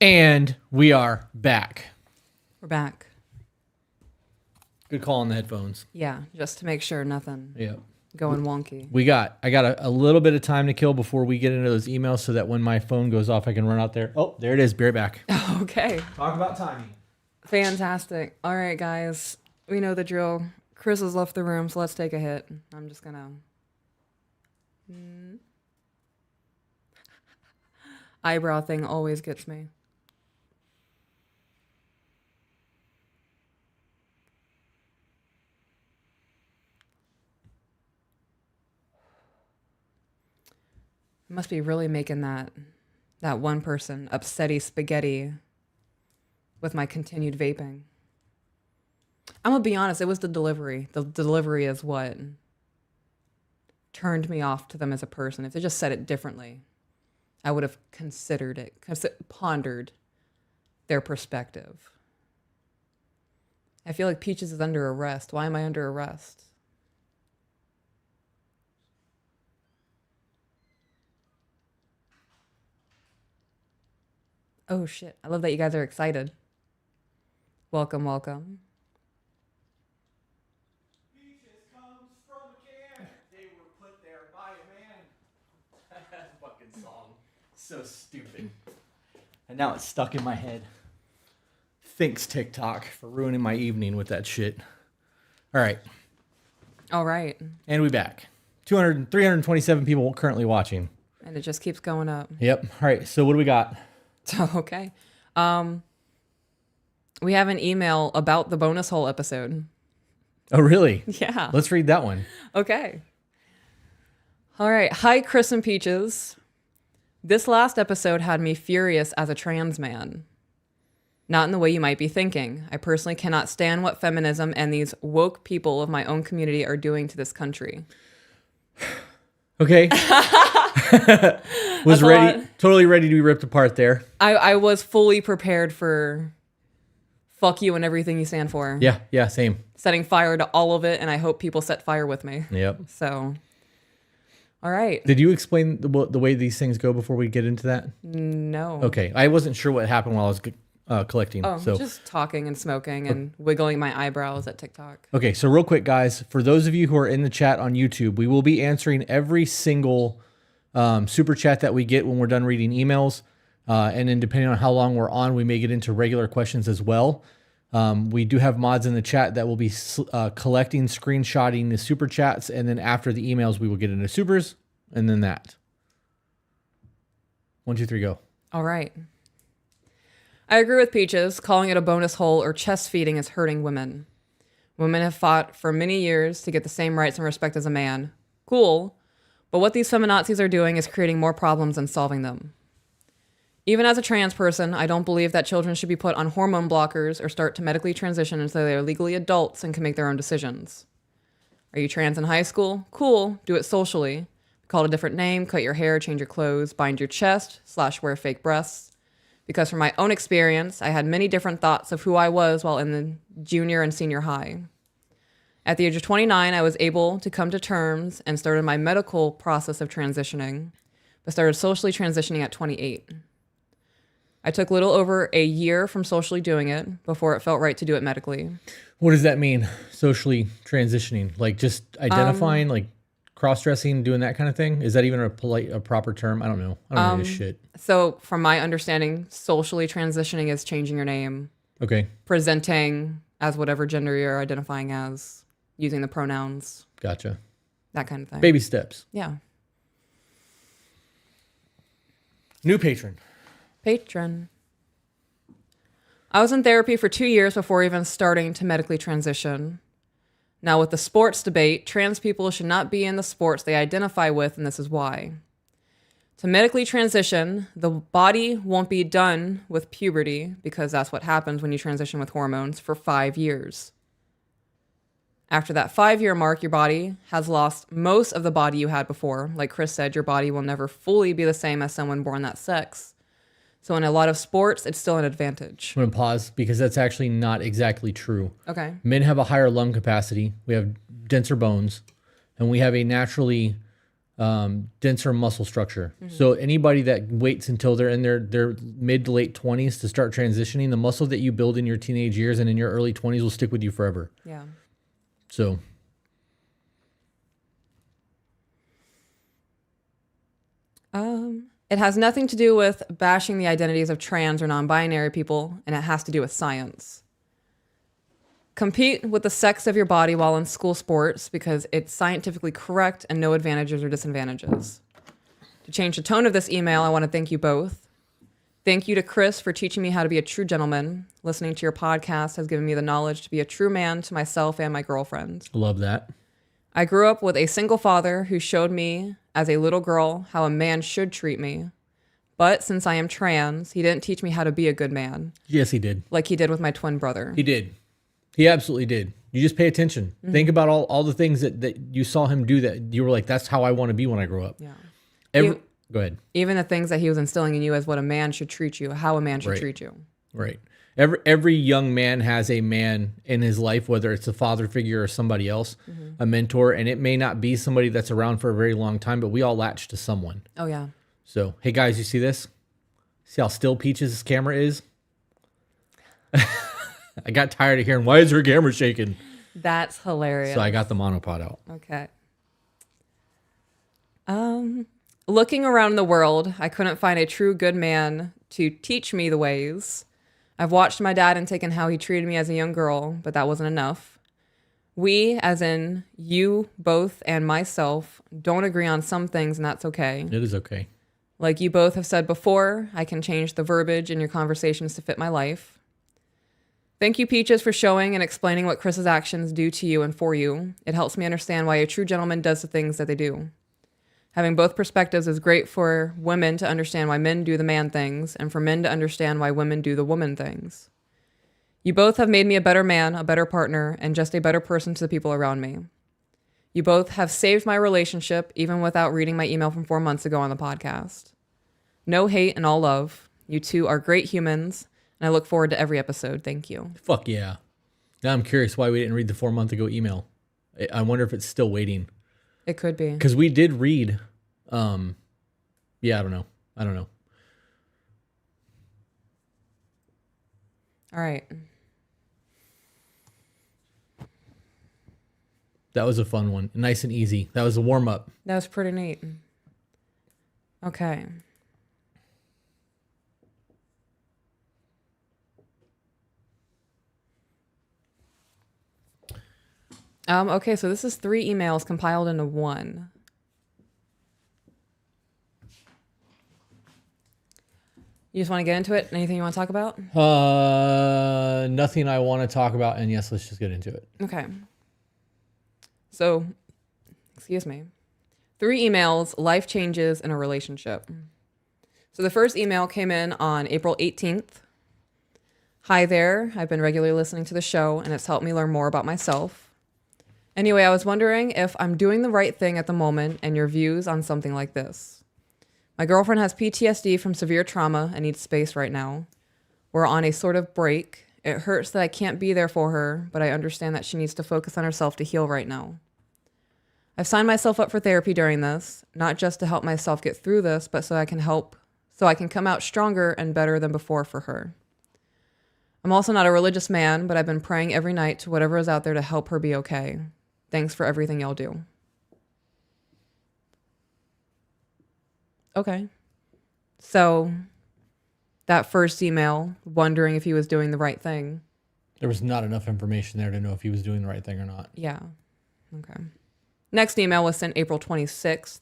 And we are back. We're back. Good call on the headphones. Yeah, just to make sure nothing Yeah. going wonky. I got a little bit of time to kill before we get into those emails so that when my phone goes off, I can run out there. Oh, there it is. Be right back. Okay. Talk about timing. Fantastic. All right, guys. We know the drill. Chris has left the room, so let's take a hit. I'm just going to... Eyebrow thing always gets me. I must be really making that one person upsetty spaghetti with my continued vaping. I'm gonna be honest, it was the delivery. The delivery is what turned me off to them as a person. If they just said it differently, I would have considered it, pondered their perspective. I feel like Peaches is under arrest. Why am I under arrest? Oh shit, I love that you guys are excited. Welcome, welcome. Peaches comes from a can. They were put there by a man. That fucking song. So stupid. And now it's stuck in my head. Thanks, TikTok, for ruining my evening with that shit. All right. All right. And we back. 327 people currently watching. And it just keeps going up. Yep. All right. So what do we got? Okay. We have an email about the bonus hole episode. Oh, really? Yeah. Let's read that one. Okay. All right. Hi, Chris and Peaches. This last episode had me furious as a trans man. Not in the way you might be thinking. I personally cannot stand what feminism and these woke people of my own community are doing to this country. Okay. Was ready, totally ready to be ripped apart there. I was fully prepared for fuck you and everything you stand for. Yeah, same. Setting fire to all of it, and I hope people set fire with me. Yep. So, all right. Did you explain the way these things go before we get into that? No. Okay. I wasn't sure what happened while I was collecting. Oh, so just talking and smoking and wiggling my eyebrows at TikTok. Okay, so real quick, guys, for those of you who are in the chat on YouTube, we will be answering every single super chat that we get when we're done reading emails. And then depending on how long we're on, we may get into regular questions as well. We do have mods in the chat that will be collecting, screenshotting the super chats. And then after the emails, we will get into supers and then that. 1, 2, 3, go. All right. I agree with Peaches. Calling it a bonus hole or chest feeding is hurting women. Women have fought for many years to get the same rights and respect as a man. Cool. But what these feminazis are doing is creating more problems than solving them. Even as a trans person, I don't believe that children should be put on hormone blockers or start to medically transition until they are legally adults and can make their own decisions. Are you trans in high school? Cool. Do it socially. Call it a different name, cut your hair, change your clothes, bind your chest, / wear fake breasts. Because from my own experience, I had many different thoughts of who I was while in the junior and senior high. At the age of 29, I was able to come to terms and started my medical process of transitioning, but started socially transitioning at 28. I took a little over a year from socially doing it before it felt right to do it medically. What does that mean, socially transitioning? Like just identifying, like cross-dressing, doing that kind of thing? Is that even a proper term? I don't know. I don't know this shit. So from my understanding, socially transitioning is changing your name. Okay. Presenting as whatever gender you're identifying as, using the pronouns. Gotcha. That kind of thing. Baby steps. Yeah. New patron. I was in therapy for 2 years before even starting to medically transition. Now, with the sports debate, trans people should not be in the sports they identify with, and this is why. To medically transition, the body won't be done with puberty, because that's what happens when you transition with hormones, for 5 years. After that 5-year mark, your body has lost most of the body you had before. Like Chris said, your body will never fully be the same as someone born that sex. So in a lot of sports, it's still an advantage. I'm going to pause because that's actually not exactly true. Okay. Men have a higher lung capacity. We have denser bones. And we have a naturally denser muscle structure. So anybody that waits until they're in their mid to late 20s to start transitioning, the muscle that you build in your teenage years and in your early 20s will stick with you forever. Yeah. So It has nothing to do with bashing the identities of trans or non-binary people, and it has to do with science. Compete with the sex of your body while in school sports because it's scientifically correct and no advantages or disadvantages. To change the tone of this email, I want to thank you both. Thank you to Chris for teaching me how to be a true gentleman. Listening to your podcast has given me the knowledge to be a true man to myself and my girlfriend. love that. I grew up with a single father who showed me as a little girl how a man should treat me. But since I am trans, he didn't teach me how to be a good man. Yes, he did. Like he did with my twin brother. He did. He absolutely did. You just pay attention. Think about all the things that you saw him do that you were like, that's how I want to be when I grow up. Yeah. Go ahead. Even the things that he was instilling in you as what a man should treat you, how a man should Right. treat you. Right. Every young man has a man in his life, whether it's a father figure or somebody else, a mentor, and it may not be somebody that's around for a very long time, but we all latch to someone. Oh, yeah. So, hey guys, you see this? See how still Peach's camera is? I got tired of hearing, why is her camera shaking? That's hilarious. So I got the monopod out. Okay. Looking around the world, I couldn't find a true good man to teach me the ways. I've watched my dad and taken how he treated me as a young girl, but that wasn't enough. We, as in you both and myself, don't agree on some things, and that's okay. It is okay. Like you both have said before, I can change the verbiage in your conversations to fit my life. Thank you, Peaches, for showing and explaining what Chris's actions do to you and for you. It helps me understand why a true gentleman does the things that they do. Having both perspectives is great for women to understand why men do the man things, and for men to understand why women do the woman things. You both have made me a better man, a better partner, and just a better person to the people around me. You both have saved my relationship, even without reading my email from 4 months ago on the podcast. No hate and all love. You two are great humans, and I look forward to every episode. Thank you. Fuck yeah. Now I'm curious why we didn't read the 4 month ago email. I wonder if it's still waiting. It could be. Because we did read, yeah, I don't know. All right. That was a fun one. Nice and easy. That was a warm up. That was pretty neat. Okay. Okay, so this is 3 emails compiled into one. You just want to get into it? Anything you want to talk about? Nothing I want to talk about. And yes, let's just get into it. Okay. So, excuse me. 3 emails, life changes in a relationship. So the first email came in on April 18th. Hi there. I've been regularly listening to the show, and it's helped me learn more about myself. Anyway, I was wondering if I'm doing the right thing at the moment and your views on something like this. My girlfriend has PTSD from severe trauma and needs space right now. We're on a sort of break. It hurts that I can't be there for her, but I understand that she needs to focus on herself to heal right now. I've signed myself up for therapy during this, not just to help myself get through this, but so I can come out stronger and better than before for her. I'm also not a religious man, but I've been praying every night to whatever is out there to help her be okay. Thanks for everything y'all do. Okay. So that first email, wondering if he was doing the right thing. There was not enough information there to know if he was doing the right thing or not. Yeah. Okay. Next email was sent April 26th.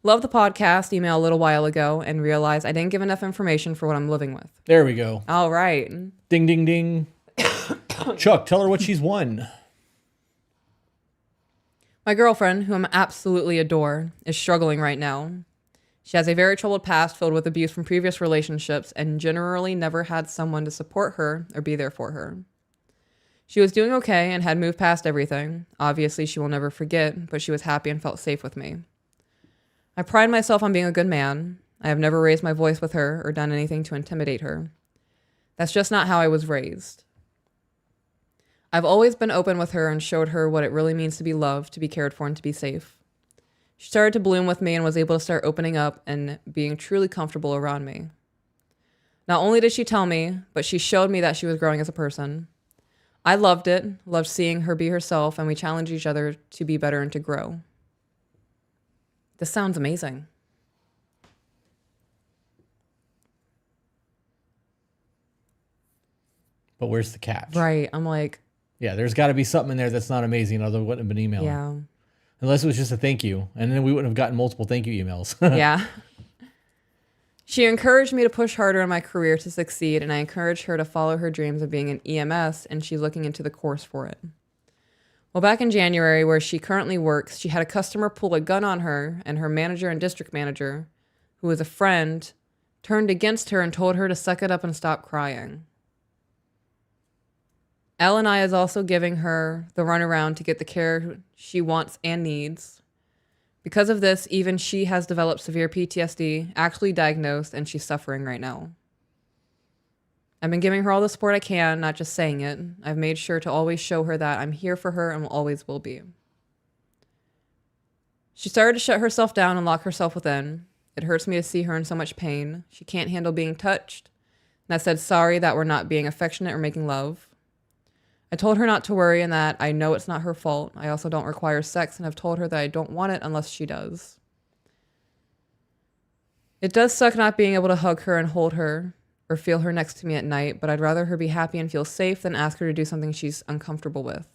Love the podcast email a little while ago and realized I didn't give enough information for what I'm living with. There we go. All right. Ding, ding, ding. Chuck, tell her what she's won. My girlfriend, whom I absolutely adore, is struggling right now. She has a very troubled past filled with abuse from previous relationships and generally never had someone to support her or be there for her. She was doing okay and had moved past everything. Obviously, she will never forget, but she was happy and felt safe with me. I pride myself on being a good man. I have never raised my voice with her or done anything to intimidate her. That's just not how I was raised. I've always been open with her and showed her what it really means to be loved, to be cared for, and to be safe. She started to bloom with me and was able to start opening up and being truly comfortable around me. Not only did she tell me, but she showed me that she was growing as a person. I loved it, loved seeing her be herself, and we challenged each other to be better and to grow. This sounds amazing. But where's the catch? Right. I'm like, Yeah, there's got to be something in there that's not amazing, otherwise it wouldn't have been emailed. yeah. Unless it was just a thank you, and then we wouldn't have gotten multiple thank you emails. Yeah. She encouraged me to push harder in my career to succeed, and I encouraged her to follow her dreams of being an EMS, and she's looking into the course for it. Well, back in January, where she currently works, she had a customer pull a gun on her, and her manager and district manager, who was a friend, turned against her and told her to suck it up and stop crying. L&I is also giving her the runaround to get the care she wants and needs. Because of this, even she has developed severe PTSD, actually diagnosed, and she's suffering right now. I've been giving her all the support I can, not just saying it. I've made sure to always show her that I'm here for her and will always will be. She started to shut herself down and lock herself within. It hurts me to see her in so much pain. She can't handle being touched. And I said sorry that we're not being affectionate or making love. I told her not to worry and that I know it's not her fault. I also don't require sex and have told her that I don't want it unless she does. It does suck not being able to hug her and hold her or feel her next to me at night, but I'd rather her be happy and feel safe than ask her to do something she's uncomfortable with.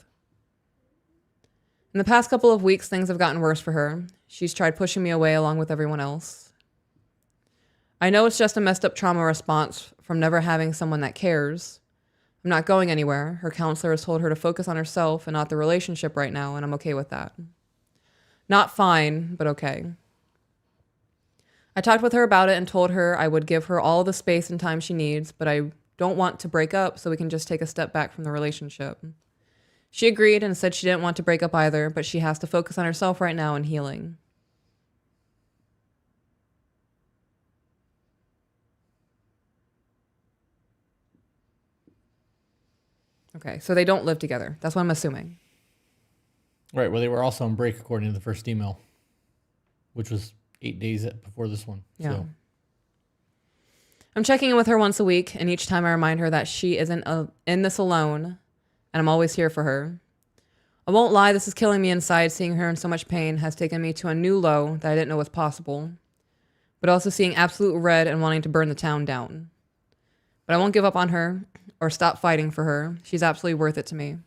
In the past couple of weeks, things have gotten worse for her. She's tried pushing me away along with everyone else. I know it's just a messed up trauma response from never having someone that cares. I'm not going anywhere. Her counselor has told her to focus on herself and not the relationship right now, and I'm okay with that. Not fine, but okay. I talked with her about it and told her I would give her all the space and time she needs, but I don't want to break up, so we can just take a step back from the relationship. She agreed and said she didn't want to break up either, but she has to focus on herself right now and healing. Okay, so they don't live together. That's what I'm assuming. Right, well, they were also on break according to the first email, which was 8 days before this one. Yeah. So. I'm checking in with her once a week, and each time I remind her that she isn't in this alone, and I'm always here for her. I won't lie, this is killing me inside. Seeing her in so much pain has taken me to a new low that I didn't know was possible, but also seeing absolute red and wanting to burn the town down. But I won't give up on her or stop fighting for her. She's absolutely worth it to me.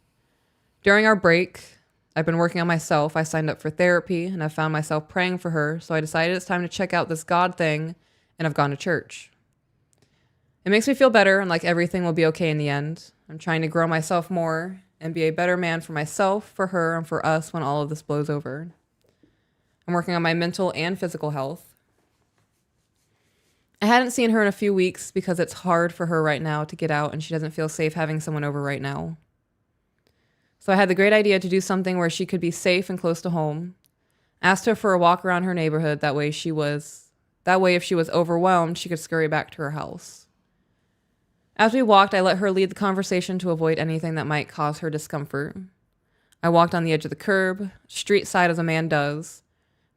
During our break, I've been working on myself. I signed up for therapy, and I found myself praying for her, so I decided it's time to check out this God thing, and I've gone to church. It makes me feel better, and like everything will be okay in the end. I'm trying to grow myself more and be a better man for myself, for her, and for us when all of this blows over. I'm working on my mental and physical health. I hadn't seen her in a few weeks because it's hard for her right now to get out, and she doesn't feel safe having someone over right now. So I had the great idea to do something where she could be safe and close to home. Asked her for a walk around her neighborhood. That way if she was overwhelmed, she could scurry back to her house. As we walked, I let her lead the conversation to avoid anything that might cause her discomfort. I walked on the edge of the curb, street side as a man does,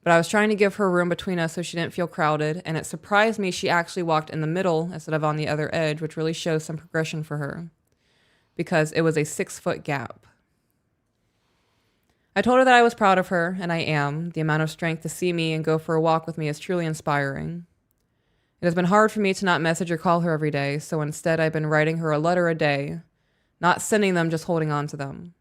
but I was trying to give her room between us so she didn't feel crowded, and it surprised me she actually walked in the middle instead of on the other edge, which really shows some progression for her, because it was a 6-foot gap. I told her that I was proud of her, and I am. The amount of strength to see me and go for a walk with me is truly inspiring. It has been hard for me to not message or call her every day, so instead I've been writing her a letter a day, not sending them, just holding on to them.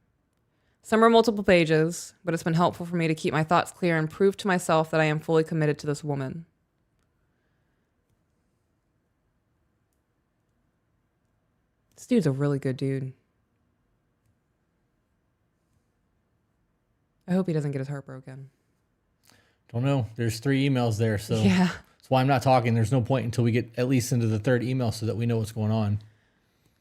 Some are multiple pages, but it's been helpful for me to keep my thoughts clear and prove to myself that I am fully committed to this woman. This dude's a really good dude. I hope he doesn't get his heart broken. Don't know. There's 3 emails there, so Yeah. that's why I'm not talking. There's no point until we get at least into the 3rd email so that we know what's going on.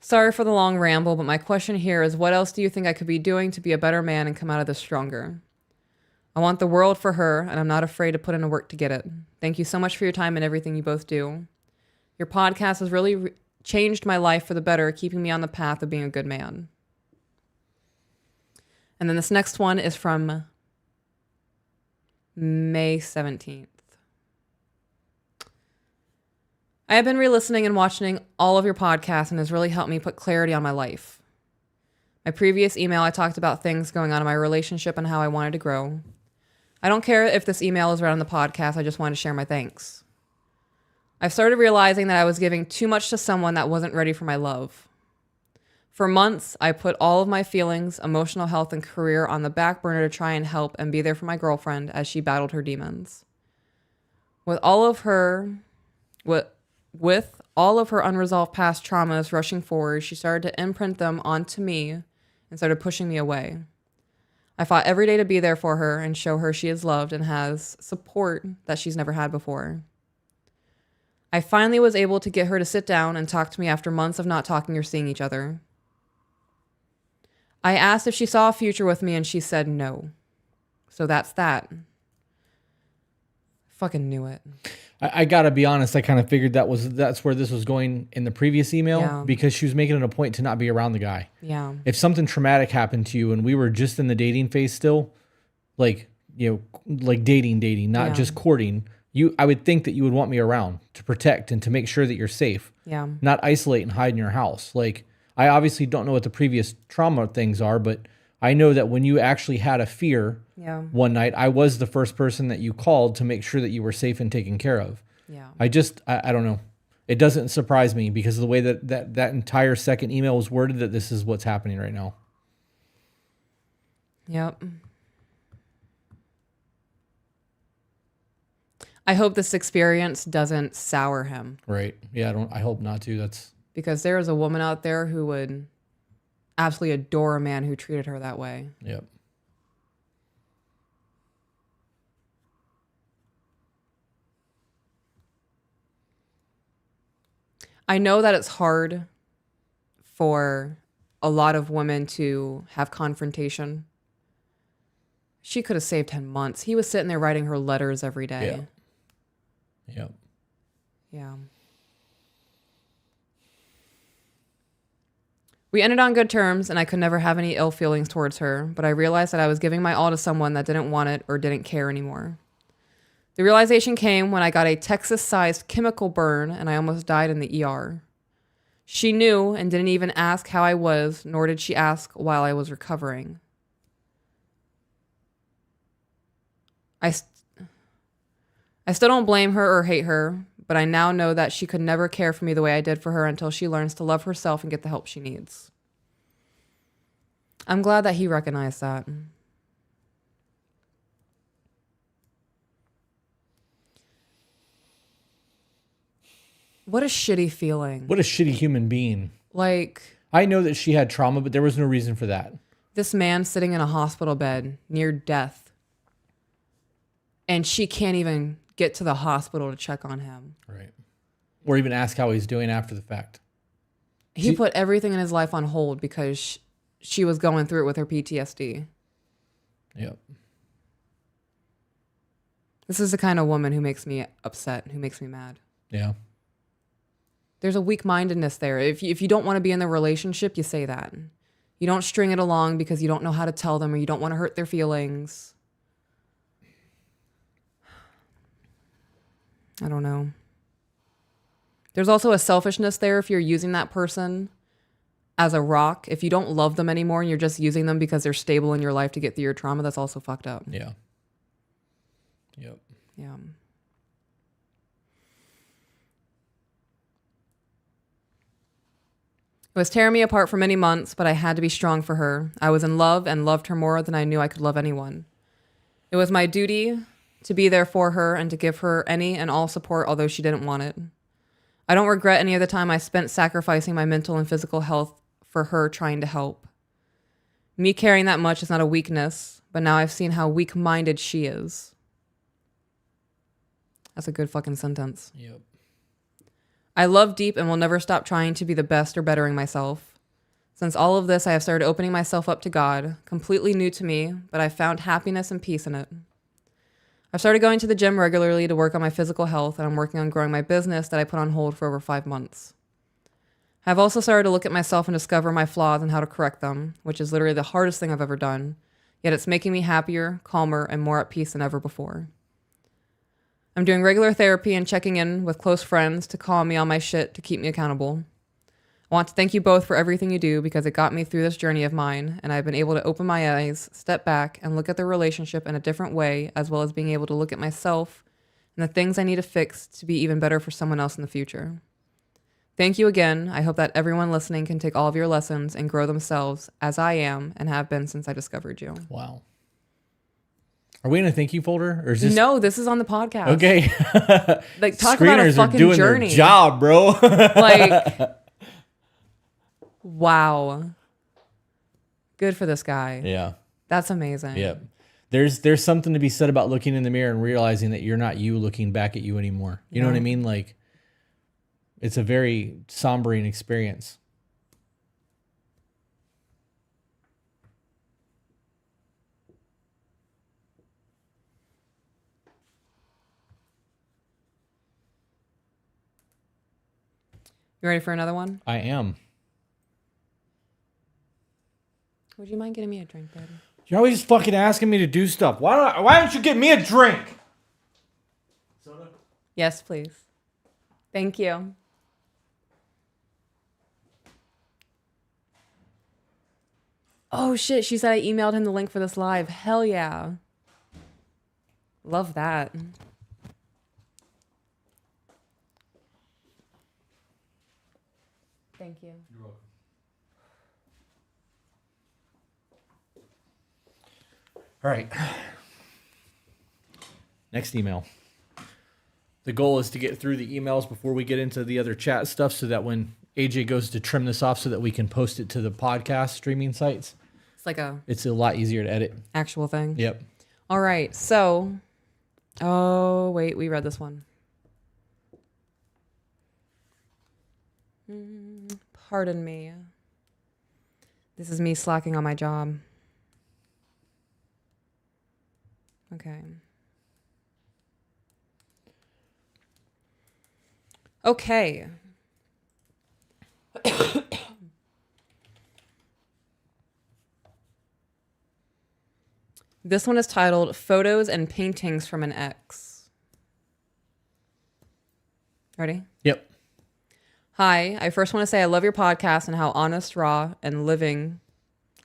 Sorry for the long ramble, but my question here is, what else do you think I could be doing to be a better man and come out of this stronger? I want the world for her, and I'm not afraid to put in the work to get it. Thank you so much for your time and everything you both do. Your podcast has really changed my life for the better, keeping me on the path of being a good man. And then this next one is from May 17th. I have been re-listening and watching all of your podcasts and has really helped me put clarity on my life. My previous email, I talked about things going on in my relationship and how I wanted to grow. I don't care if this email is read on the podcast. I just wanted to share my thanks. I've started realizing that I was giving too much to someone that wasn't ready for my love. For months, I put all of my feelings, emotional health, and career on the back burner to try and help and be there for my girlfriend as she battled her demons. With all of her unresolved past traumas rushing forward, she started to imprint them onto me and started pushing me away. I fought every day to be there for her and show her she is loved and has support that she's never had before. I finally was able to get her to sit down and talk to me after months of not talking or seeing each other. I asked if she saw a future with me and she said no. So that's that. Fucking knew it. I gotta be honest, I kind of figured that's where this was going in the previous email because she was making it a point to not be around the guy. Yeah. If something traumatic happened to you and we were just in the dating phase still, like dating, not just courting, I would think that you would want me around to protect and to make sure that you're safe. Yeah. Not isolate and hide in your house. Like, I obviously don't know what the previous trauma things are, but I know that when you actually had a fear one night, I was the first person that you called to make sure that you were safe and taken care of. Yeah. I don't know. It doesn't surprise me because of the way that entire second email was worded that this is what's happening right now. Yep. I hope this experience doesn't sour him. Right. Yeah, I hope not to. Because there is a woman out there who would absolutely adore a man who treated her that way. Yep. I know that it's hard for a lot of women to have confrontation. She could have saved him months. He was sitting there writing her letters every day. Yep. Yeah. We ended on good terms, and I could never have any ill feelings towards her, but I realized that I was giving my all to someone that didn't want it or didn't care anymore. The realization came when I got a Texas-sized chemical burn, and I almost died in the ER. She knew and didn't even ask how I was, nor did she ask while I was recovering. I still don't blame her or hate her, but I now know that she could never care for me the way I did for her until she learns to love herself and get the help she needs. I'm glad that he recognized that. What a shitty feeling. What a shitty human being. Like, I know that she had trauma, but there was no reason for that. This man sitting in a hospital bed near death, and she can't even get to the hospital to check on him. Right. Or even ask how he's doing after the fact. He put everything in his life on hold because she was going through it with her PTSD. Yep. This is the kind of woman who makes me upset, who makes me mad. Yeah. There's a weak-mindedness there. If you don't want to be in the relationship, you say that. You don't string it along because you don't know how to tell them or you don't want to hurt their feelings. I don't know. There's also a selfishness there if you're using that person as a rock. If you don't love them anymore and you're just using them because they're stable in your life to get through your trauma, that's also fucked up. Yeah. Yep. Yeah. It was tearing me apart for many months, but I had to be strong for her. I was in love and loved her more than I knew I could love anyone. It was my duty to be there for her and to give her any and all support, although she didn't want it. I don't regret any of the time I spent sacrificing my mental and physical health for her trying to help. Me caring that much is not a weakness, but now I've seen how weak-minded she is. That's a good fucking sentence. Yep. I love deep and will never stop trying to be the best or bettering myself. Since all of this, I have started opening myself up to God, completely new to me, but I've found happiness and peace in it. I've started going to the gym regularly to work on my physical health, and I'm working on growing my business that I put on hold for over 5 months. I've also started to look at myself and discover my flaws and how to correct them, which is literally the hardest thing I've ever done. Yet it's making me happier, calmer, and more at peace than ever before. I'm doing regular therapy and checking in with close friends to call me on my shit to keep me accountable. I want to thank you both for everything you do because it got me through this journey of mine, and I've been able to open my eyes, step back, and look at the relationship in a different way, as well as being able to look at myself and the things I need to fix to be even better for someone else in the future. Thank you again. I hope that everyone listening can take all of your lessons and grow themselves as I am and have been since I discovered you. Wow. Are we in a thank you folder, or is this? No, this is on the podcast. Okay. Like, talk about a Screeners fucking are doing journey. their job, bro. Like, wow. Good for this guy. Yeah. That's amazing. Yeah. There's something to be said about looking in the mirror and realizing that you're not you looking back at you anymore. You know what I mean? Like, it's a very sombering experience. You ready for another one? I am. Would you mind getting me a drink, buddy? You're always fucking asking me to do stuff. Why don't you get me a drink? Soda? Yes, please. Thank you. Oh, shit. She said I emailed him the link for this live. Hell yeah. Love that. Thank you. You're welcome. All right. Next email. The goal is to get through the emails before we get into the other chat stuff so that when AJ goes to trim this off so that we can post it to the podcast streaming sites, it's a lot easier to edit. Actual thing. Yep. All right. So, oh, wait, we read this one. Pardon me. This is me slacking on my job. Okay. Okay. This one is titled Photos and Paintings from an Ex. Ready? Yep. Hi, I first want to say I love your podcast and how honest, raw, and living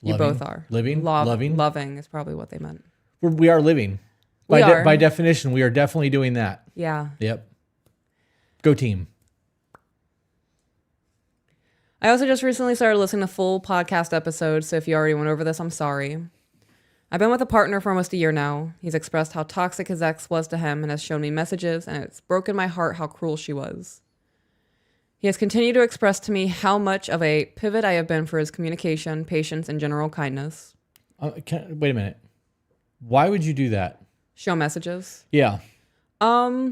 you both are. Loving? Loving is probably what they meant. We are living. By definition, we are definitely doing that. Yeah. Yep. Go team. I also just recently started listening to full podcast episodes, so if you already went over this, I'm sorry. I've been with a partner for almost a year now. He's expressed how toxic his ex was to him and has shown me messages, and it's broken my heart how cruel she was. He has continued to express to me how much of a pivot I have been for his communication, patience, and general kindness. Wait a minute. Why would you do that? Show messages. Yeah. What?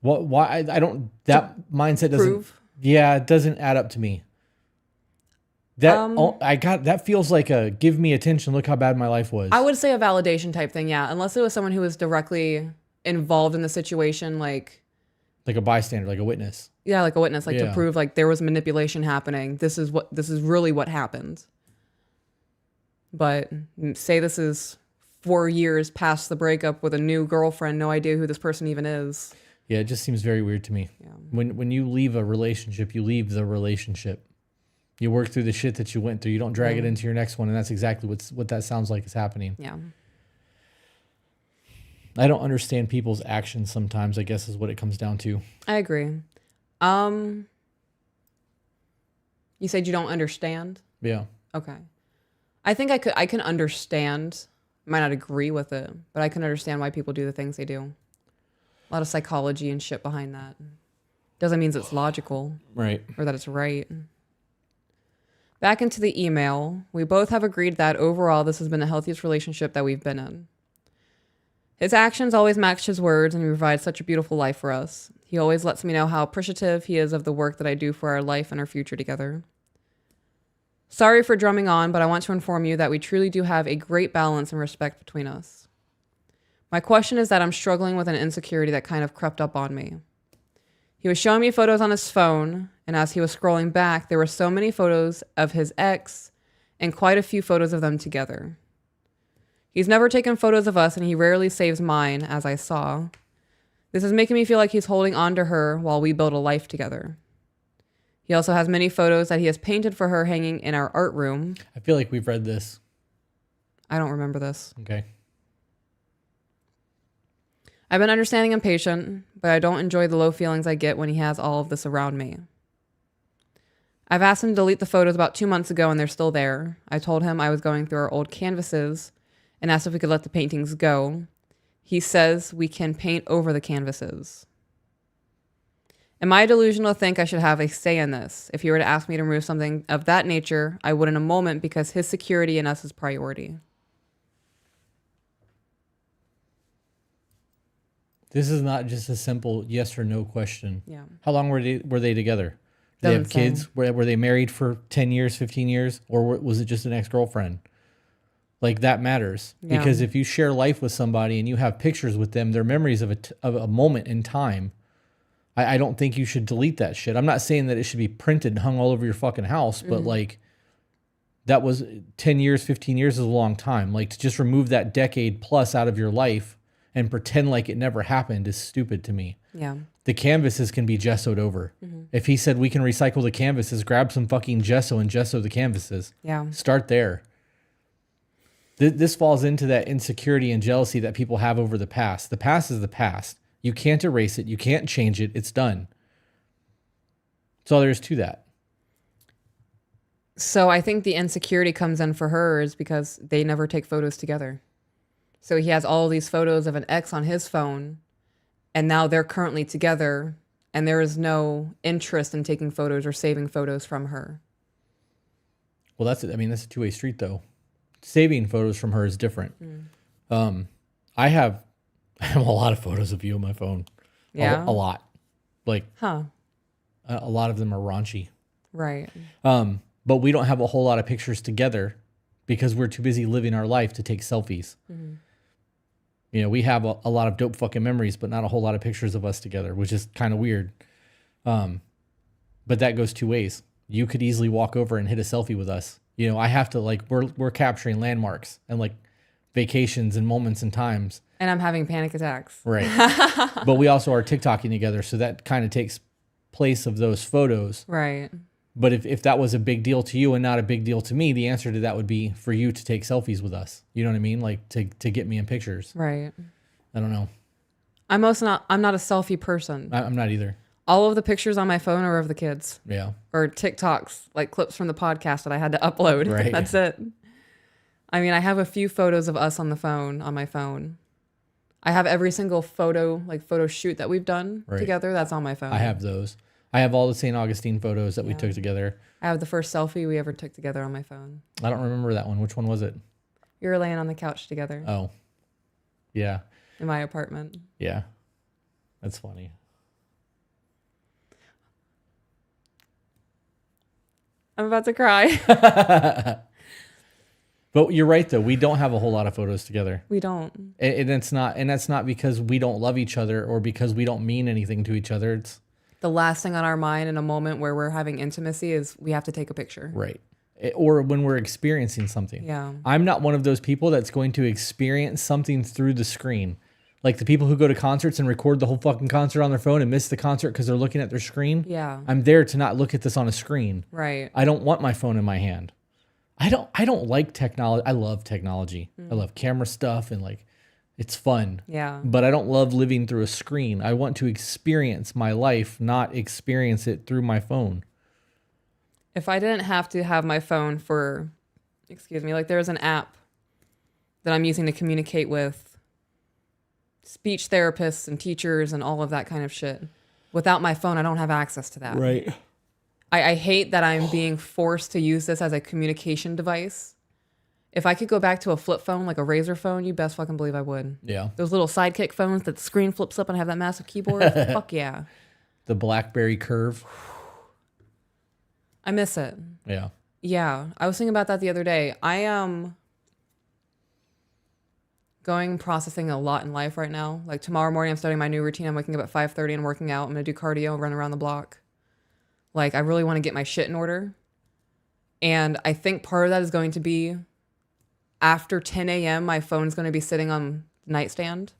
Why? I don't. That mindset doesn't. Prove. Yeah, it doesn't add up to me. That feels like a give me attention. Look how bad my life was. I would say a validation type thing, yeah. Unless it was someone who was directly involved in the situation, like a bystander, like a witness. Yeah, like a witness, like to prove like there was manipulation happening. This is really what happened. But say this is 4 years past the breakup with a new girlfriend, no idea who this person even is. Yeah, it just seems very weird to me. Yeah. When you leave a relationship, you leave the relationship. You work through the shit that you went through. You don't drag it into your next one, and that's exactly what that sounds like is happening. Yeah. I don't understand people's actions sometimes, I guess is what it comes down to. I agree. You said you don't understand? Yeah. Okay. I think I can understand. I might not agree with it, but I can understand why people do the things they do. A lot of psychology and shit behind that. Doesn't mean it's logical. Right. Or that it's right. Back into the email, we both have agreed that overall this has been the healthiest relationship that we've been in. His actions always match his words, and he provides such a beautiful life for us. He always lets me know how appreciative he is of the work that I do for our life and our future together. Sorry for drumming on, but I want to inform you that we truly do have a great balance and respect between us. My question is that I'm struggling with an insecurity that kind of crept up on me. He was showing me photos on his phone, and as he was scrolling back, there were so many photos of his ex and quite a few photos of them together. He's never taken photos of us, and he rarely saves mine, as I saw. This is making me feel like he's holding on to her while we build a life together. He also has many photos that he has painted for her hanging in our art room. I feel like we've read this. I don't remember this. Okay. I've been understanding and patient, but I don't enjoy the low feelings I get when he has all of this around me. I've asked him to delete the photos about 2 months ago, and they're still there. I told him I was going through our old canvases and asked if we could let the paintings go. He says we can paint over the canvases. Am I delusional to think I should have a say in this? If he were to ask me to remove something of that nature, I would in a moment because his security and us is priority. This is not just a simple yes or no question. Yeah. How long were they together? Did they have kids? Were they married for 10 years, 15 years? Or was it just an ex-girlfriend? Like, that matters. Yeah. Because if you share life with somebody and you have pictures with them, they're memories of a moment in time. I don't think you should delete that shit. I'm not saying that it should be printed and hung all over your fucking house, but like, that was 10 years, 15 years is a long time. Like, to just remove that decade plus out of your life and pretend like it never happened is stupid to me. Yeah. The canvases can be gessoed over. If he said we can recycle the canvases, grab some fucking gesso and gesso the canvases. Yeah. Start there. This falls into that insecurity and jealousy that people have over the past. The past is the past. You can't erase it. You can't change it. It's done. That's all there is to that. So I think the insecurity comes in for her is because they never take photos together. So he has all these photos of an ex on his phone, and now they're currently together, and there is no interest in taking photos or saving photos from her. Well, that's it. I mean, that's a two-way street, though. Saving photos from her is different. I have a lot of photos of you on my phone. Yeah. A lot. Like, Huh. a lot of them are raunchy. Right. But we don't have a whole lot of pictures together because we're too busy living our life to take selfies. You know, we have a lot of dope fucking memories, but not a whole lot of pictures of us together, which is kind of weird. But that goes two ways. You could easily walk over and hit a selfie with us. You know, I have to, like, we're capturing landmarks and like vacations and moments and times. And I'm having panic attacks. Right. But we also are TikToking together. So that kind of takes place of those photos. Right. But if that was a big deal to you and not a big deal to me, the answer to that would be for you to take selfies with us. You know what I mean? Like to get me in pictures. Right. I don't know. I'm not a selfie person. I'm not either. All of the pictures on my phone are of the kids. Yeah. Or TikToks, like clips from the podcast that I had to upload. Right. That's it. I mean, I have a few photos of us on my phone. I have every single photo shoot that we've done together. That's on my phone. I have those. I have all the St. Augustine photos that we took together. I have the first selfie we ever took together on my phone. I don't remember that one. Which one was it? We were laying on the couch together. Oh, yeah. In my apartment. Yeah. That's funny. I'm about to cry. But you're right, though. We don't have a whole lot of photos together. We don't. And that's not because we don't love each other or because we don't mean anything to each other. It's the last thing on our mind in a moment where we're having intimacy is we have to take a picture. right. Or when we're experiencing something. Yeah. I'm not one of those people that's going to experience something through the screen. Like the people who go to concerts and record the whole fucking concert on their phone and miss the concert because they're looking at their screen. Yeah. I'm there to not look at this on a screen. Right. I don't want my phone in my hand. I don't like technology. I love technology. I love camera stuff and like it's fun. Yeah. But I don't love living through a screen. I want to experience my life, not experience it through my phone. If I didn't have to have my phone for, like there's an app that I'm using to communicate with speech therapists and teachers and all of that kind of shit. Without my phone, I don't have access to that. Right. I hate that I'm being forced to use this as a communication device. If I could go back to a flip phone, like a Razor phone, you best fucking believe I would. Yeah. Those little sidekick phones that the screen flips up and have that massive keyboard. Fuck yeah. The BlackBerry Curve. I miss it. Yeah. Yeah. I was thinking about that the other day. I am processing a lot in life right now. Like tomorrow morning, I'm starting my new routine. I'm waking up at 5:30 and working out. I'm going to do cardio, run around the block. Like, I really want to get my shit in order. And I think part of that is going to be after 10 a.m., my phone's going to be sitting on the nightstand.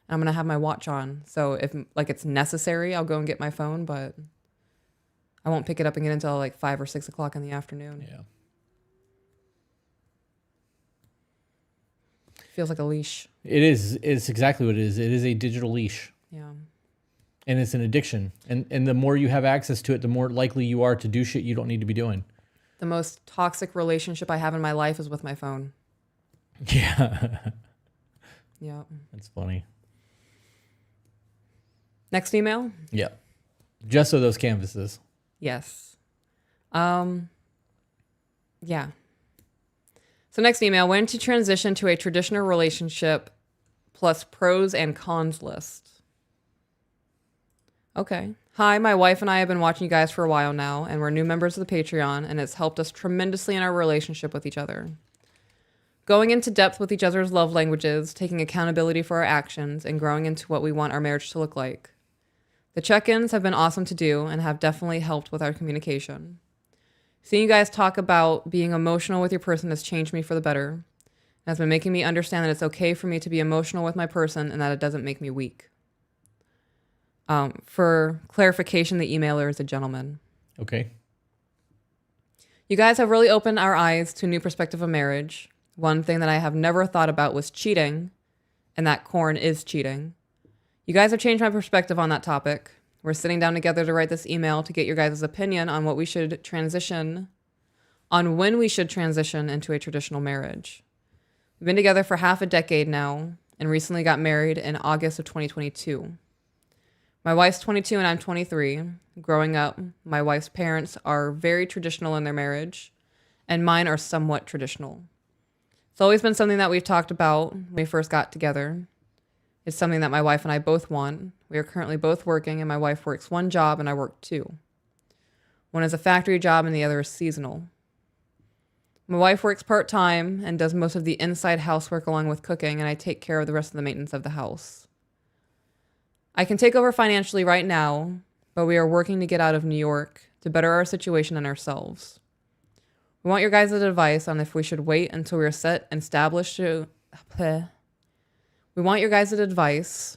And I'm going to have my watch on. So if like it's necessary, I'll go and get my phone, but I won't pick it up again until like 5 or 6 o'clock in the afternoon. Yeah. Feels like a leash. It is. It's exactly what it is. It is a digital leash. Yeah. And it's an addiction. And the more you have access to it, the more likely you are to do shit you don't need to be doing. The most toxic relationship I have in my life is with my phone. Yeah. Yeah. That's funny. Next email? Yeah. Just so those canvases. Yes. Yeah. So next email, when to transition to a traditional relationship plus pros and cons list. Okay. Hi, my wife and I have been watching you guys for a while now, and we're new members of the Patreon, and it's helped us tremendously in our relationship with each other. Going into depth with each other's love languages, taking accountability for our actions, and growing into what we want our marriage to look like. The check-ins have been awesome to do and have definitely helped with our communication. Seeing you guys talk about being emotional with your person has changed me for the better and has been making me understand that it's okay for me to be emotional with my person and that it doesn't make me weak. For clarification, the emailer is a gentleman. Okay. You guys have really opened our eyes to a new perspective of marriage. One thing that I have never thought about was cheating, and that corn is cheating. You guys have changed my perspective on that topic. We're sitting down together to write this email to get your guys' opinion on when we should transition into a traditional marriage. We've been together for half a decade now and recently got married in August of 2022. My wife's 22 and I'm 23. Growing up, my wife's parents are very traditional in their marriage, and mine are somewhat traditional. It's always been something that we've talked about when we first got together. It's something that my wife and I both want. We are currently both working, and my wife works one job and I work two. One is a factory job and the other is seasonal. My wife works part-time and does most of the inside housework along with cooking, and I take care of the rest of the maintenance of the house. I can take over financially right now, but we are working to get out of New York to better our situation and ourselves. We want your guys' advice on if we should wait until we are set and established to... We want your guys' advice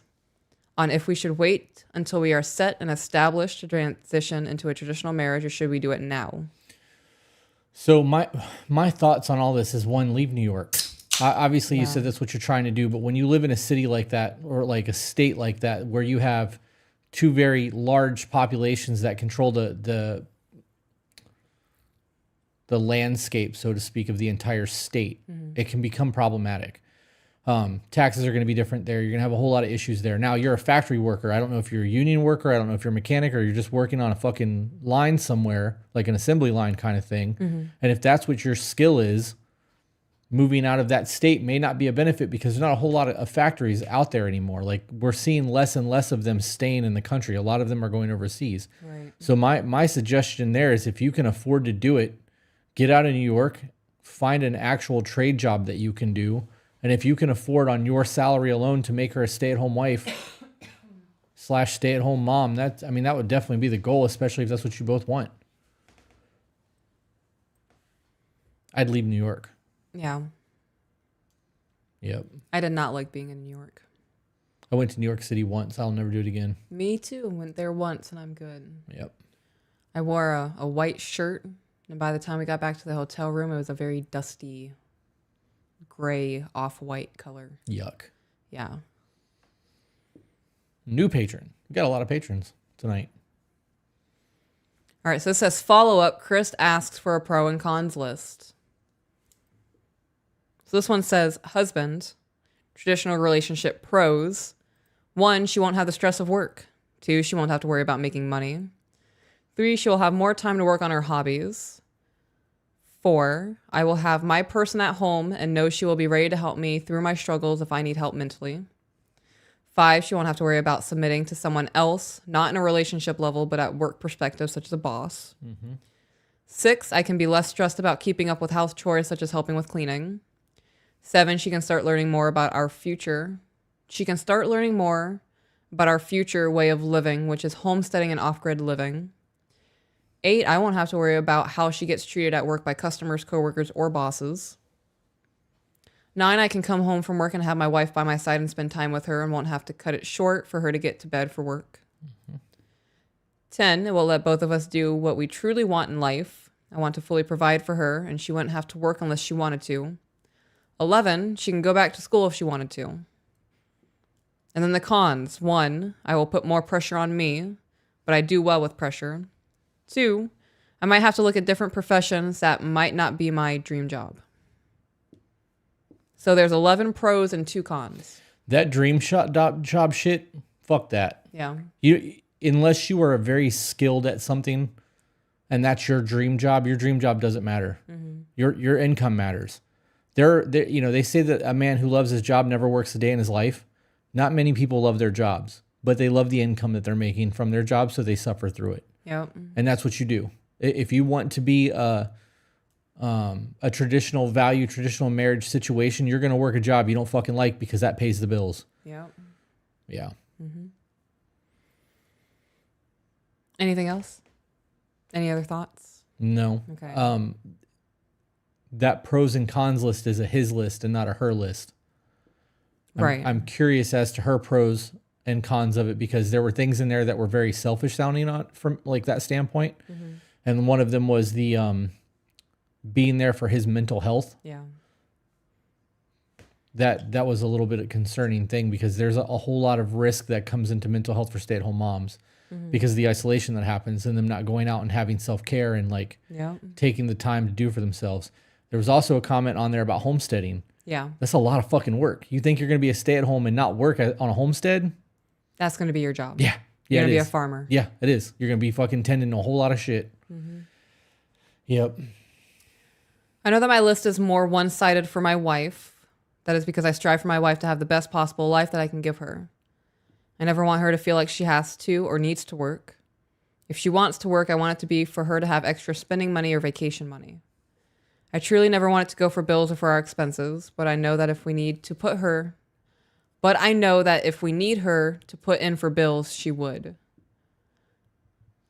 on if we should wait until we are set and established to transition into a traditional marriage, or should we do it now? So my thoughts on all this is, one, leave New York. Obviously, you said that's what you're trying to do, but when you live in a city like that, or like a state like that, where you have two very large populations that control the landscape, so to speak, of the entire state, it can become problematic. Taxes are going to be different there. You're going to have a whole lot of issues there. Now, you're a factory worker. I don't know if you're a union worker. I don't know if you're a mechanic, or you're just working on a fucking line somewhere, like an assembly line kind of thing. And if that's what your skill is, moving out of that state may not be a benefit, because there's not a whole lot of factories out there anymore. Like, we're seeing less and less of them staying in the country. A lot of them are going overseas. Right. So my suggestion there is, if you can afford to do it, get out of New York, find an actual trade job that you can do. And if you can afford on your salary alone to make her a stay-at-home wife / stay-at-home mom, that would definitely be the goal, especially if that's what you both want. I'd leave New York. Yeah. Yep. I did not like being in New York. I went to New York City once. I'll never do it again. Me too. Went there once and I'm good. Yep. I wore a white shirt, and by the time we got back to the hotel room, it was a very dusty, gray, off-white color. Yuck. Yeah. New patron. We got a lot of patrons tonight. All right, so it says follow-up. Chris asks for a pro and cons list. So this one says, husband, traditional relationship pros. 1, she won't have the stress of work. 2, she won't have to worry about making money. 3, she will have more time to work on her hobbies. 4, I will have my person at home and know she will be ready to help me through my struggles if I need help mentally. 5, she won't have to worry about submitting to someone else, not in a relationship level, but at work perspective, such as a boss. 6, I can be less stressed about keeping up with house chores, such as helping with cleaning. 7, she can start learning more about our future. She can start learning more about our future way of living, which is homesteading and off-grid living. 8, I won't have to worry about how she gets treated at work by customers, coworkers, or bosses. 9, I can come home from work and have my wife by my side and spend time with her and won't have to cut it short for her to get to bed for work. 10, it will let both of us do what we truly want in life. I want to fully provide for her, and she wouldn't have to work unless she wanted to. 11, she can go back to school if she wanted to. And then the cons. 1, I will put more pressure on me, but I do well with pressure. 2, I might have to look at different professions that might not be my dream job. So there's 11 pros and 2 cons. That dream job shit, fuck that. Yeah. Unless you are very skilled at something and that's your dream job doesn't matter. Mm-hmm. Your income matters. They say that a man who loves his job never works a day in his life. Not many people love their jobs, but they love the income that they're making from their job, so they suffer through it. Yep. And that's what you do. If you want to be a traditional marriage situation, you're going to work a job you don't fucking like because that pays the bills. Yep. Yeah. Mm-hmm. Anything else? Any other thoughts? No. Okay. That pros and cons list is a his list and not a her list. Right. I'm curious as to her pros and cons of it because there were things in there that were very selfish sounding on from like that standpoint. Mm-hmm. And one of them was the being there for his mental health. Yeah. That was a little bit of a concerning thing because there's a whole lot of risk that comes into mental health for stay-at-home moms because of the isolation that happens and them not going out and having self-care and like taking the time to do for themselves. There was also a comment on there about homesteading. Yeah. That's a lot of fucking work. You think you're going to be a stay-at-home and not work on a homestead? That's going to be your job. Yeah. You're going to be a farmer. Yeah, it is. You're going to be fucking tending a whole lot of shit. Mm-hmm. Yep. I know that my list is more one-sided for my wife. That is because I strive for my wife to have the best possible life that I can give her. I never want her to feel like she has to or needs to work. If she wants to work, I want it to be for her to have extra spending money or vacation money. I truly never want it to go for bills or for our expenses, but I know that if we need to put her, if we need her to put in for bills, she would.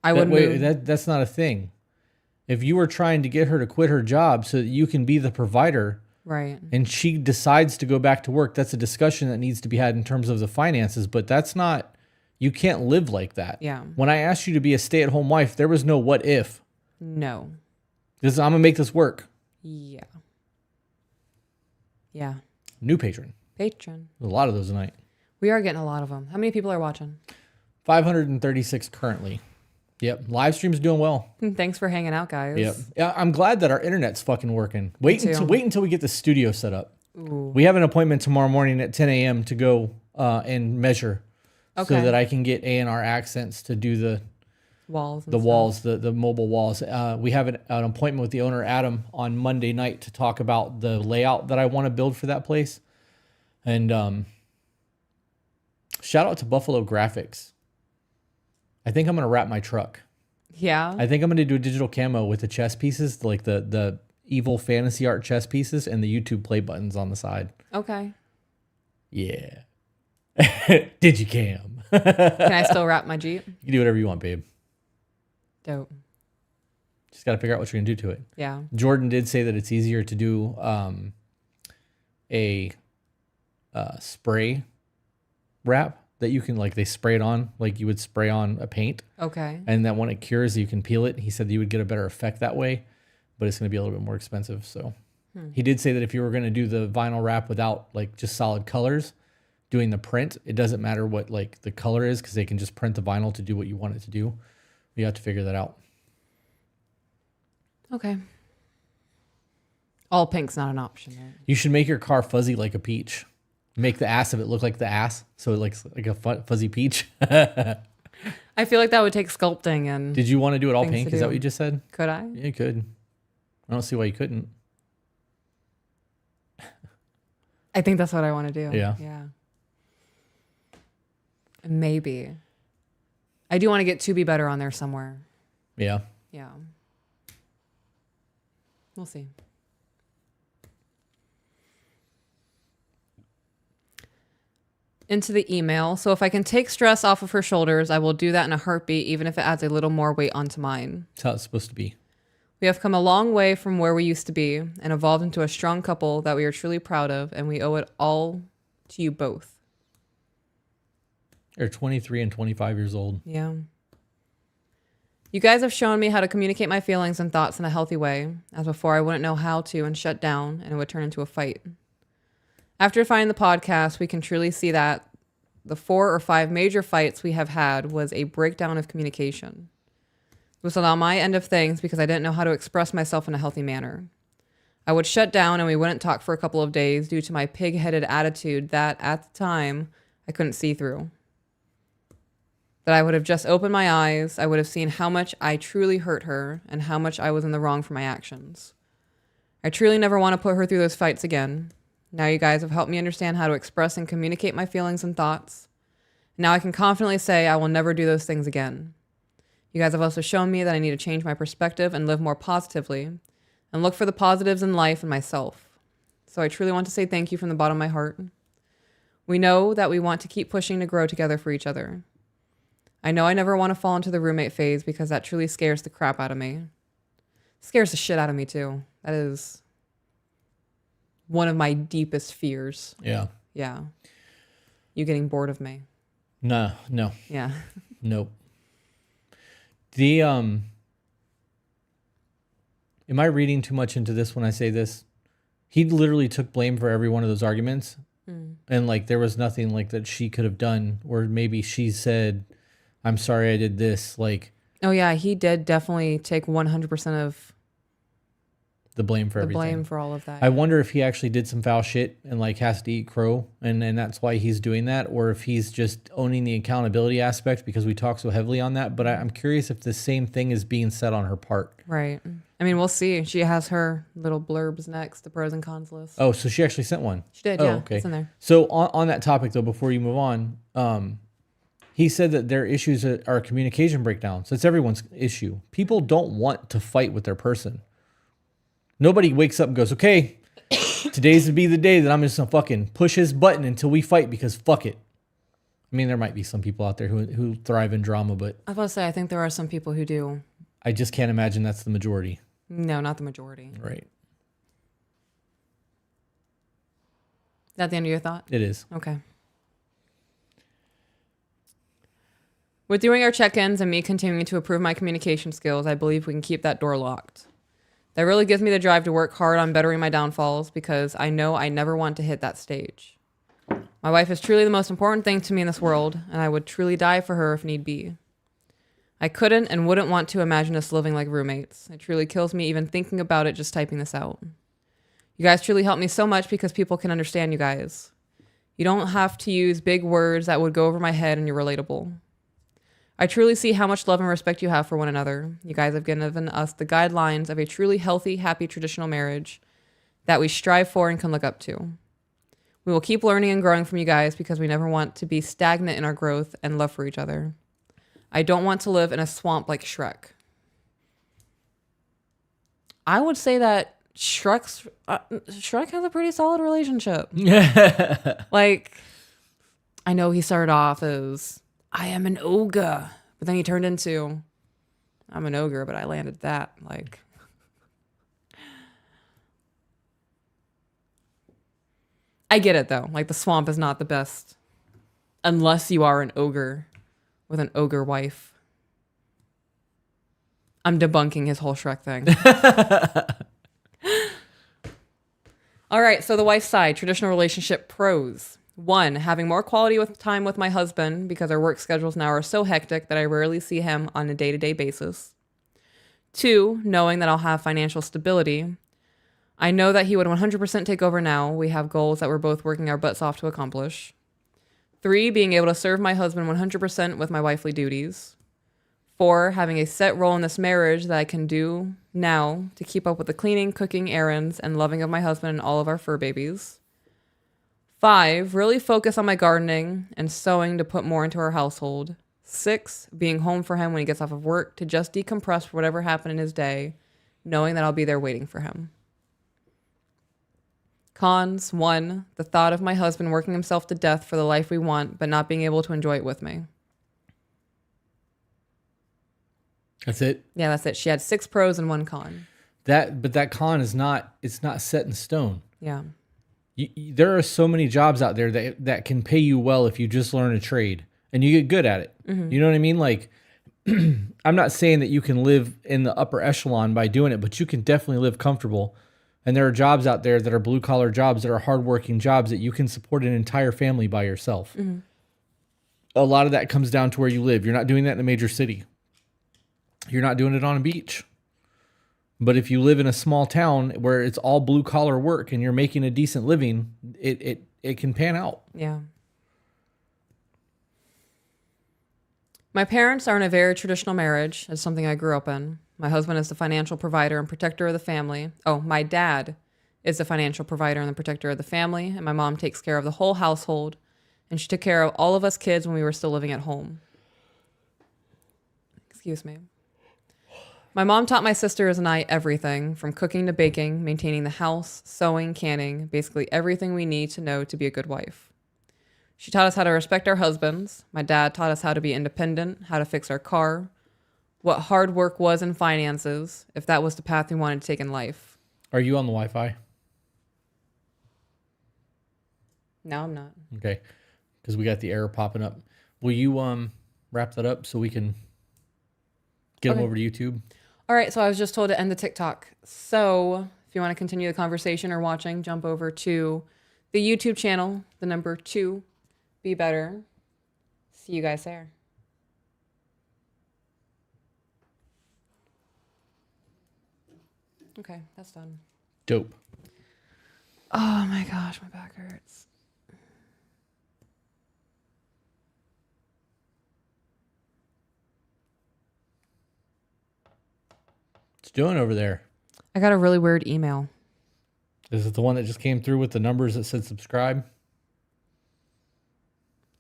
That's not a thing. If you were trying to get her to quit her job so that you can be the provider, right, and she decides to go back to work, that's a discussion that needs to be had in terms of the finances, but that's not, you can't live like that. Yeah. When I asked you to be a stay-at-home wife, there was no what if. No. I'm going to make this work. Yeah. Yeah. New patron. There's a lot of those tonight. We are getting a lot of them. How many people are watching? 536 currently. Yep. Live stream's doing well. Thanks for hanging out, guys. Yep. Yeah, I'm glad that our internet's fucking working. Wait until we get the studio set up. Ooh. We have an appointment tomorrow morning at 10 a.m. to go and measure so that I can get A&R Accents to do the walls, the mobile walls. We have an appointment with the owner, Adam, on Monday night to talk about the layout that I want to build for that place. And shout out to Buffalo Graphics. I think I'm going to wrap my truck. Yeah. I think I'm going to do a digital camo with the chess pieces, like the evil fantasy art chess pieces and the YouTube play buttons on the side. Okay. Yeah. Digicam. Can I still wrap my Jeep? You can do whatever you want, babe. Dope. Just got to figure out what you're going to do to it. Yeah. Jordan did say that it's easier to do a spray wrap that you can, like, they spray it on like you would spray on a paint. Okay. And that when it cures, you can peel it. He said that you would get a better effect that way, but it's going to be a little bit more expensive. So he did say that if you were going to do the vinyl wrap without like just solid colors, doing the print, it doesn't matter what like the color is because they can just print the vinyl to do what you want it to do. You have to figure that out. Okay. All pink's not an option. Right? You should make your car fuzzy like a peach. Make the ass of it look like the ass, so it looks like a fuzzy peach. I feel like that would take sculpting and. Did you want to do it all pink? Is that what you just said? Could I? Yeah, you could. I don't see why you couldn't. I think that's what I want to do. Yeah. Yeah. Maybe. I do want to get To Be Better on there somewhere. Yeah. Yeah. We'll see. Into the email. So if I can take stress off of her shoulders, I will do that in a heartbeat, even if it adds a little more weight onto mine. That's how it's supposed to be. We have come a long way from where we used to be and evolved into a strong couple that we are truly proud of, and we owe it all to you both. They're 23 and 25 years old. Yeah. You guys have shown me how to communicate my feelings and thoughts in a healthy way, as before I wouldn't know how to and shut down, and it would turn into a fight. After finding the podcast, we can truly see that the 4 or 5 major fights we have had was a breakdown of communication. It was on my end of things because I didn't know how to express myself in a healthy manner. I would shut down and we wouldn't talk for a couple of days due to my pig-headed attitude that, at the time, I couldn't see through. That I would have just opened my eyes, I would have seen how much I truly hurt her and how much I was in the wrong for my actions. I truly never want to put her through those fights again. Now you guys have helped me understand how to express and communicate my feelings and thoughts. Now I can confidently say I will never do those things again. You guys have also shown me that I need to change my perspective and live more positively and look for the positives in life and myself. So I truly want to say thank you from the bottom of my heart. We know that we want to keep pushing to grow together for each other. I know I never want to fall into the roommate phase because that truly scares the crap out of me. Scares the shit out of me too. That is one of my deepest fears. Yeah. Yeah. You getting bored of me? No. Yeah. Nope. Am I reading too much into this when I say this? He literally took blame for every one of those arguments. And like, there was nothing like that she could have done, or maybe she said, I'm sorry I did this. Like, oh yeah, he did definitely take 100% of the blame for the everything. blame for all of that. I wonder if he actually did some foul shit and like has to eat crow, and that's why he's doing that, or if he's just owning the accountability aspect because we talk so heavily on that. But I'm curious if the same thing is being said on her part. Right. I mean, we'll see. She has her little blurbs next, the pros and cons list. Oh, so she actually sent one. She did, oh, yeah. Okay. It's in there. So on that topic though, before you move on, he said that their issues are communication breakdowns. It's everyone's issue. People don't want to fight with their person. Nobody wakes up and goes, okay, today's to be the day that I'm just gonna fucking push his button until we fight because fuck it. I mean, there might be some people out there who thrive in drama, but I was about to say, I think there are some people who do. I just can't imagine that's the majority. No, not the majority. Right. Is that the end of your thought? It is. Okay. With doing our check-ins and me continuing to improve my communication skills, I believe we can keep that door locked. That really gives me the drive to work hard on bettering my downfalls because I know I never want to hit that stage. My wife is truly the most important thing to me in this world, and I would truly die for her if need be. I couldn't and wouldn't want to imagine us living like roommates. It truly kills me even thinking about it just typing this out. You guys truly help me so much because people can understand you guys. You don't have to use big words that would go over my head and you're relatable. I truly see how much love and respect you have for one another. You guys have given us the guidelines of a truly healthy, happy traditional marriage that we strive for and can look up to. We will keep learning and growing from you guys because we never want to be stagnant in our growth and love for each other. I don't want to live in a swamp like Shrek. I would say that Shrek has a pretty solid relationship. Like, I know he started off as, I am an ogre. But then he turned into, I'm an ogre, but I landed that. Like, I get it though. Like, the swamp is not the best. Unless you are an ogre with an ogre wife. I'm debunking his whole Shrek thing. All right, so the wife's side, traditional relationship pros. 1, having more quality time with my husband because our work schedules now are so hectic that I rarely see him on a day-to-day basis. 2, knowing that I'll have financial stability. I know that he would 100% take over now. We have goals that we're both working our butts off to accomplish. 3, being able to serve my husband 100% with my wifely duties. 4, having a set role in this marriage that I can do now to keep up with the cleaning, cooking, errands, and loving of my husband and all of our fur babies. 5, really focus on my gardening and sewing to put more into our household. 6, being home for him when he gets off of work to just decompress for whatever happened in his day, knowing that I'll be there waiting for him. Cons. 1, the thought of my husband working himself to death for the life we want, but not being able to enjoy it with me. That's it? Yeah, that's it. She had 6 pros and 1 con. that con is not, it's not set in stone. Yeah. There are so many jobs out there that can pay you well if you just learn a trade and you get good at it. You know what I mean? Like, I'm not saying that you can live in the upper echelon by doing it, but you can definitely live comfortable. And there are jobs out there that are blue collar jobs, that are hardworking jobs that you can support an entire family by yourself. A lot of that comes down to where you live. You're not doing that in a major city. You're not doing it on a beach. But if you live in a small town where it's all blue collar work and you're making a decent living, it can pan out. Yeah. My parents are in a very traditional marriage. It's something I grew up in. My husband is the financial provider and protector of the family. Oh, my dad is the financial provider and the protector of the family, and my mom takes care of the whole household, and she took care of all of us kids when we were still living at home. Excuse me. My mom taught my sisters and I everything, from cooking to baking, maintaining the house, sewing, canning, basically everything we need to know to be a good wife. She taught us how to respect our husbands. My dad taught us how to be independent, how to fix our car, what hard work was in finances, if that was the path we wanted to take in life. Are you on the Wi-Fi? No, I'm not. Okay. Because we got the error popping up. Will you wrap that up so we can get them over to YouTube? All right, so I was just told to end the TikTok. So if you want to continue the conversation or watching, jump over to the YouTube channel, the number 2, Be Better. See you guys there. Okay, that's done. Dope. Oh my gosh, my back hurts. What's doing over there? I got a really weird email. Is it the one that just came through with the numbers that said subscribe?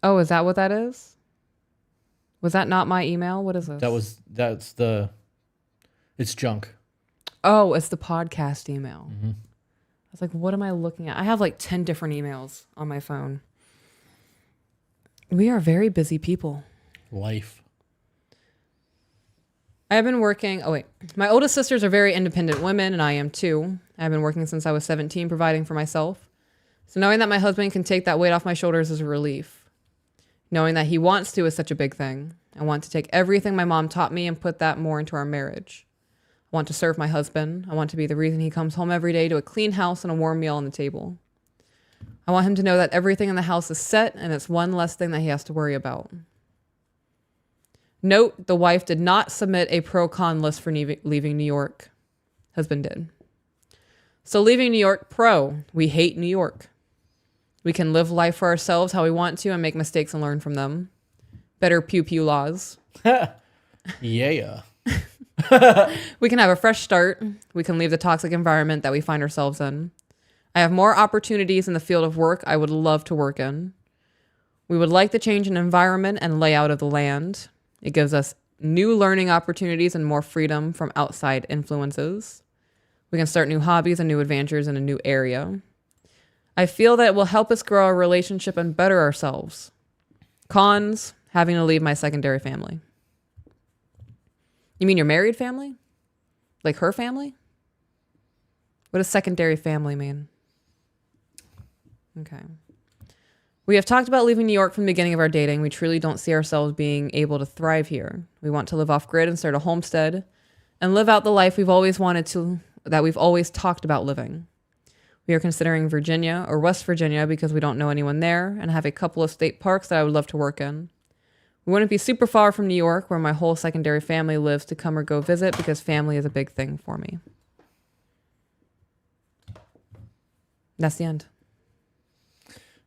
Oh, is that what that is? Was that not my email? What is this? It's junk. Oh, it's the podcast email. I was like, what am I looking at? I have like 10 different emails on my phone. We are very busy people. Life. I have been working. Oh, wait. My oldest sisters are very independent women, and I am too. I've been working since I was 17, providing for myself. So knowing that my husband can take that weight off my shoulders is a relief. Knowing that he wants to is such a big thing. I want to take everything my mom taught me and put that more into our marriage. I want to serve my husband. I want to be the reason he comes home every day to a clean house and a warm meal on the table. I want him to know that everything in the house is set and it's one less thing that he has to worry about. Note, the wife did not submit a pro-con list for leaving New York. Husband did. So leaving New York, pro. We hate New York. We can live life for ourselves how we want to and make mistakes and learn from them. Better pew-pew laws. Yeah. We can have a fresh start. We can leave the toxic environment that we find ourselves in. I have more opportunities in the field of work I would love to work in. We would like to change an environment and layout of the land. It gives us new learning opportunities and more freedom from outside influences. We can start new hobbies and new adventures in a new area. I feel that it will help us grow our relationship and better ourselves. Cons, having to leave my secondary family. You mean your married family? Like her family? What does secondary family mean? Okay. We have talked about leaving New York from the beginning of our dating. We truly don't see ourselves being able to thrive here. We want to live off grid and start a homestead and live out the life we've always wanted to, that we've always talked about living. We are considering Virginia or West Virginia because we don't know anyone there and have a couple of state parks that I would love to work in. We wouldn't be super far from New York, where my whole secondary family lives, to come or go visit because family is a big thing for me. That's the end.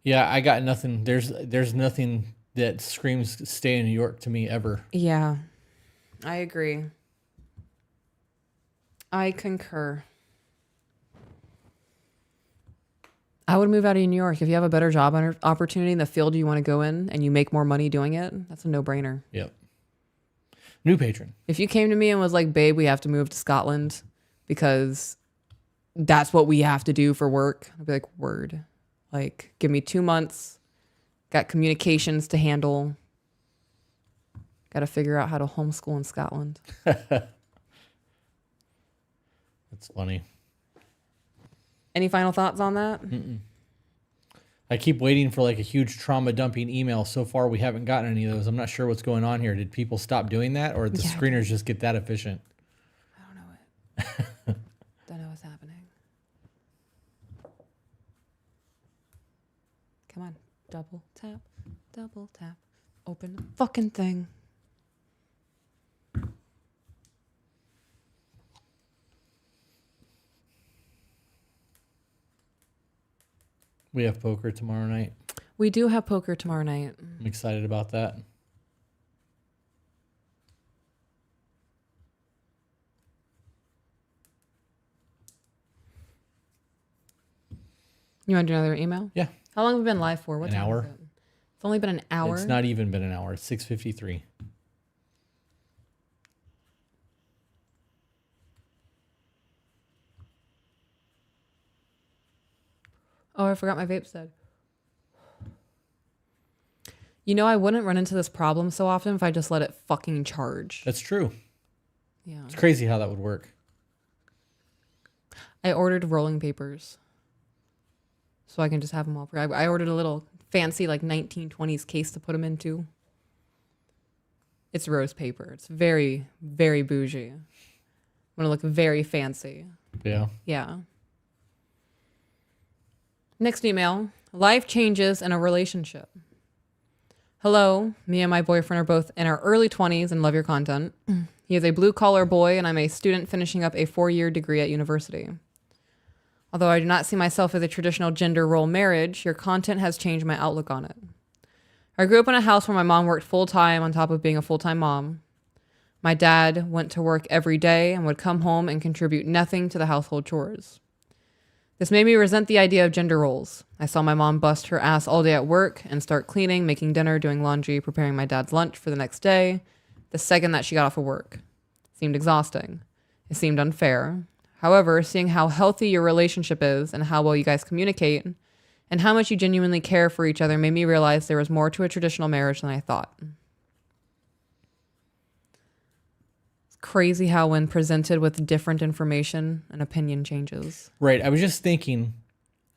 Yeah, I got nothing. There's nothing that screams stay in New York to me ever. Yeah, I agree. I concur. I would move out of New York. If you have a better job opportunity in the field you want to go in and you make more money doing it, that's a no-brainer. Yep. New patron. If you came to me and was like, babe, we have to move to Scotland because that's what we have to do for work, I'd be like, word. Like, give me 2 months. Got communications to handle. Got to figure out how to homeschool in Scotland. That's funny. Any final thoughts on that? I keep waiting for like a huge trauma dumping email. So far, we haven't gotten any of those. I'm not sure what's going on here. Did people stop doing that, or did the screeners just get that efficient? I don't know it. Don't know what's happening. Come on. Double tap. Double tap. Open the fucking thing. We have poker tomorrow night. We do have poker tomorrow night. I'm excited about that. You want to do another email? Yeah. How long have we been live for? What An time hour. is it? It's only been an hour. It's not even been an hour. It's 6:53. Oh, I forgot my vape said. You know, I wouldn't run into this problem so often if I just let it fucking charge. That's true. Yeah. It's crazy how that would work. I ordered rolling papers so I can just have them all. I ordered a little fancy like 1920s case to put them into. It's rose paper. It's very, very bougie. I'm going to look very fancy. Yeah. Yeah. Next email. Life changes in a relationship. Hello, me and my boyfriend are both in our early 20s and love your content. He is a blue-collar boy, and I'm a student finishing up a 4-year degree at university. Although I do not see myself as a traditional gender role marriage, your content has changed my outlook on it. I grew up in a house where my mom worked full-time on top of being a full-time mom. My dad went to work every day and would come home and contribute nothing to the household chores. This made me resent the idea of gender roles. I saw my mom bust her ass all day at work and start cleaning, making dinner, doing laundry, preparing my dad's lunch for the next day, the second that she got off of work. It seemed exhausting. It seemed unfair. However, seeing how healthy your relationship is and how well you guys communicate and how much you genuinely care for each other made me realize there was more to a traditional marriage than I thought. Crazy how when presented with different information, an opinion changes. Right. I was just thinking,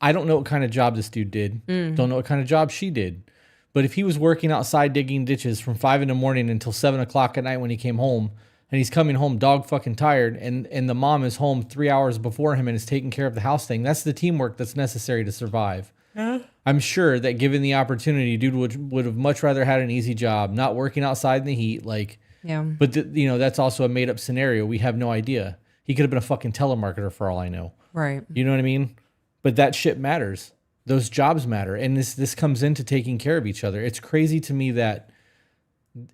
I don't know what kind of job this dude did. Don't know what kind of job she did. But if he was working outside digging ditches from 5 a.m. until 7 o'clock at night when he came home, and he's coming home dog fucking tired, and the mom is home 3 hours before him and is taking care of the house thing, that's the teamwork that's necessary to survive. Yeah. I'm sure that given the opportunity, dude would have much rather had an easy job, not working outside in the heat, like... Yeah. But, that's also a made up scenario. We have no idea. He could have been a fucking telemarketer for all I know. Right. You know what I mean? But that shit matters. Those jobs matter. And this comes into taking care of each other. It's crazy to me that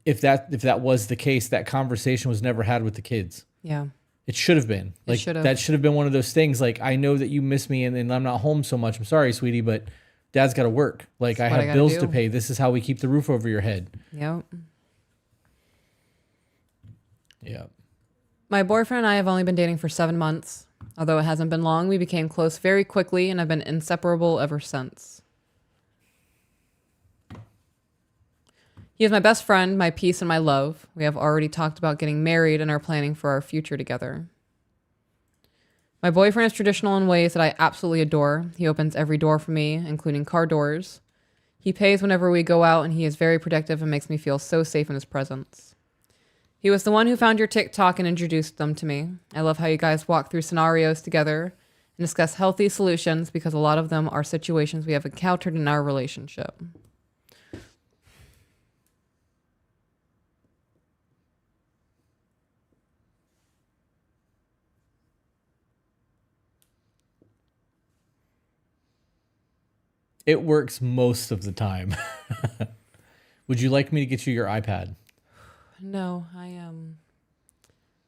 if that was the case, that conversation was never had with the kids. Yeah. It should have been. Like, that should have been one of those things. Like, I know that you miss me and I'm not home so much. I'm sorry, sweetie, but dad's got to work. Like, I have bills to pay. This is how we keep the roof over your head. Yep. Yeah. My boyfriend and I have only been dating for 7 months. Although it hasn't been long, we became close very quickly and have been inseparable ever since. He is my best friend, my peace, and my love. We have already talked about getting married and are planning for our future together. My boyfriend is traditional in ways that I absolutely adore. He opens every door for me, including car doors. He pays whenever we go out, and he is very protective and makes me feel so safe in his presence. He was the one who found your TikTok and introduced them to me. I love how you guys walk through scenarios together and discuss healthy solutions because a lot of them are situations we have encountered in our relationship. It works most of the time. Would you like me to get you your iPad? No, I am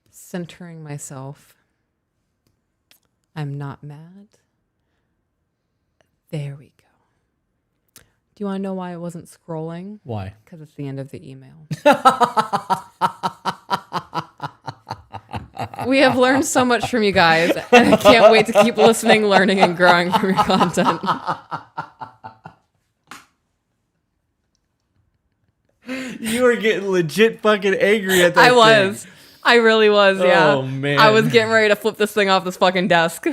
centering myself. I'm not mad. There we go. Do you want to know why I wasn't scrolling? Why? Because it's the end of the email. We have learned so much from you guys, and I can't wait to keep listening, learning, and growing from your content. You were getting legit fucking angry at that. I was. I really was, yeah. Oh, man. I was getting ready to flip this thing off this fucking desk.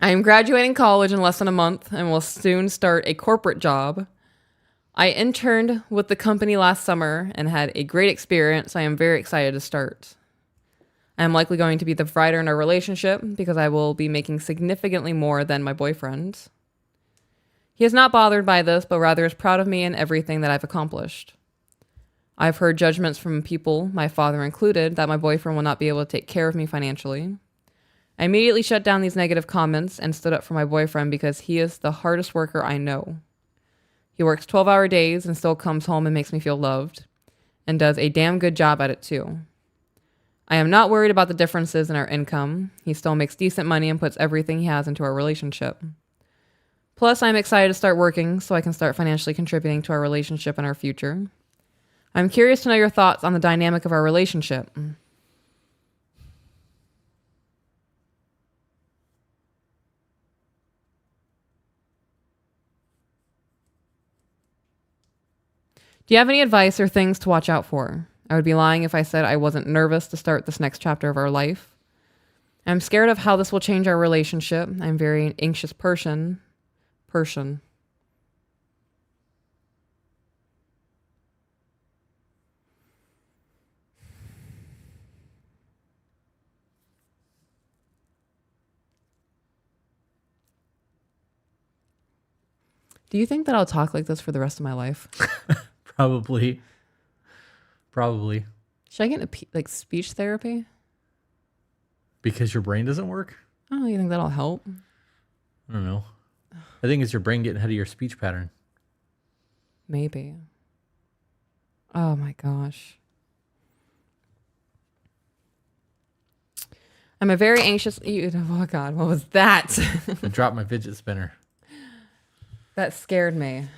I am graduating college in less than a month and will soon start a corporate job. I interned with the company last summer and had a great experience. I am very excited to start. I am likely going to be the provider in our relationship because I will be making significantly more than my boyfriend. He is not bothered by this, but rather is proud of me and everything that I've accomplished. I've heard judgments from people, my father included, that my boyfriend will not be able to take care of me financially. I immediately shut down these negative comments and stood up for my boyfriend because he is the hardest worker I know. He works 12-hour days and still comes home and makes me feel loved, and does a damn good job at it too. I am not worried about the differences in our income. He still makes decent money and puts everything he has into our relationship. Plus, I'm excited to start working so I can start financially contributing to our relationship and our future. I'm curious to know your thoughts on the dynamic of our relationship. Do you have any advice or things to watch out for? I would be lying if I said I wasn't nervous to start this next chapter of our life. I'm scared of how this will change our relationship. I'm a very anxious person. Do you think that I'll talk like this for the rest of my life? Probably. Should I get into speech therapy? Because your brain doesn't work? Oh, you think that'll help? I don't know. I think it's your brain getting ahead of your speech pattern. Maybe. Oh my gosh. I'm a very anxious... Oh God, what was that? I dropped my fidget spinner. That scared me.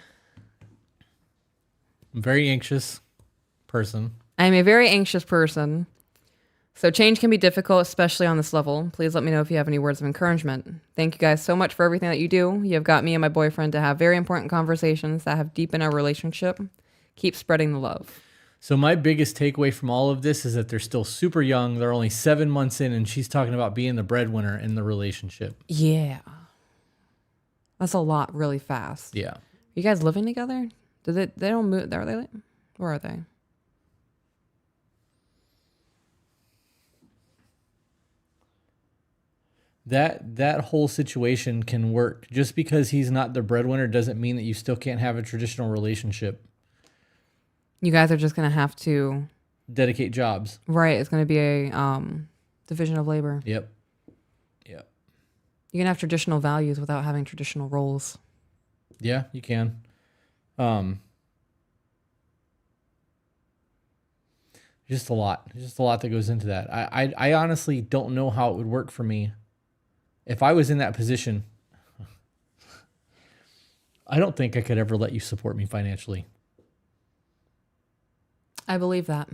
I'm a very anxious person. I'm a very anxious person. So change can be difficult, especially on this level. Please let me know if you have any words of encouragement. Thank you guys so much for everything that you do. You have got me and my boyfriend to have very important conversations that have deepened our relationship. Keep spreading the love. So my biggest takeaway from all of this is that they're still super young. They're only 7 months in, and she's talking about being the breadwinner in the relationship. Yeah. That's a lot really fast. Yeah. You guys living together? They don't move, are they? Where are they? That whole situation can work. Just because he's not the breadwinner doesn't mean that you still can't have a traditional relationship. You guys are just going to have to... Dedicate jobs. Right. It's going to be a division of labor. Yep. You can have traditional values without having traditional roles. Yeah, you can. Just a lot. Just a lot that goes into that. I honestly don't know how it would work for me. If I was in that position, I don't think I could ever let you support me financially. I believe that.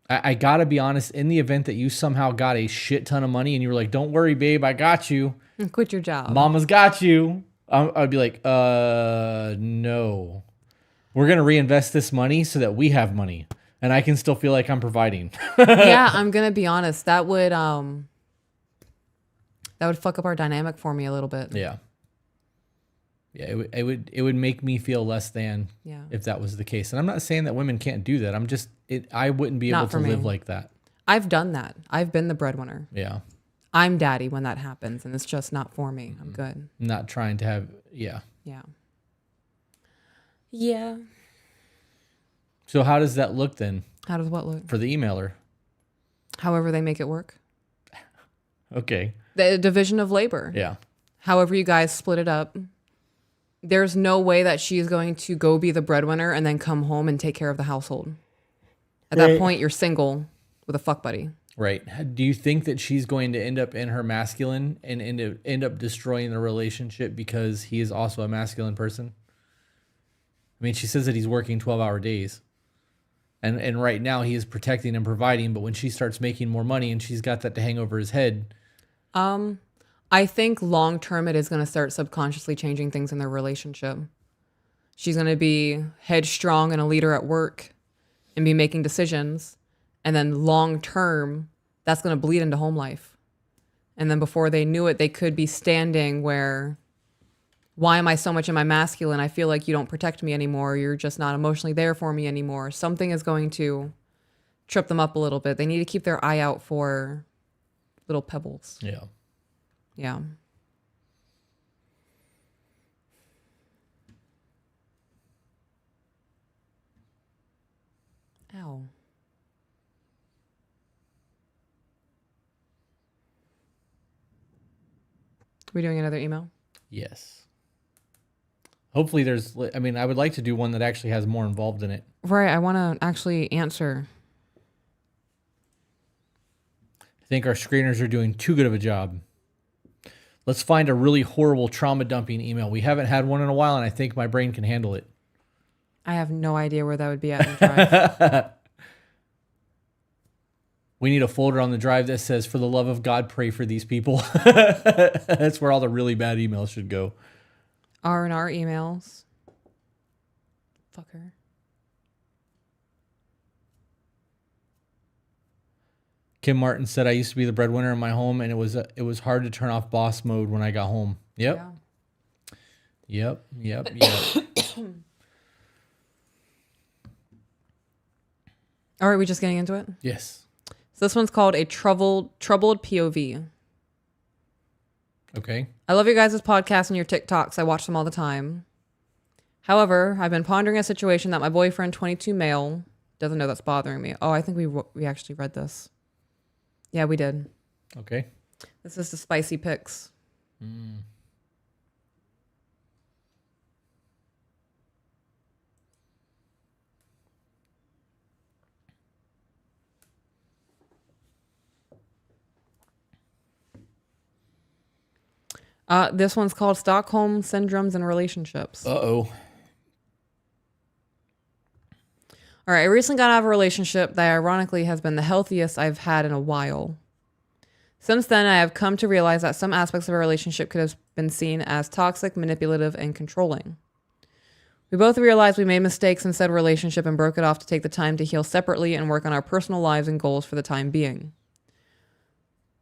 I gotta be honest, in the event that you somehow got a shit ton of money and you were like, don't worry, babe, I got you. Quit your job. Mama's got you. I'd be like, no. We're going to reinvest this money so that we have money and I can still feel like I'm providing. Yeah, I'm going to be honest. That would fuck up our dynamic for me a little bit. Yeah. Yeah, it would make me feel less than if that was the case. And I'm not saying that women can't do that. I wouldn't be able to live like that. I've done that. I've been the breadwinner. Yeah. I'm daddy when that happens, and it's just not for me. I'm good. Not trying to have, yeah. So how does that look then? How does what look? For the emailer? However they make it work. Okay. The division of labor. Yeah. However you guys split it up. There's no way that she's going to go be the breadwinner and then come home and take care of the household. At that point, you're single with a fuck buddy. Right. Do you think that she's going to end up in her masculine and end up destroying the relationship because he is also a masculine person? I mean, she says that he's working 12-hour days. And right now he is protecting and providing, but when she starts making more money and she's got that to hang over his head. I think long term it is going to start subconsciously changing things in their relationship. She's going to be headstrong and a leader at work. and be making decisions. And then long term, that's going to bleed into home life. And then before they knew it, they could be standing where, why am I so much in my masculine? I feel like you don't protect me anymore. You're just not emotionally there for me anymore. Something is going to trip them up a little bit. They need to keep their eye out for little pebbles. Yeah. Yeah. Ow. We doing another email? Yes. Hopefully I would like to do one that actually has more involved in it. Right. I want to actually answer. I think our screeners are doing too good of a job. Let's find a really horrible trauma dumping email. We haven't had one in a while, and I think my brain can handle it. I have no idea where that would be at in the drive. We need a folder on the drive that says, for the love of God, pray for these people. That's where all the really bad emails should go. R&R emails. Fucker. Kim Martin said, I used to be the breadwinner in my home, and it was hard to turn off boss mode when I got home. Yep. Yeah. Yep. All right, we just getting into it? Yes. So this one's called a troubled POV. Okay. I love your guys' podcasts and your TikToks. I watch them all the time. However, I've been pondering a situation that my boyfriend, 22 male, doesn't know that's bothering me. Oh, I think we actually read this. Yeah, we did. Okay. This is the spicy pics. This one's called Stockholm Syndromes and Relationships. Uh-oh. All right, I recently got out of a relationship that ironically has been the healthiest I've had in a while. Since then, I have come to realize that some aspects of our relationship could have been seen as toxic, manipulative, and controlling. We both realized we made mistakes in said relationship and broke it off to take the time to heal separately and work on our personal lives and goals for the time being.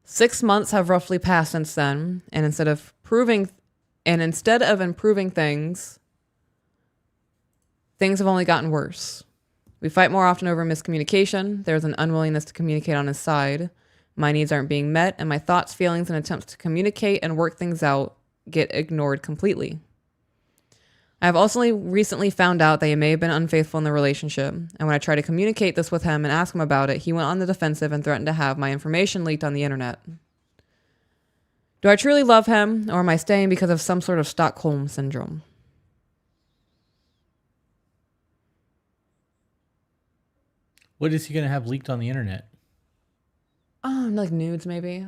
6 months have roughly passed since then, and instead of improving things have only gotten worse. We fight more often over miscommunication. There's an unwillingness to communicate on his side. My needs aren't being met, and my thoughts, feelings, and attempts to communicate and work things out get ignored completely. I have also recently found out that he may have been unfaithful in the relationship, and when I tried to communicate this with him and ask him about it, he went on the defensive and threatened to have my information leaked on the internet. Do I truly love him, or am I staying because of some sort of Stockholm syndrome? What is he going to have leaked on the internet? Like nudes, maybe.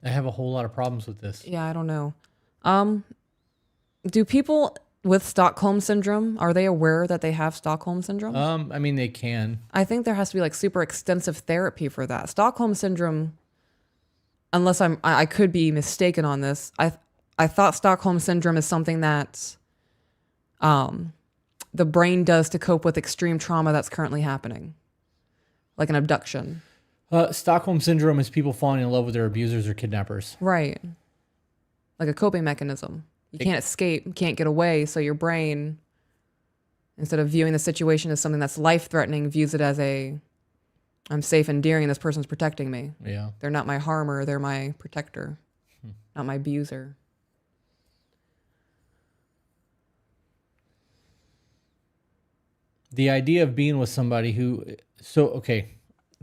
I have a whole lot of problems with this. Yeah, I don't know. Do people with Stockholm syndrome, are they aware that they have Stockholm syndrome? I mean, they can. I think there has to be like super extensive therapy for that. Stockholm syndrome, unless I could be mistaken on this. I thought Stockholm syndrome is something that the brain does to cope with extreme trauma that's currently happening, like an abduction. Stockholm syndrome is people falling in love with their abusers or kidnappers. Right. Like a coping mechanism. You can't escape, you can't get away, so your brain, instead of viewing the situation as something that's life-threatening, views it as I'm safe and endearing, this person's protecting me. Yeah. They're not my harmer, they're my protector, not my abuser. The idea of being with somebody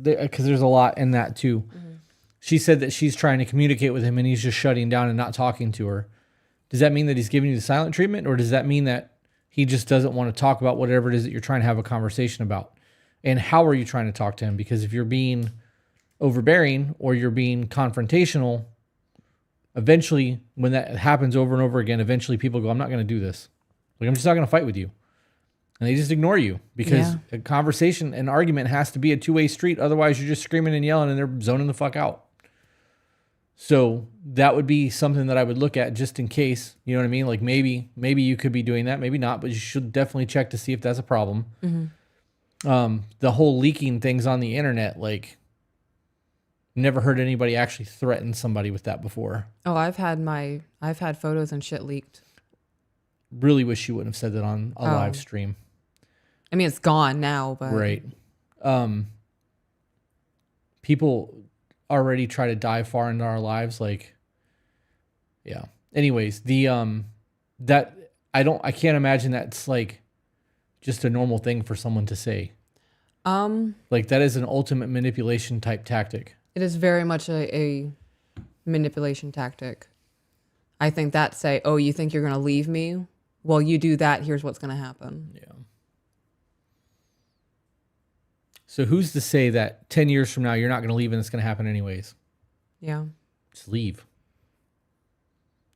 because there's a lot in that too. Mm-hmm. She said that she's trying to communicate with him and he's just shutting down and not talking to her. Does that mean that he's giving you the silent treatment, or does that mean that he just doesn't want to talk about whatever it is that you're trying to have a conversation about? And how are you trying to talk to him? Because if you're being overbearing or you're being confrontational, eventually when that happens over and over again, eventually people go, I'm not going to do this. Like, I'm just not going to fight with you. And they just ignore you because a conversation, an argument has to be a two-way street. Otherwise, you're just screaming and yelling and they're zoning the fuck out. So that would be something that I would look at just in case, you know what I mean? Like maybe you could be doing that, maybe not, but you should definitely check to see if that's a problem. The whole leaking things on the internet, like never heard anybody actually threaten somebody with that before. Oh, I've had photos and shit leaked. Really wish you wouldn't have said that on a live stream. I mean, it's gone now, but Right. People already try to dive far into our lives. Like, yeah. Anyways, that I can't imagine that's like just a normal thing for someone to say. Like that is an ultimate manipulation type tactic. It is very much a manipulation tactic. I think that say, oh, you think you're going to leave me? Well, you do that. Here's what's going to happen. Yeah. So who's to say that 10 years from now, you're not going to leave and it's going to happen anyways? Yeah. Just leave.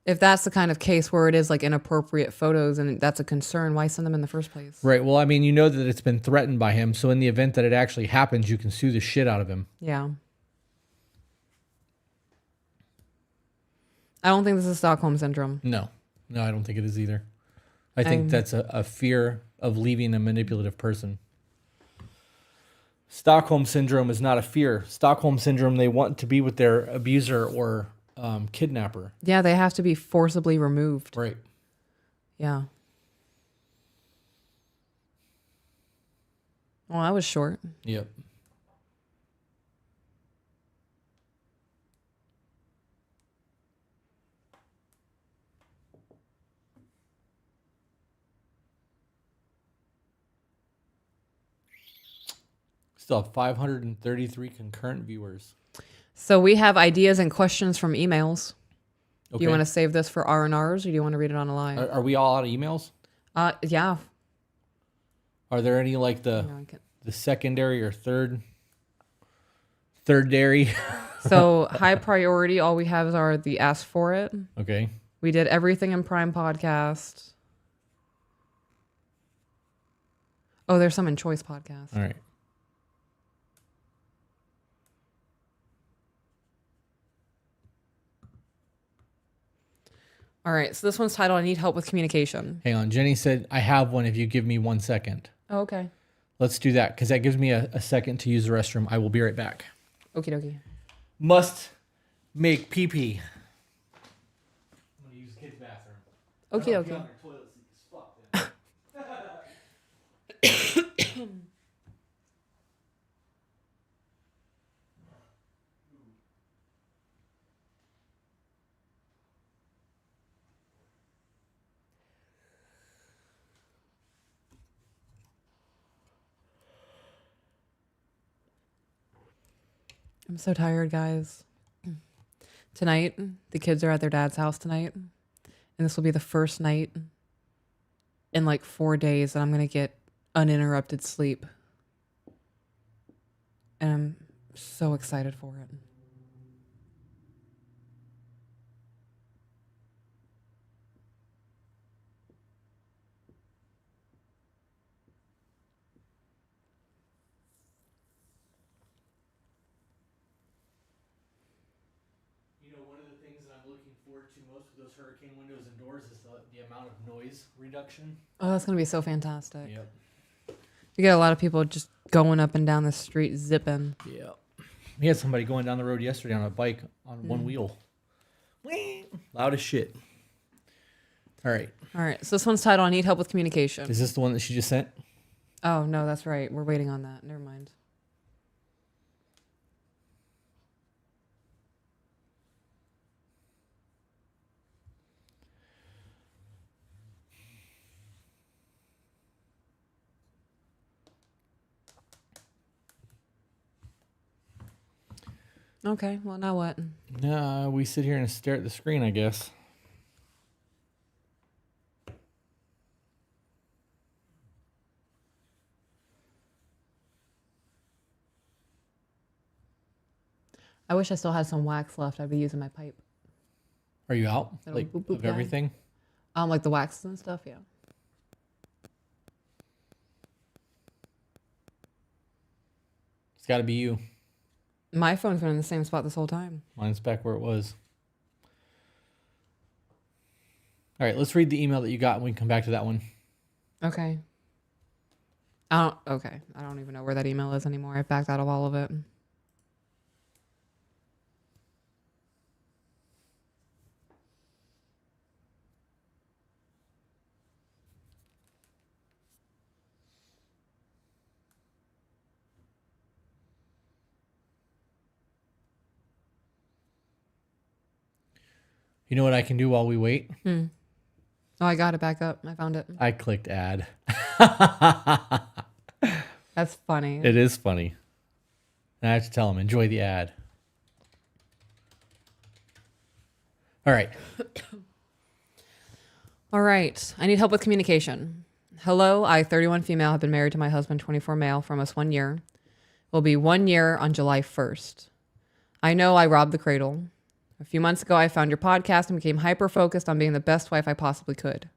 If that's the kind of case where it is like inappropriate photos and that's a concern, why send them in the first place? Right. Well, I mean, you know that it's been threatened by him. So in the event that it actually happens, you can sue the shit out of him. Yeah. I don't think this is Stockholm Syndrome. No, I don't think it is either. I think that's a fear of leaving a manipulative person. Stockholm Syndrome is not a fear. Stockholm Syndrome, they want to be with their abuser or kidnapper. Yeah, they have to be forcibly removed. Right. Yeah. Well, I was short. Yep. Still have 533 concurrent viewers. So we have ideas and questions from emails. Okay. Do you want to save this for R&Rs or do you want to read it on the line? Are we all out of emails? Yeah. Are there any like the secondary or third dairy? So high priority, all we have are the Ask For It. Okay. We did Everything in Prime podcast. Oh, there's some in Choice podcast. All right. All right, so this one's titled, I Need Help with Communication. Hang on. Jenny said, I have one if you give me 1 second. Oh, okay. Let's do that because that gives me a second to use the restroom. I will be right back. Okie dokie. Must make pee-pee. I'm going to use the kids' bathroom. Okie dokie. I'm so tired, guys. Tonight, the kids are at their dad's house tonight. And this will be the first night in like 4 days that I'm going to get uninterrupted sleep. And I'm so excited for it. One of the things that I'm looking forward to most with those hurricane windows and doors is the amount of noise reduction. Oh, that's going to be so fantastic. Yep. You get a lot of people just going up and down the street zipping. Yeah. We had somebody going down the road yesterday on a bike on one wheel. Loud as shit. All right. All right. So this one's titled, I Need Help with Communication. Is this the one that she just sent? Oh, no, that's right. We're waiting on that. Never mind. Okay, well, now what? Nah, we sit here and stare at the screen, I guess. I wish I still had some wax left. I'd be using my pipe. Are you out? Little Like, boop, boop of guy. everything? Like the waxes and stuff, yeah. It's got to be you. My phone's been in the same spot this whole time. Mine's back where it was. All right, let's read the email that you got and we can come back to that one. Okay. I don't even know where that email is anymore. I've backed out of all of it. You know what I can do while we wait? Oh, I got it back up. I found it. I clicked add. That's funny. It is funny. And I have to tell him, enjoy the ad. All right. All right. I need help with communication. Hello, I, 31 female, have been married to my husband, 24 male, for almost 1 year. Will be 1 year on July 1st. I know I robbed the cradle. A few months ago, I found your podcast and became hyper-focused on being the best wife I possibly could.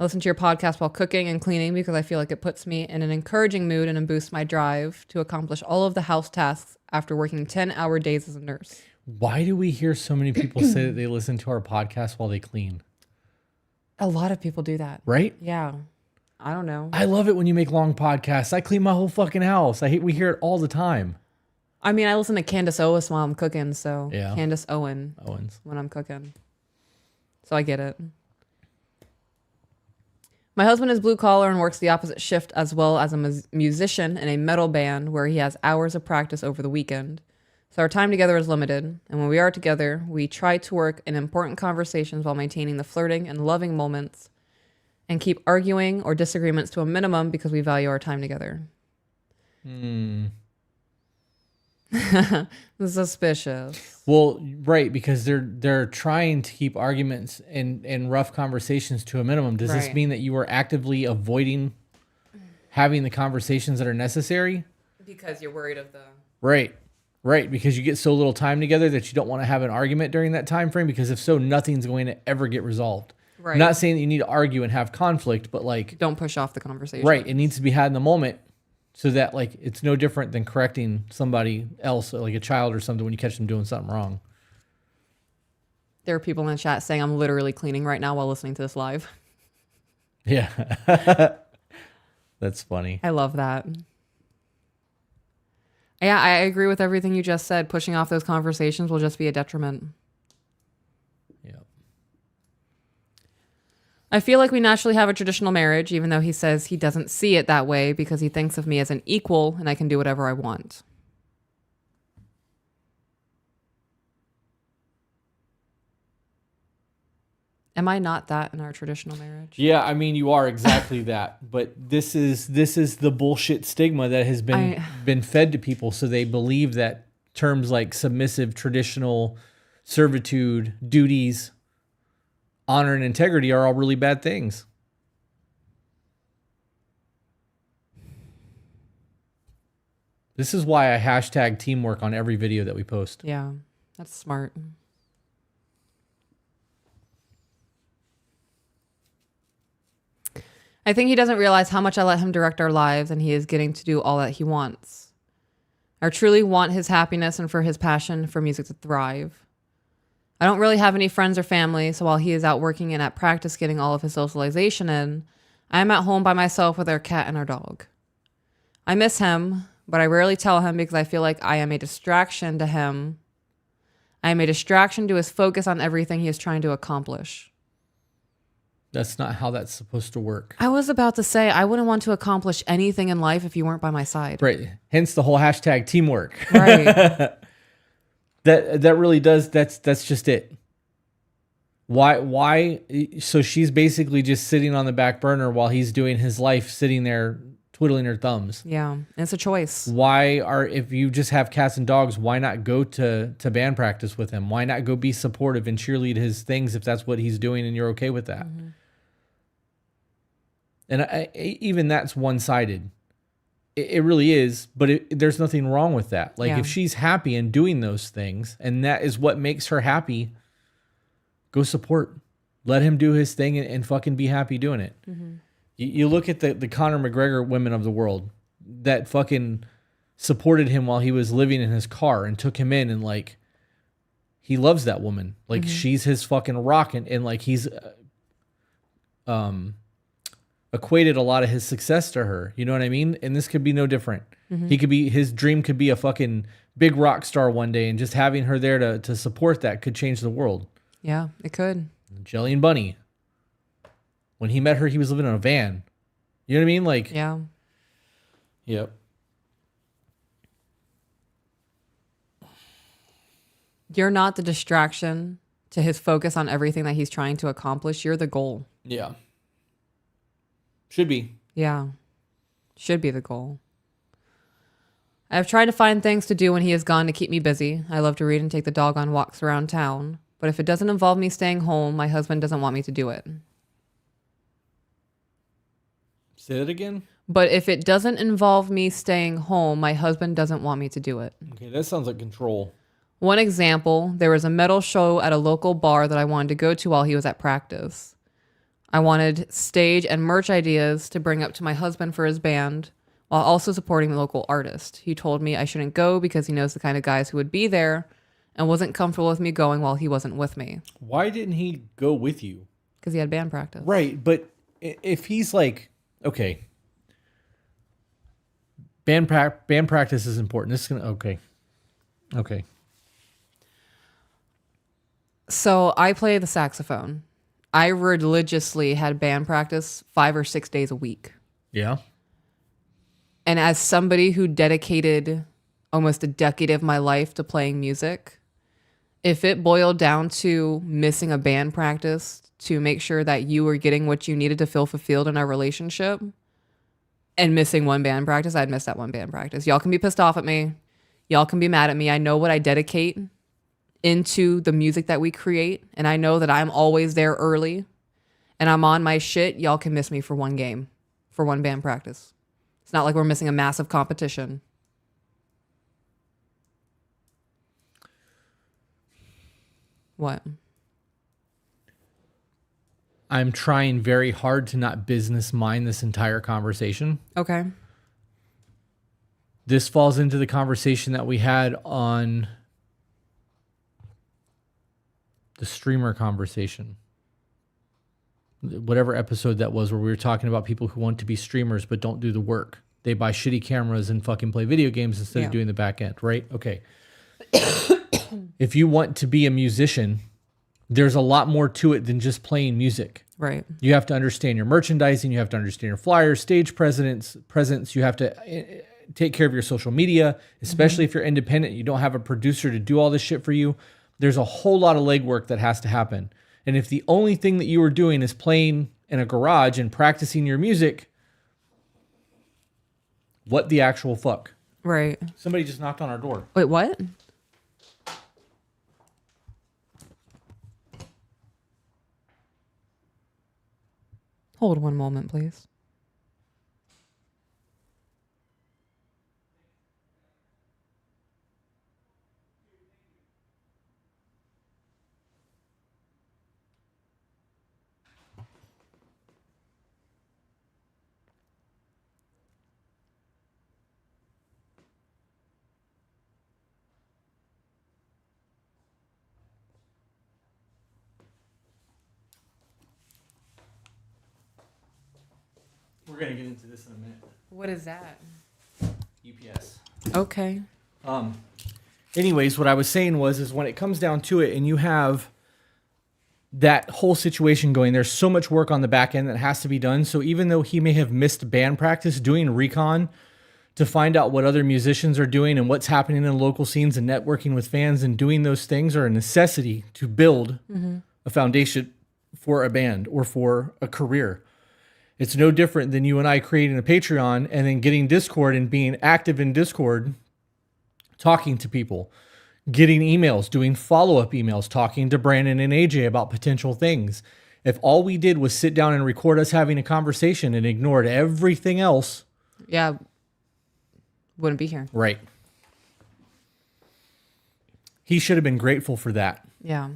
I listen to your podcast while cooking and cleaning because I feel like it puts me in an encouraging mood and boosts my drive to accomplish all of the house tasks after working 10-hour days as a nurse. Why do we hear so many people say that they listen to our podcast while they clean? A lot of people do that. Right? Yeah. I don't know. I love it when you make long podcasts. I clean my whole fucking house. We hear it all the time. I mean, I listen to Candace Owens while I'm cooking, so Yeah. Candace Owens when I'm cooking. So I get it. My husband is blue collar and works the opposite shift as well as a musician in a metal band where he has hours of practice over the weekend. So our time together is limited, and when we are together, we try to work in important conversations while maintaining the flirting and loving moments and keep arguing or disagreements to a minimum because we value our time together. Suspicious. Well, right, because they're trying to keep arguments and rough conversations to a minimum. Does this Right. mean that you are actively avoiding having the conversations that are necessary? Because you're worried of the... Right. Right, because you get so little time together that you don't want to have an argument during that time frame, because if so, nothing's going to ever get resolved. Right. I'm not saying that you need to argue and have conflict, but like, Don't push off the conversation. right, it needs to be had in the moment so that like it's no different than correcting somebody else, like a child or something, when you catch them doing something wrong. There are people in the chat saying I'm literally cleaning right now while listening to this live. Yeah. That's funny. I love that. Yeah, I agree with everything you just said. Pushing off those conversations will just be a detriment. Yeah. I feel like we naturally have a traditional marriage, even though he says he doesn't see it that way because he thinks of me as an equal and I can do whatever I want. Am I not that in our traditional marriage? Yeah, I mean, you are exactly that, but this is the bullshit stigma that has been fed to people, so they believe that terms like submissive, traditional, servitude, duties, honor, and integrity are all really bad things. This is why I hashtag teamwork on every video that we post. Yeah, that's smart. I think he doesn't realize how much I let him direct our lives, and he is getting to do all that he wants. I truly want his happiness and for his passion for music to thrive. I don't really have any friends or family, so while he is out working and at practice getting all of his socialization in, I am at home by myself with our cat and our dog. I miss him, but I rarely tell him because I feel like I am a distraction to him. I am a distraction to his focus on everything he is trying to accomplish. That's not how that's supposed to work. I was about to say, I wouldn't want to accomplish anything in life if you weren't by my side. Right. Hence the whole hashtag teamwork. Right. That really does. That's just it. Why? So she's basically just sitting on the back burner while he's doing his life, sitting there twiddling her thumbs. Yeah. It's a choice. If you just have cats and dogs, why not go to band practice with him? Why not go be supportive and cheerlead his things if that's what he's doing and you're okay with that? Mm-hmm. And even that's one-sided. It really is, but there's nothing wrong with that. Like, if she's happy in doing those things and that is what makes her happy, go support. Let him do his thing and fucking be happy doing it. Mm-hmm. You look at the Conor McGregor women of the world that fucking supported him while he was living in his car and took him in, and like he loves that woman. Like she's his fucking rock, and like he's equated a lot of his success to her. You know what I mean? And this could be no different. He could be, his dream could be a fucking big rock star one day, and just having her there to support that could change the world. Yeah, it could. Jelly and Bunny. When he met her, he was living in a van. You know what I mean? Like, Yeah. Yep. You're not the distraction to his focus on everything that he's trying to accomplish. You're the goal. Yeah. Should be. Yeah. Should be the goal. I've tried to find things to do when he is gone to keep me busy. I love to read and take the dog on walks around town. But if it doesn't involve me staying home, my husband doesn't want me to do it. Say that again? But if it doesn't involve me staying home, my husband doesn't want me to do it. Okay, that sounds like control. One example, there was a metal show at a local bar that I wanted to go to while he was at practice. I wanted stage and merch ideas to bring up to my husband for his band, while also supporting the local artist. He told me I shouldn't go because he knows the kind of guys who would be there, and wasn't comfortable with me going while he wasn't with me. Why didn't he go with you? Because he had band practice. Right, but if he's like, okay, band practice is important. This is gonna, okay. So I play the saxophone. I religiously had band practice 5 or 6 days a week. Yeah. And as somebody who dedicated almost a decade of my life to playing music, if it boiled down to missing a band practice to make sure that you were getting what you needed to feel fulfilled in our relationship, and missing one band practice, I'd miss that one band practice. Y'all can be pissed off at me. Y'all can be mad at me. I know what I dedicate into the music that we create, and I know that I'm always there early, and I'm on my shit. Y'all can miss me for one game, for one band practice. It's not like we're missing a massive competition. What? I'm trying very hard to not business mind this entire conversation. Okay. This falls into the conversation that we had on the streamer conversation. Whatever episode that was, where we were talking about people who want to be streamers but don't do the work. They buy shitty cameras and fucking play video games instead of doing the back end, right? Okay. If you want to be a musician, there's a lot more to it than just playing music. Right. You have to understand your merchandising. You have to understand your flyers, stage presence. You have to take care of your social media, especially if you're independent. You don't have a producer to do all this shit for you. There's a whole lot of legwork that has to happen. And if the only thing that you are doing is playing in a garage and practicing your music, what the actual fuck? Right. Somebody just knocked on our door. Wait, what? Hold one moment, please. We're going to get into this in a minute. What is that? UPS. Okay. Anyways, what I was saying is when it comes down to it and you have that whole situation going, there's so much work on the back end that has to be done. So even though he may have missed band practice, doing recon to find out what other musicians are doing and what's happening in local scenes and networking with fans and doing those things are a necessity to build a foundation for a band or for a career. It's no different than you and I creating a Patreon and then getting Discord and being active in Discord, talking to people, getting emails, doing follow-up emails, talking to Brandon and AJ about potential things. If all we did was sit down and record us having a conversation and ignored everything else. Yeah. Wouldn't be here. Right. He should have been grateful for that. Yeah.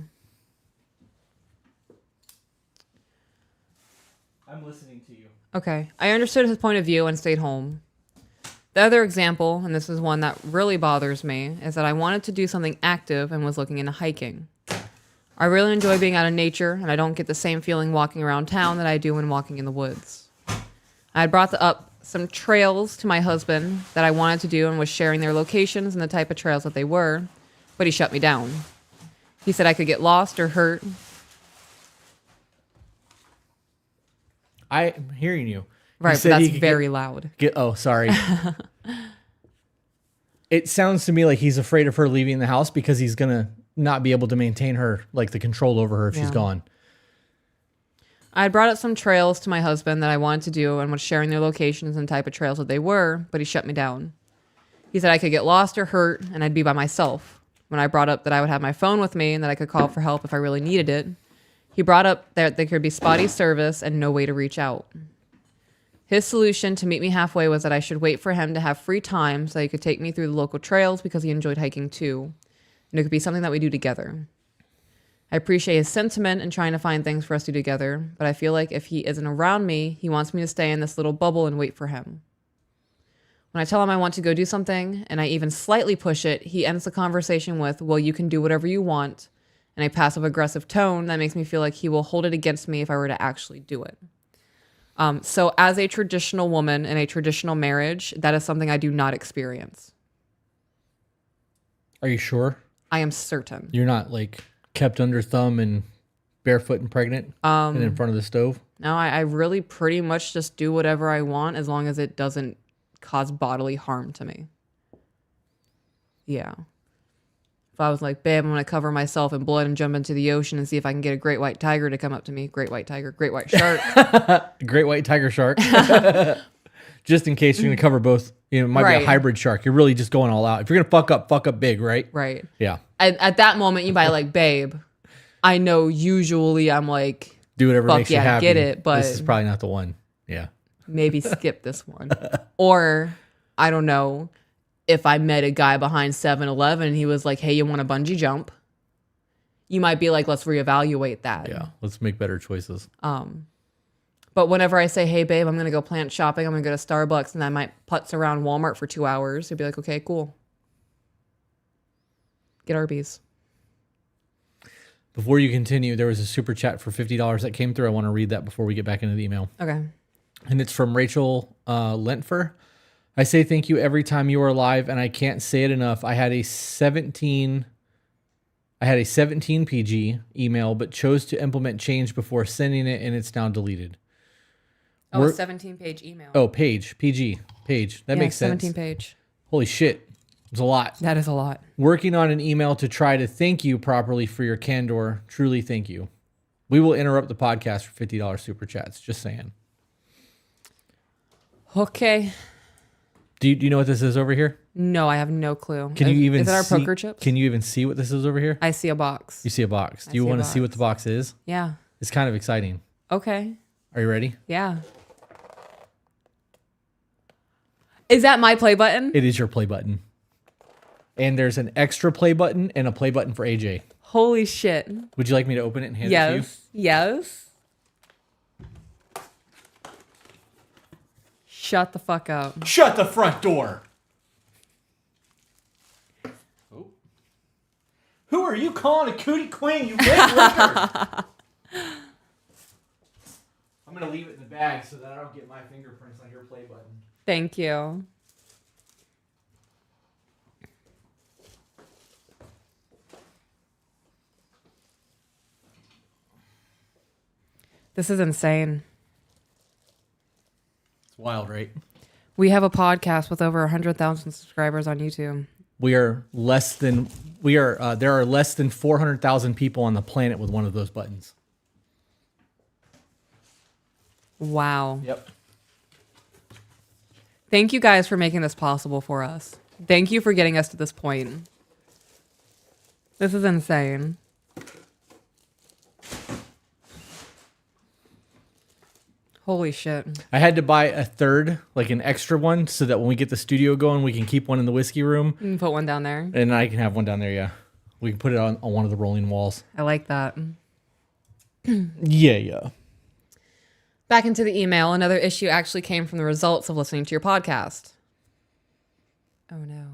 I'm listening to you. Okay. I understood his point of view and stayed home. The other example, and this is one that really bothers me, is that I wanted to do something active and was looking into hiking. I really enjoy being out in nature, and I don't get the same feeling walking around town that I do when walking in the woods. I had brought up some trails to my husband that I wanted to do and was sharing their locations and the type of trails that they were, but he shut me down. He said I could get lost or hurt. I'm hearing you. Right, but that's very loud. Oh, sorry. It sounds to me like he's afraid of her leaving the house because he's going to not be able to maintain her, like the control over her if she's gone. I had brought up some trails to my husband that I wanted to do and was sharing their locations and type of trails that they were, but he shut me down. He said I could get lost or hurt and I'd be by myself. When I brought up that I would have my phone with me and that I could call for help if I really needed it, he brought up that there could be spotty service and no way to reach out. His solution to meet me halfway was that I should wait for him to have free time so he could take me through the local trails because he enjoyed hiking too. And it could be something that we do together. I appreciate his sentiment and trying to find things for us to do together, but I feel like if he isn't around me, he wants me to stay in this little bubble and wait for him. When I tell him I want to go do something, and I even slightly push it, he ends the conversation with, well, you can do whatever you want, in a passive-aggressive tone that makes me feel like he will hold it against me if I were to actually do it. So as a traditional woman in a traditional marriage, that is something I do not experience. Are you sure? I am certain. You're not like kept under thumb and barefoot and pregnant and in front of the stove? No, I really pretty much just do whatever I want as long as it doesn't cause bodily harm to me. Yeah. If I was like, babe, I'm going to cover myself in blood and jump into the ocean and see if I can get a great white tiger to come up to me. Great white tiger, great white shark. Great white tiger shark. Just in case you're going to cover both. You know, it might be a hybrid shark. You're really just going all out. If you're going to fuck up big, right? Right. Yeah. At that moment, you might like, babe, I know usually I'm like, do whatever makes you happy. Get it, but this is probably not the one. Yeah. Maybe skip this one. Or, I don't know, if I met a guy behind 7-Eleven and he was like, hey, you want a bungee jump? You might be like, let's reevaluate that. Yeah, let's make better choices. But whenever I say, hey, babe, I'm going to go plant shopping, I'm going to go to Starbucks, and I might putz around Walmart for 2 hours, he'd be like, okay, cool. Get Arby's. Before you continue, there was a super chat for $50 that came through. I want to read that before we get back into the email. Okay. And it's from Rachel Lentfer. I say thank you every time you are live, and I can't say it enough. I had a 17 PG email, but chose to implement change before sending it, and it's now deleted. Oh, a 17-page email. Oh, page. That makes sense. 17-page. Holy shit. It's a lot. That is a lot. Working on an email to try to thank you properly for your candor. Truly thank you. We will interrupt the podcast for $50 super chats. Just saying. Okay. Do you know what this is over here? No, I have no clue. Can you even is it our see, poker chips? Can you even see what this is over here? I see a box. You see a box. Do you want to see what the box is? Yeah. It's kind of exciting. Okay. Are you ready? Yeah. Is that my play button? It is your play button. And there's an extra play button and a play button for AJ. Holy shit. Would you like me to open it and hand it to you? Yes. Shut the fuck up. Shut the front door. Oh. Who are you calling a cootie queen, you big licker? I'm going to leave it in the bag so that I don't get my fingerprints on your play button. Thank you. This is insane. It's wild, right? We have a podcast with over 100,000 subscribers on YouTube. There are less than 400,000 people on the planet with one of those buttons. Wow. Yep. Thank you guys for making this possible for us. Thank you for getting us to this point. This is insane. Holy shit. I had to buy a third, like an extra one, so that when we get the studio going, we can keep one in the whiskey room. You can put one down there. And I can have one down there, yeah. We can put it on one of the rolling walls. I like that. Yeah. Back into the email. Another issue actually came from the results of listening to your podcast. Oh no.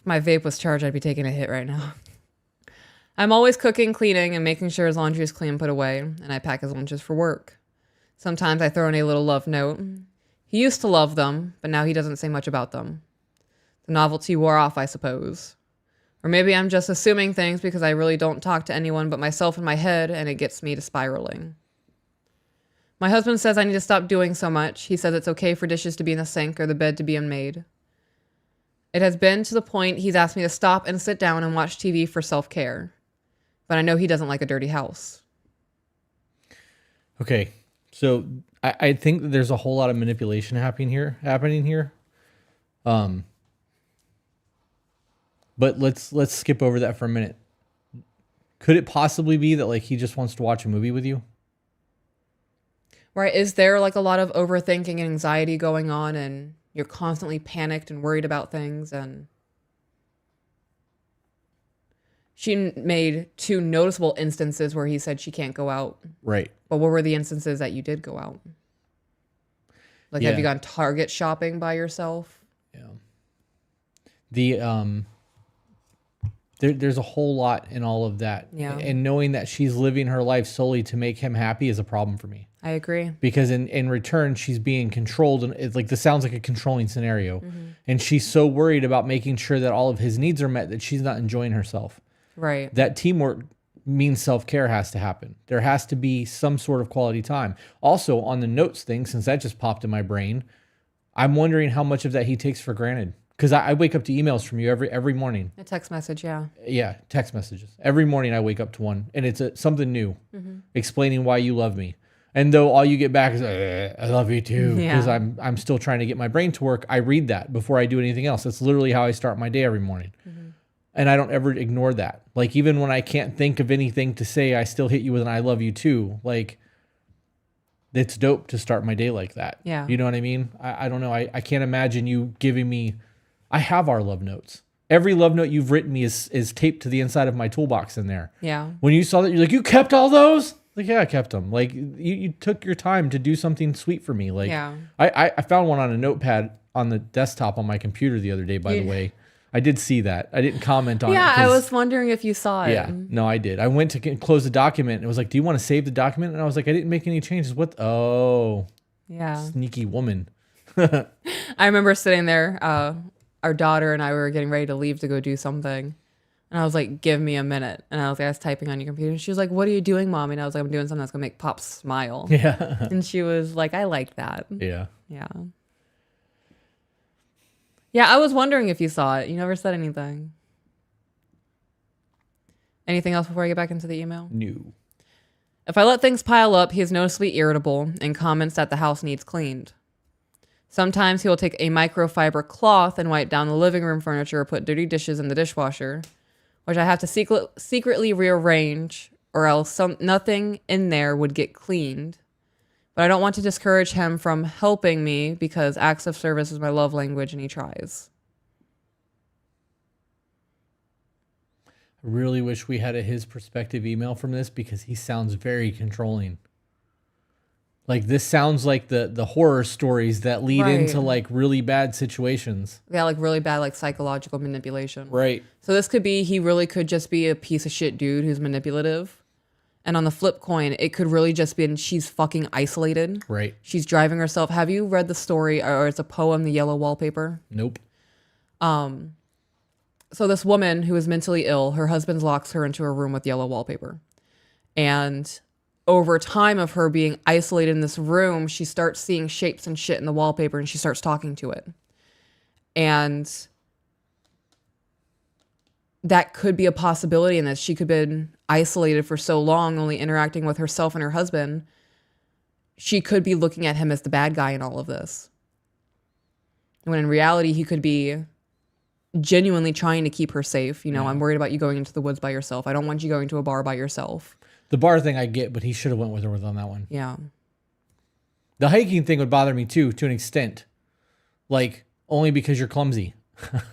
If my vape was charged, I'd be taking a hit right now. I'm always cooking, cleaning, and making sure his laundry is clean and put away, and I pack his lunches for work. Sometimes I throw in a little love note. He used to love them, but now he doesn't say much about them. The novelty wore off, I suppose. Or maybe I'm just assuming things because I really don't talk to anyone but myself in my head, and it gets me to spiraling. My husband says I need to stop doing so much. He says it's okay for dishes to be in the sink or the bed to be unmade. It has been to the point he's asked me to stop and sit down and watch TV for self-care. But I know he doesn't like a dirty house. Okay, so I think that there's a whole lot of manipulation happening here. But let's skip over that for a minute. Could it possibly be that like he just wants to watch a movie with you? Right? Is there like a lot of overthinking and anxiety going on, and you're constantly panicked and worried about things? And she made 2 noticeable instances where he said she can't go out. Right. But what were the instances that you did go out? Like, have you gone Target shopping by yourself? Yeah. There's a whole lot in all of that. Yeah. And knowing that she's living her life solely to make him happy is a problem for me. I agree. Because in return, she's being controlled. And it's like, this sounds like a controlling scenario. Mm-hmm. And she's so worried about making sure that all of his needs are met that she's not enjoying herself. Right. That teamwork means self-care has to happen. There has to be some sort of quality time. Also, on the notes thing, since that just popped in my brain, I'm wondering how much of that he takes for granted. Because I wake up to emails from you every morning. A text message, yeah. Yeah, text messages. Every morning I wake up to one, and it's something new, explaining why you love me. And though all you get back is, I love you too, because I'm still trying to get my brain to work, I read that before I do anything else. That's literally how I start my day every morning. And I don't ever ignore that. Like, even when I can't think of anything to say, I still hit you with an I love you too. Like, it's dope to start my day like that. Yeah. You know what I mean? I don't know. I can't imagine you giving me... I have our love notes. Every love note you've written me is taped to the inside of my toolbox in there. Yeah. When you saw that, you're like, you kept all those? Like, yeah, I kept them. Like, you took your time to do something sweet for me. Like, yeah. I found one on a notepad on the desktop on my computer the other day, by the way. I did see that. I didn't comment on it. Yeah, I was wondering if you saw it. Yeah, no, I did. I went to close the document, and it was like, do you want to save the document? And I was like, I didn't make any changes. What? Oh. Yeah. Sneaky woman. I remember sitting there, our daughter and I were getting ready to leave to go do something. And I was like, give me a minute. And I was typing on your computer. And she was like, what are you doing, Mommy? And I was like, I'm doing something that's going to make Pop smile. Yeah. And she was like, I like that. Yeah. Yeah. Yeah, I was wondering if you saw it. You never said anything. Anything else before I get back into the email? No. If I let things pile up, he is noticeably irritable and comments that the house needs cleaned. Sometimes he will take a microfiber cloth and wipe down the living room furniture or put dirty dishes in the dishwasher, which I have to secretly rearrange, or else nothing in there would get cleaned. But I don't want to discourage him from helping me because acts of service is my love language, and he tries. I really wish we had his perspective email from this, because he sounds very controlling. Like, this sounds like the horror stories that lead into like really bad situations. Yeah, like really bad, like psychological manipulation. Right. So this could be, he really could just be a piece of shit dude who's manipulative. And on the flip coin, it could really just be, she's fucking isolated. Right. She's driving herself. Have you read the story, or it's a poem, The Yellow Wallpaper? Nope. So this woman who is mentally ill, her husband locks her into a room with yellow wallpaper. And over time of her being isolated in this room, she starts seeing shapes and shit in the wallpaper, and she starts talking to it. And that could be a possibility in this. She could have been isolated for so long, only interacting with herself and her husband. She could be looking at him as the bad guy in all of this. When in reality, he could be genuinely trying to keep her safe. You know, I'm worried about you going into the woods by yourself. I don't want you going to a bar by yourself. The bar thing I get, but he should have went with her on that one. Yeah. The hiking thing would bother me too, to an extent. Like, only because you're clumsy.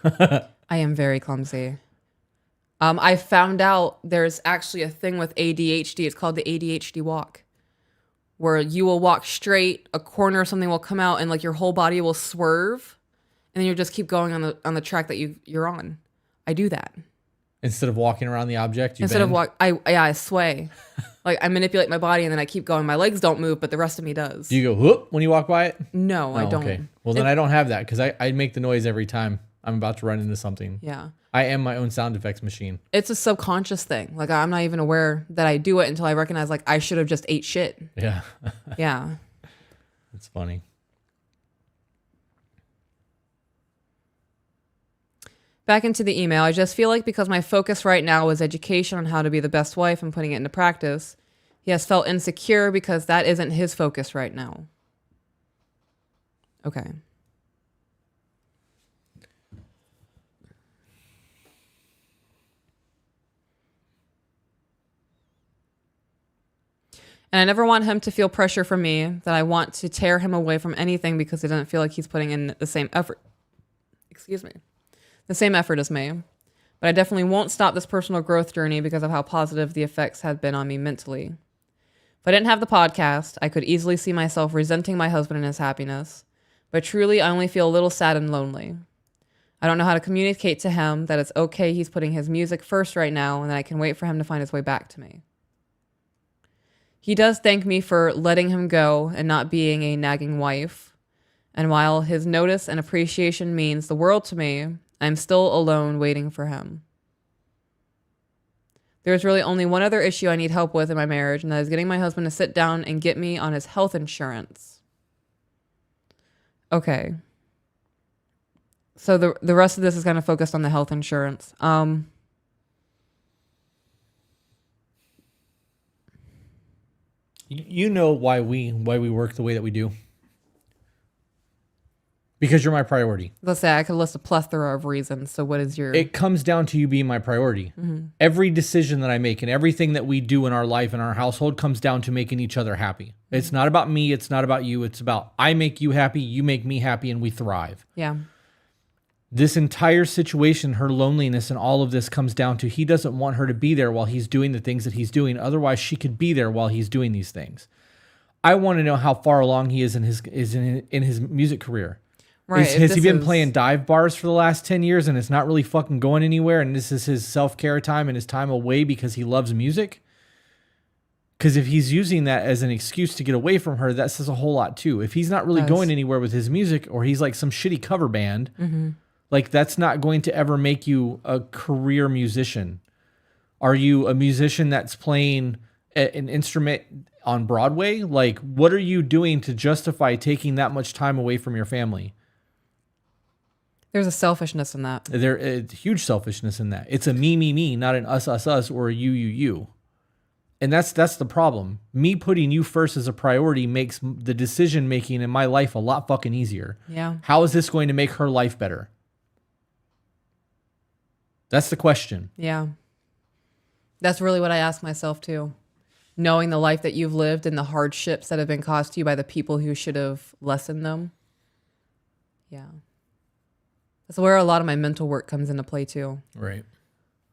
I am very clumsy. I found out there's actually a thing with ADHD. It's called the ADHD walk, where you will walk straight, a corner or something will come out, and like your whole body will swerve, and then you just keep going on the track that you're on. I do that. Instead of walking around the object, you Instead of bend? I sway. Like I manipulate my body and then I keep going. My legs don't move, but the rest of me does. Do you go whoop when you walk by it? No, I don't. Okay. Well, then I don't have that because I make the noise every time I'm about to run into something. Yeah. I am my own sound effects machine. It's a subconscious thing. Like I'm not even aware that I do it until I recognize like I should have just ate shit. Yeah. Yeah. It's funny. Back into the email, I just feel like because my focus right now is education on how to be the best wife and putting it into practice, he has felt insecure because that isn't his focus right now. Okay. And I never want him to feel pressure from me that I want to tear him away from anything because he doesn't feel like he's putting in the same effort. Excuse me. The same effort as me. But I definitely won't stop this personal growth journey because of how positive the effects have been on me mentally. If I didn't have the podcast, I could easily see myself resenting my husband and his happiness. But truly, I only feel a little sad and lonely. I don't know how to communicate to him that it's okay he's putting his music first right now and that I can wait for him to find his way back to me. He does thank me for letting him go and not being a nagging wife. And while his notice and appreciation means the world to me, I'm still alone waiting for him. There's really only one other issue I need help with in my marriage, and that is getting my husband to sit down and get me on his health insurance. Okay. So the rest of this is kind of focused on the health insurance. You know why we work the way that we do? Because you're my priority. Let's say I could list a plethora of reasons. So what is your... It comes down to you being my priority. Mm-hmm. Every decision that I make and everything that we do in our life and our household comes down to making each other happy. Mm-hmm. It's not about me. It's not about you. It's about I make you happy, you make me happy, and we thrive. Yeah. This entire situation, her loneliness and all of this comes down to he doesn't want her to be there while he's doing the things that he's doing. Otherwise, she could be there while he's doing these things. I want to know how far along he is in his music career. Right. Has he been playing dive bars for the last 10 years and it's not really fucking going anywhere and this is his self-care time and his time away because he loves music? Because if he's using that as an excuse to get away from her, that says a whole lot too. If he's not really going anywhere with his music or he's like some shitty cover band, like that's not going to ever make you a career musician. Are you a musician that's playing an instrument on Broadway? Like, what are you doing to justify taking that much time away from your family? There's a selfishness in that. There's huge selfishness in that. It's a me, not an us, or a you. And that's the problem. Me putting you first as a priority makes the decision making in my life a lot fucking easier. Yeah. How is this going to make her life better? That's the question. Yeah. That's really what I ask myself too. Knowing the life that you've lived and the hardships that have been caused to you by the people who should have lessened them. Yeah. That's where a lot of my mental work comes into play too. Right.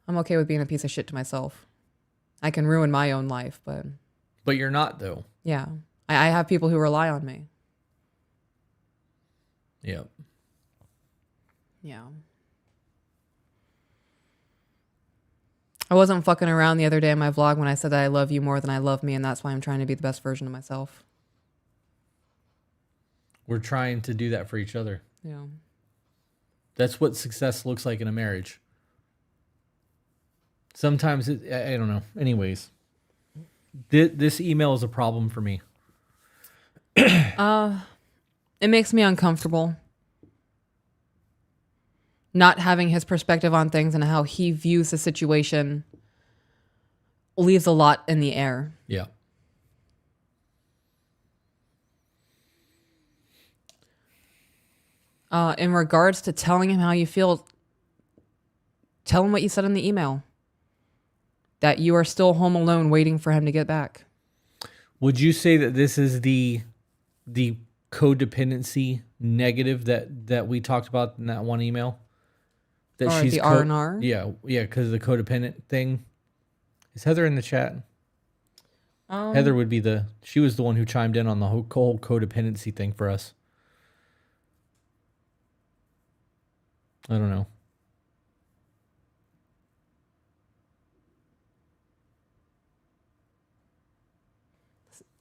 I'm okay with being a piece of shit to myself. I can ruin my own life, but... But you're not, though. Yeah. I have people who rely on me. Yep. Yeah. I wasn't fucking around the other day in my vlog when I said that I love you more than I love me, and that's why I'm trying to be the best version of myself. We're trying to do that for each other. Yeah. That's what success looks like in a marriage. Sometimes, I don't know. Anyways, this email is a problem for me. It makes me uncomfortable. Not having his perspective on things and how he views the situation leaves a lot in the air. Yeah. In regards to telling him how you feel, tell him what you said in the email. That you are still home alone waiting for him to get back. Would you say that this is the codependency negative that we talked about in that one email? That or the R&R? Yeah, because of the codependent thing. Is Heather in the chat? Heather would be she was the one who chimed in on the whole codependency thing for us. I don't know.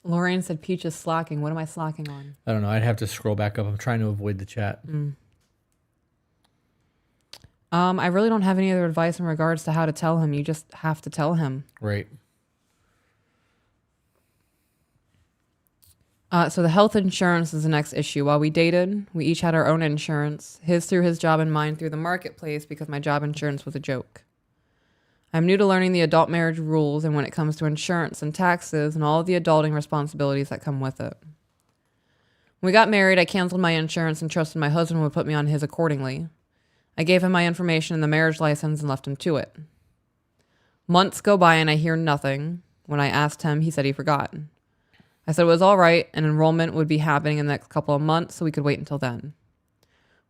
Lorraine said Peach is slacking. What am I slacking on? I don't know. I'd have to scroll back up. I'm trying to avoid the chat. I really don't have any other advice in regards to how to tell him. You just have to tell him. Right. So the health insurance is the next issue. While we dated, we each had our own insurance. His through his job and mine through the marketplace because my job insurance was a joke. I'm new to learning the adult marriage rules and when it comes to insurance and taxes and all of the adulting responsibilities that come with it. When we got married, I canceled my insurance and trusted my husband would put me on his accordingly. I gave him my information and the marriage license and left him to it. Months go by and I hear nothing. When I asked him, he said he forgot. I said it was all right and enrollment would be happening in the next couple of months so we could wait until then.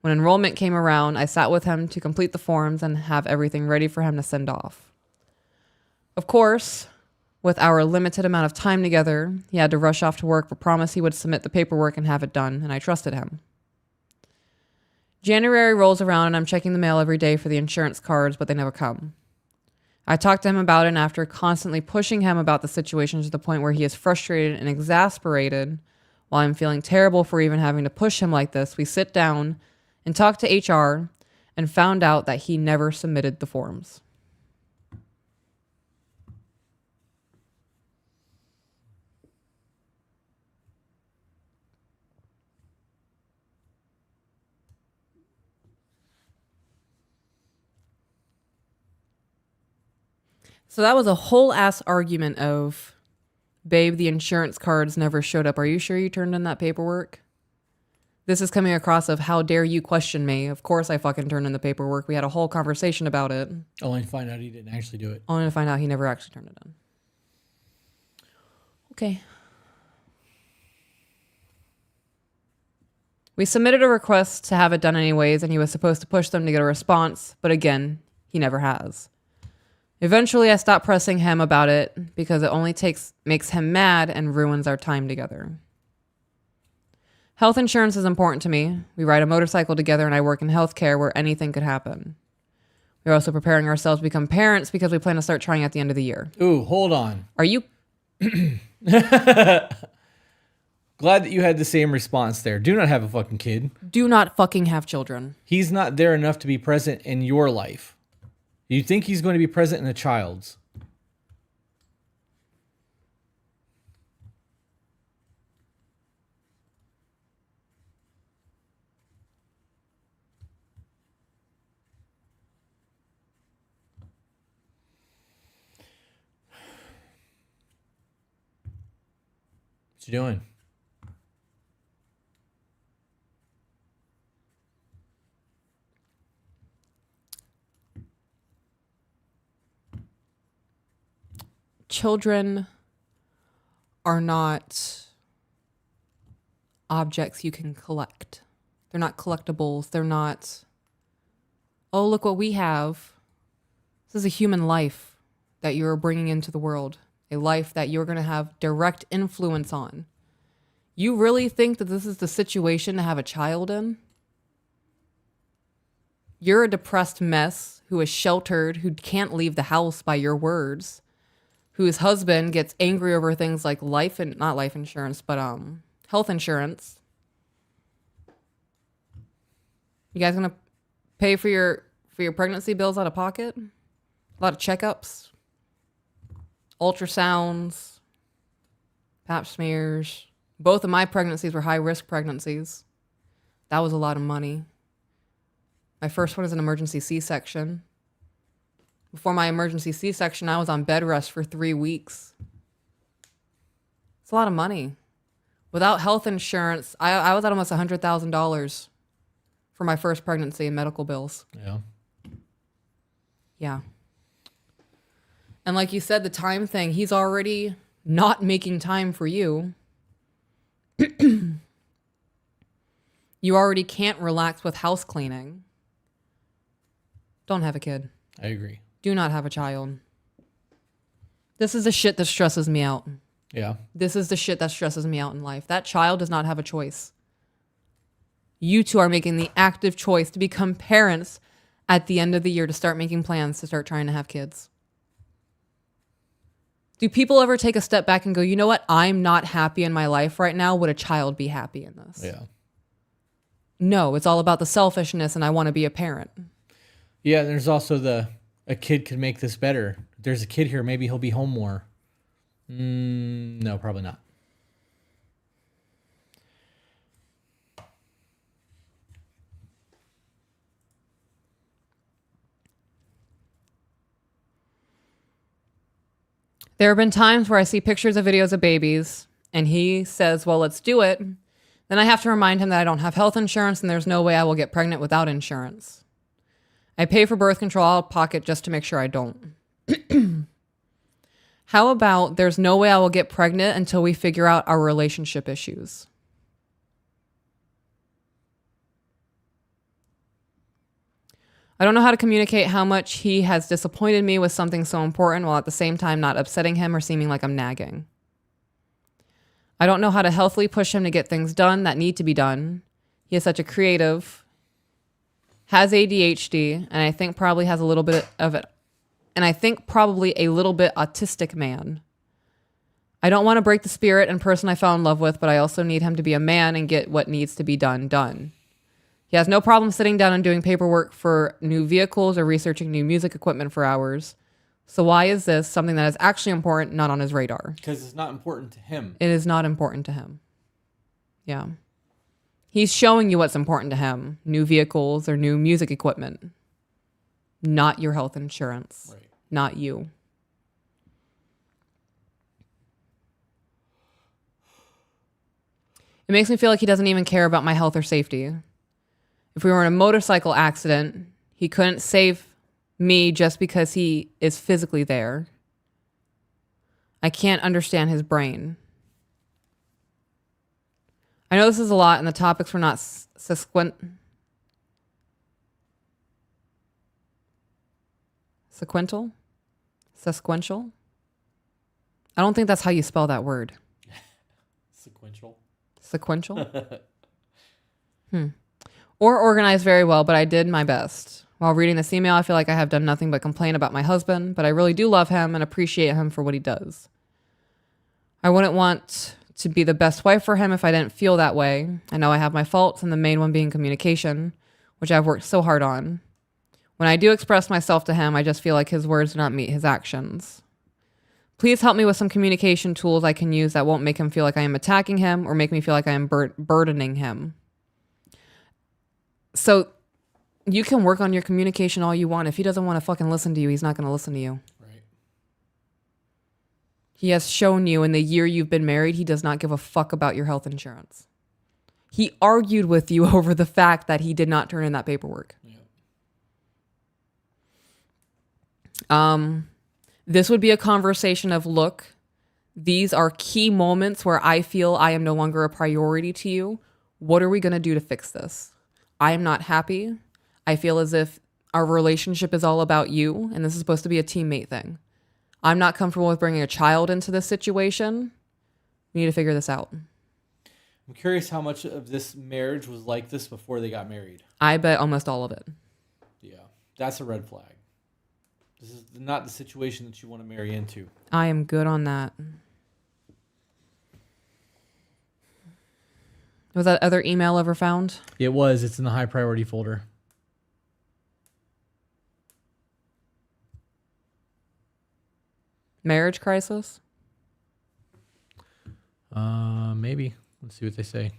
When enrollment came around, I sat with him to complete the forms and have everything ready for him to send off. Of course, with our limited amount of time together, he had to rush off to work but promised he would submit the paperwork and have it done, and I trusted him. January rolls around and I'm checking the mail every day for the insurance cards, but they never come. I talked to him about it, and after constantly pushing him about the situation to the point where he is frustrated and exasperated, while I'm feeling terrible for even having to push him like this, we sit down and talk to HR and found out that he never submitted the forms. So that was a whole ass argument of, babe, the insurance cards never showed up. Are you sure you turned in that paperwork? This is coming across of how dare you question me. Of course I fucking turned in the paperwork. We had a whole conversation about it. Only to find out he didn't actually do it. Only to find out he never actually turned it in. Okay. We submitted a request to have it done anyways, and he was supposed to push them to get a response, but again, he never has. Eventually, I stopped pressing him about it because it only makes him mad and ruins our time together. Health insurance is important to me. We ride a motorcycle together and I work in healthcare where anything could happen. We're also preparing ourselves to become parents because we plan to start trying at the end of the year. Ooh, hold on. Are you? Glad that you had the same response there. Do not have a fucking kid. Do not fucking have children. He's not there enough to be present in your life. You think he's going to be present in a child's. What you doing? Children are not objects you can collect. They're not collectibles. They're not, oh, look what we have. This is a human life that you're bringing into the world, a life that you're going to have direct influence on. You really think that this is the situation to have a child in? You're a depressed mess who is sheltered, who can't leave the house by your words, whose husband gets angry over things like not life insurance, but health insurance. You guys gonna pay for your pregnancy bills out of pocket? A lot of checkups, ultrasounds, pap smears. Both of my pregnancies were high risk pregnancies. That was a lot of money. My first one was an emergency C-section. Before my emergency C-section, I was on bed rest for 3 weeks. It's a lot of money. Without health insurance, I was at almost $100,000 for my first pregnancy and medical bills. Yeah. Yeah. And like you said, the time thing, he's already not making time for you. You already can't relax with house cleaning. Don't have a kid. I agree. Do not have a child. This is the shit that stresses me out. Yeah. This is the shit that stresses me out in life. That child does not have a choice. You two are making the active choice to become parents at the end of the year, to start making plans, to start trying to have kids. Do people ever take a step back and go, you know what? I'm not happy in my life right now. Would a child be happy in this? Yeah. No, it's all about the selfishness and I want to be a parent. Yeah, and there's also a kid could make this better. If there's a kid here, maybe he'll be home more. No, probably not. There have been times where I see pictures of videos of babies and he says, well, let's do it. Then I have to remind him that I don't have health insurance and there's no way I will get pregnant without insurance. I pay for birth control out of pocket just to make sure I don't. How about there's no way I will get pregnant until we figure out our relationship issues? I don't know how to communicate how much he has disappointed me with something so important while at the same time not upsetting him or seeming like I'm nagging. I don't know how to healthily push him to get things done that need to be done. He is such a creative, has ADHD, and I think probably has a little bit of it. And I think probably a little bit autistic man. I don't want to break the spirit and person I fell in love with, but I also need him to be a man and get what needs to be done. He has no problem sitting down and doing paperwork for new vehicles or researching new music equipment for hours. So why is this something that is actually important, not on his radar? Because it's not important to him. It is not important to him. Yeah. He's showing you what's important to him. New vehicles or new music equipment. Not your health insurance. Right. Not you. It makes me feel like he doesn't even care about my health or safety. If we were in a motorcycle accident, he couldn't save me just because he is physically there. I can't understand his brain. I know this is a lot and the topics were not sequential. I don't think that's how you spell that word. Sequential? Or organized very well, but I did my best. While reading this email, I feel like I have done nothing but complain about my husband, but I really do love him and appreciate him for what he does. I wouldn't want to be the best wife for him if I didn't feel that way. I know I have my faults, and the main one being communication, which I've worked so hard on. When I do express myself to him, I just feel like his words do not meet his actions. Please help me with some communication tools I can use that won't make him feel like I am attacking him or make me feel like I am burdening him. So you can work on your communication all you want. If he doesn't want to fucking listen to you, he's not going to listen to you. Right. He has shown you in the year you've been married, he does not give a fuck about your health insurance. He argued with you over the fact that he did not turn in that paperwork. Yeah. This would be a conversation of, look, these are key moments where I feel I am no longer a priority to you. What are we going to do to fix this? I am not happy. I feel as if our relationship is all about you, and this is supposed to be a teammate thing. I'm not comfortable with bringing a child into this situation. We need to figure this out. I'm curious how much of this marriage was like this before they got married. I bet almost all of it. Yeah, that's a red flag. This is not the situation that you want to marry into. I am good on that. Was that other email ever found? It was. It's in the high priority folder. Marriage crisis? Maybe. Let's see what they say.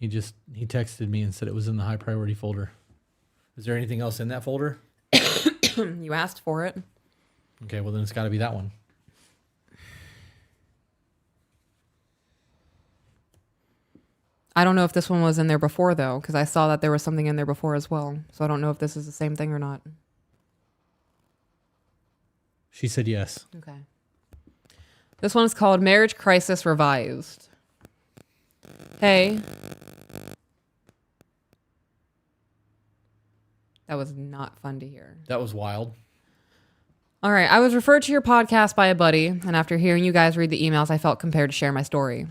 He texted me and said it was in the high priority folder. Is there anything else in that folder? You asked for it. Okay, well then it's got to be that one. I don't know if this one was in there before, though, because I saw that there was something in there before as well. So I don't know if this is the same thing or not. She said yes. Okay. This one is called Marriage Crisis Revised. Hey. That was not fun to hear. That was wild. All right. I was referred to your podcast by a buddy, and after hearing you guys read the emails, I felt compelled to share my story.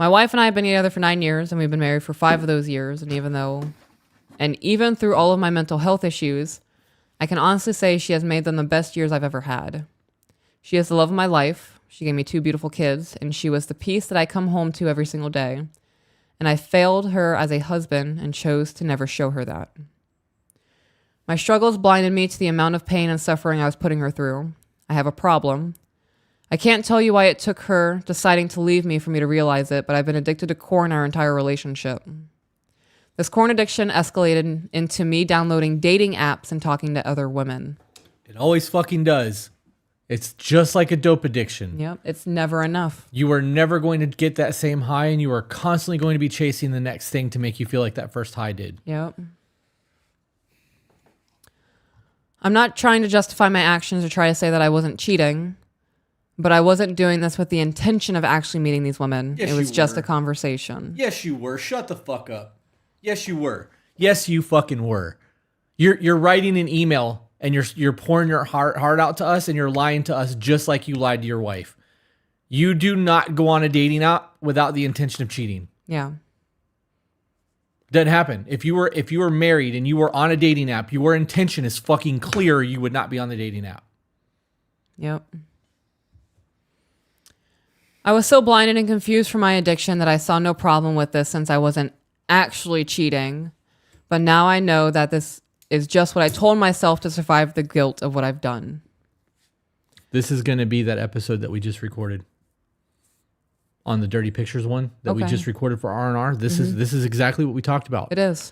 My wife and I have been together for 9 years, and we've been married for 5 of those years. And even through all of my mental health issues, I can honestly say she has made them the best years I've ever had. She is the love of my life. She gave me 2 beautiful kids, and she was the peace that I come home to every single day. And I failed her as a husband and chose to never show her that. My struggles blinded me to the amount of pain and suffering I was putting her through. I have a problem. I can't tell you why it took her deciding to leave me for me to realize it, but I've been addicted to corn our entire relationship. This corn addiction escalated into me downloading dating apps and talking to other women. It always fucking does. It's just like a dope addiction. Yep, it's never enough. You are never going to get that same high, and you are constantly going to be chasing the next thing to make you feel like that first high did. Yep. I'm not trying to justify my actions or try to say that I wasn't cheating, but I wasn't doing this with the intention of actually meeting these women. Yes, it was you just were. a conversation. Yes, you were. Shut the fuck up. Yes, you were. Yes, you fucking were. You're writing an email and you're pouring your heart out to us, and you're lying to us just like you lied to your wife. You do not go on a dating app without the intention of cheating. Yeah. Doesn't happen. If you were married and you were on a dating app, your intention is fucking clear. You would not be on the dating app. Yep. I was so blinded and confused from my addiction that I saw no problem with this since I wasn't actually cheating. But now I know that this is just what I told myself to survive the guilt of what I've done. This is going to be that episode that we just recorded on the Dirty Pictures one that we just recorded for R&R. This is exactly what we talked about. It is.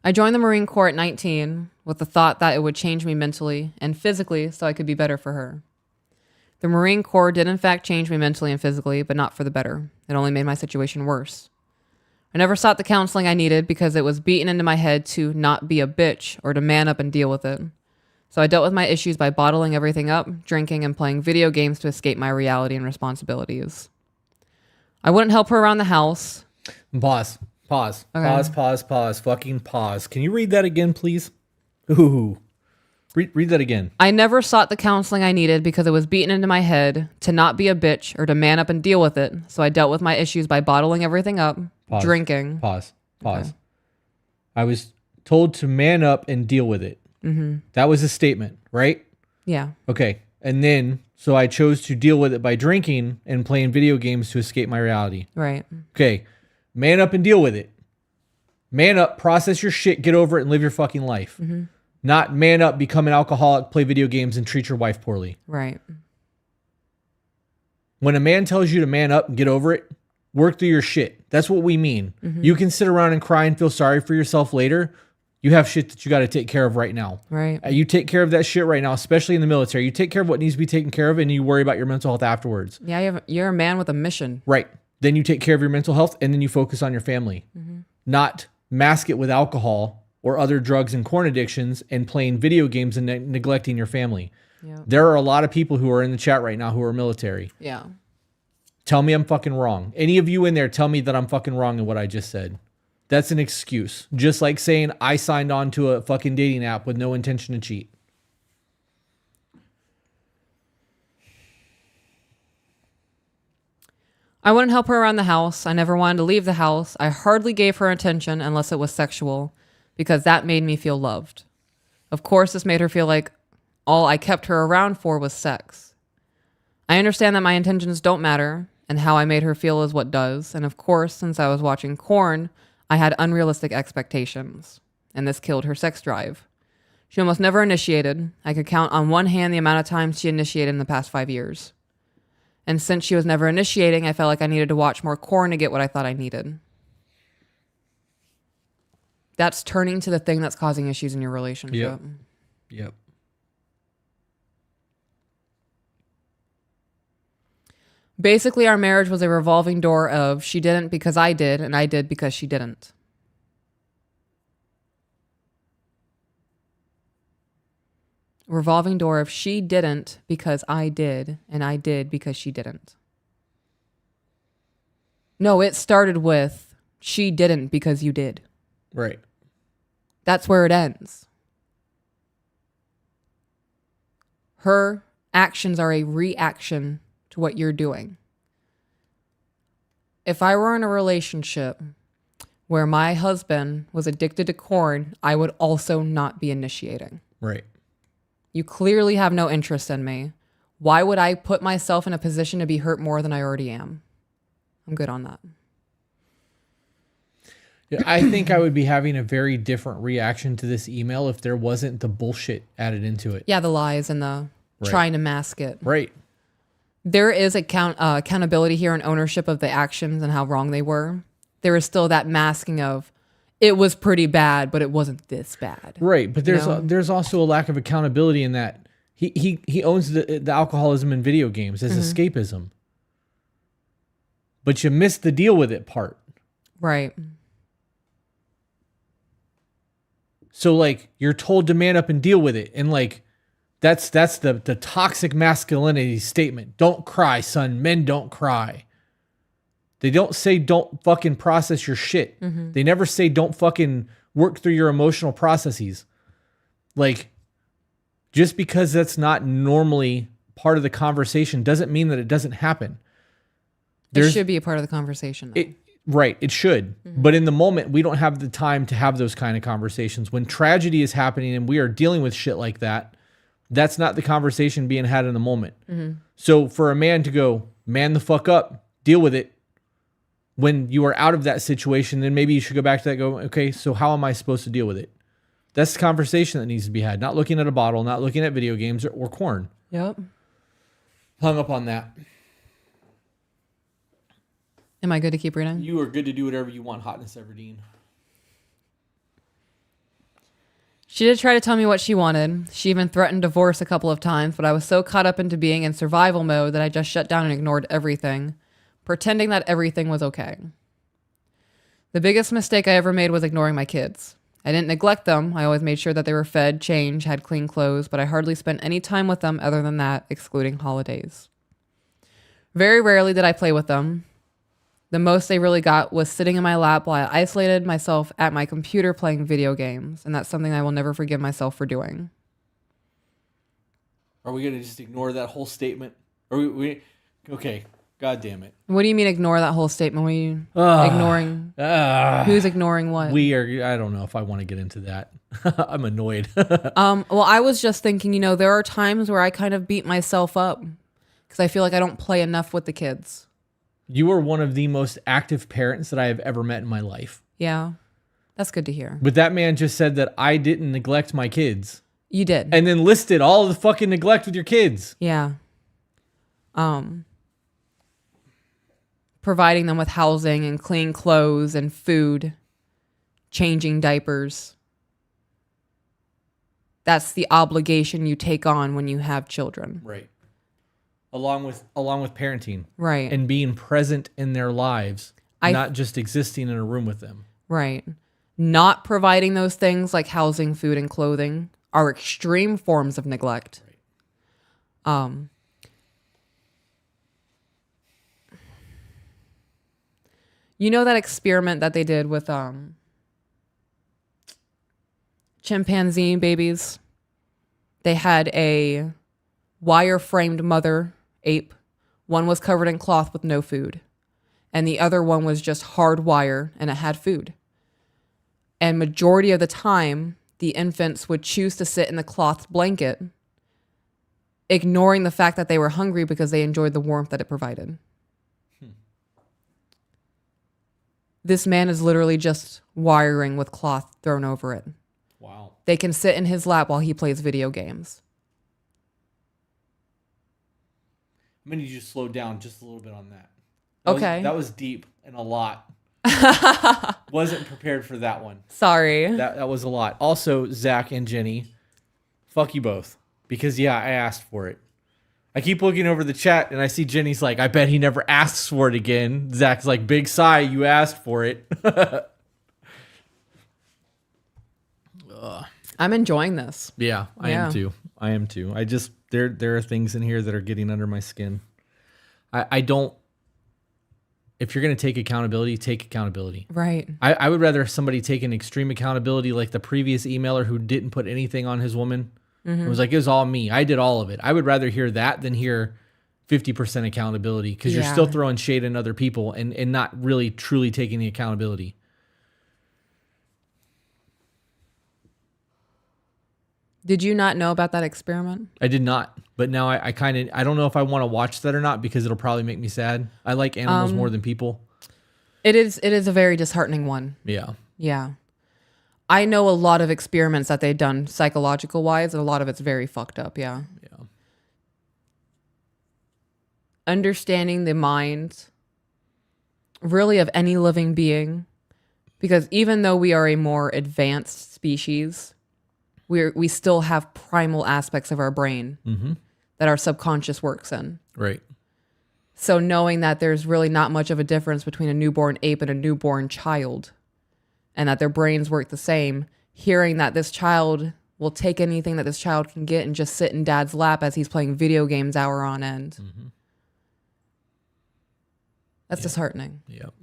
I joined the Marine Corps at 19 with the thought that it would change me mentally and physically so I could be better for her. The Marine Corps did in fact change me mentally and physically, but not for the better. It only made my situation worse. I never sought the counseling I needed because it was beaten into my head to not be a bitch or to man up and deal with it. So I dealt with my issues by bottling everything up, drinking, and playing video games to escape my reality and responsibilities. I wouldn't help her around the house. Pause. Okay. Pause. Fucking pause. Can you read that again, please? Ooh. Read that again. I never sought the counseling I needed because it was beaten into my head to not be a bitch or to man up and deal with it. So I dealt with my issues by bottling everything up, drinking. Pause. Okay. I was told to man up and deal with it. Mm-hmm. That was a statement, right? Yeah. Okay. And then, so I chose to deal with it by drinking and playing video games to escape my reality. Right. Okay. Man up and deal with it. Man up, process your shit, get over it, and live your fucking life. Mm-hmm. Not man up, become an alcoholic, play video games, and treat your wife poorly. Right. When a man tells you to man up and get over it, work through your shit. That's what we mean. Mm-hmm. You can sit around and cry and feel sorry for yourself later. You have shit that you got to take care of right now. Right. You take care of that shit right now, especially in the military. You take care of what needs to be taken care of, and you worry about your mental health afterwards. Yeah, you're a man with a mission. Right. Then you take care of your mental health, and then you focus on your family. Mm-hmm. Not mask it with alcohol or other drugs and corn addictions and playing video games and neglecting your family. Yep. There are a lot of people who are in the chat right now who are military. Yeah. Tell me I'm fucking wrong. Any of you in there, tell me that I'm fucking wrong in what I just said. That's an excuse. Just like saying I signed on to a fucking dating app with no intention to cheat. I wouldn't help her around the house. I never wanted to leave the house. I hardly gave her attention unless it was sexual, because that made me feel loved. Of course, this made her feel like all I kept her around for was sex. I understand that my intentions don't matter, and how I made her feel is what does. And of course, since I was watching corn, I had unrealistic expectations, and this killed her sex drive. She almost never initiated. I could count on one hand the amount of times she initiated in the past 5 years. And since she was never initiating, I felt like I needed to watch more corn to get what I thought I needed. That's turning to the thing that's causing issues in your relationship. Yep. Basically, our marriage was a revolving door of she didn't because I did, and I did because she didn't. Revolving door of she didn't because I did, and I did because she didn't. No, it started with she didn't because you did. Right. That's where it ends. Her actions are a reaction to what you're doing. If I were in a relationship where my husband was addicted to corn, I would also not be initiating. Right. You clearly have no interest in me. Why would I put myself in a position to be hurt more than I already am? I'm good on that. Yeah, I think I would be having a very different reaction to this email if there wasn't the bullshit added into it. Yeah, the lies and the trying to mask it. Right. There is accountability here and ownership of the actions and how wrong they were. There is still that masking of it was pretty bad, but it wasn't this bad. Right. But there's also a lack of accountability in that he owns the alcoholism in video games as escapism. But you missed the deal with it part. Right. So like you're told to man up and deal with it. And like that's the toxic masculinity statement. Don't cry, son. Men don't cry. They don't say don't fucking process your shit. They never say don't fucking work through your emotional processes. Like, just because that's not normally part of the conversation doesn't mean that it doesn't happen. It should be a part of the conversation. Right, it should. But in the moment, we don't have the time to have those kind of conversations. When tragedy is happening and we are dealing with shit like that, that's not the conversation being had in the moment. So for a man to go, man the fuck up, deal with it, when you are out of that situation, then maybe you should go back to that, go, okay, so how am I supposed to deal with it? That's the conversation that needs to be had. Not looking at a bottle, not looking at video games or corn. Yep. Hung up on that. Am I good to keep reading? You are good to do whatever you want, Hotness Everdeen. She did try to tell me what she wanted. She even threatened divorce a couple of times, but I was so caught up into being in survival mode that I just shut down and ignored everything, pretending that everything was okay. The biggest mistake I ever made was ignoring my kids. I didn't neglect them. I always made sure that they were fed, changed, had clean clothes, but I hardly spent any time with them other than that, excluding holidays. Very rarely did I play with them. The most they really got was sitting in my lap while I isolated myself at my computer playing video games, and that's something I will never forgive myself for doing. Are we going to just ignore that whole statement? Are we okay, God damn it. What do you mean ignore that whole statement? What are you ignoring? Who's ignoring what? I don't know if I want to get into that. I'm annoyed. Well, I was just thinking, there are times where I kind of beat myself up because I feel like I don't play enough with the kids. You are one of the most active parents that I have ever met in my life. Yeah, that's good to hear. But that man just said that I didn't neglect my kids. You did. And then listed all the fucking neglect with your kids. Yeah. Providing them with housing and clean clothes and food, changing diapers. That's the obligation you take on when you have children. Right. Along with parenting. Right. And being present in their lives, not just existing in a room with them. Right. Not providing those things like housing, food, and clothing are extreme forms of neglect. Right. You know that experiment that they did with chimpanzee babies? They had a wire-framed mother ape. One was covered in cloth with no food. And the other one was just hard wire and it had food. And majority of the time, the infants would choose to sit in the cloth blanket, ignoring the fact that they were hungry because they enjoyed the warmth that it provided. This man is literally just wiring with cloth thrown over it. Wow. They can sit in his lap while he plays video games. I'm going to need you to slow down just a little bit on that. That was deep and a lot. Wasn't prepared for that one. Sorry. That was a lot. Also, Zach and Jenny, fuck you both. Because, I asked for it. I keep looking over the chat and I see Jenny's like, I bet he never asks for it again. Zach's like, big sigh, you asked for it. I'm enjoying this. Yeah, I am too. I just, there are things in here that are getting under my skin. I don't, if you're going to take accountability. Right. I would rather somebody take an extreme accountability like the previous emailer who didn't put anything on his woman. It was like, it was all me. I did all of it. I would rather hear that than hear, 50% accountability because you're Yeah. still throwing shade in other people and not really truly taking the accountability. Did you not know about that experiment? I did not, but now I don't know if I want to watch that or not because it'll probably make me sad. I like animals more than people. It is a very disheartening one. Yeah. Yeah. I know a lot of experiments that they've done psychological wise, and a lot of it's very fucked up. Yeah. Yeah. Understanding the mind really of any living being, because even though we are a more advanced species, we still have primal aspects of our brain that our subconscious works in. Right. So knowing that there's really not much of a difference between a newborn ape and a newborn child, and that their brains work the same, hearing that this child will take anything that this child can get and just sit in dad's lap as he's playing video games hour on end. That's disheartening. Yep.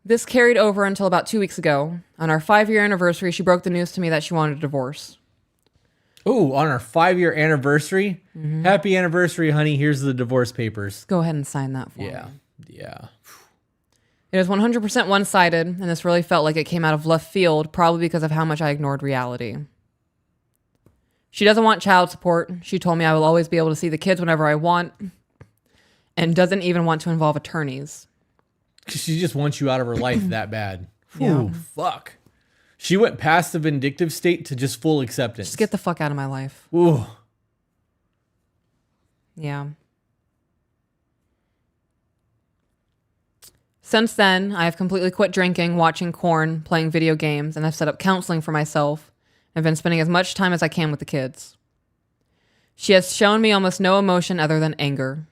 This carried over until about 2 weeks ago. On our 5-year anniversary, she broke the news to me that she wanted a divorce. Oh, on our 5-year anniversary. Happy anniversary, honey. Here's the divorce papers. Go ahead and sign that for me. Yeah. It is 100% one-sided, and this really felt like it came out of left field, probably because of how much I ignored reality. She doesn't want child support. She told me I will always be able to see the kids whenever I want, and doesn't even want to involve attorneys. She just wants you out of her life that bad. Yeah. Ooh, fuck. She went past the vindictive state to just full acceptance. Just get the fuck out of my life. Ooh. Yeah. Since then, I have completely quit drinking, watching porn, playing video games, and I've set up counseling for myself. I've been spending as much time as I can with the kids. She has shown me almost no emotion other than anger.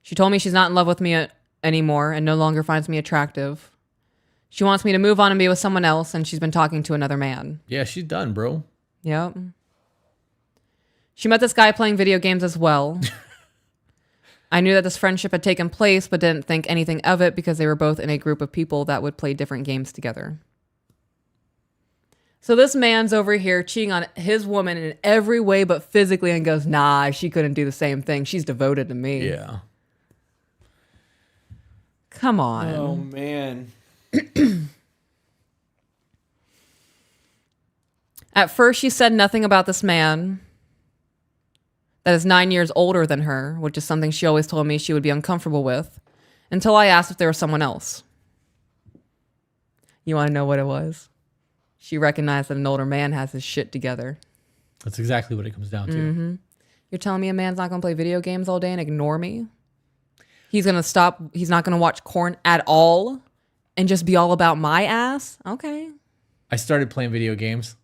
She told me she's not in love with me anymore and no longer finds me attractive. She wants me to move on and be with someone else, and she's been talking to another man. Yeah, she's done, bro. Yep. She met this guy playing video games as well. I knew that this friendship had taken place, but didn't think anything of it because they were both in a group of people that would play different games together. So this man's over here cheating on his woman in every way but physically, and goes, nah, she couldn't do the same thing. She's devoted to me. Yeah. Come on. Oh, man. At first, she said nothing about this man that is 9 years older than her, which is something she always told me she would be uncomfortable with, until I asked if there was someone else. You want to know what it was? She recognized that an older man has his shit together. That's exactly what it comes down to. You're telling me a man's not going to play video games all day and ignore me? He's going to stop. He's not going to watch porn at all and just be all about my ass? Okay. I started playing video games.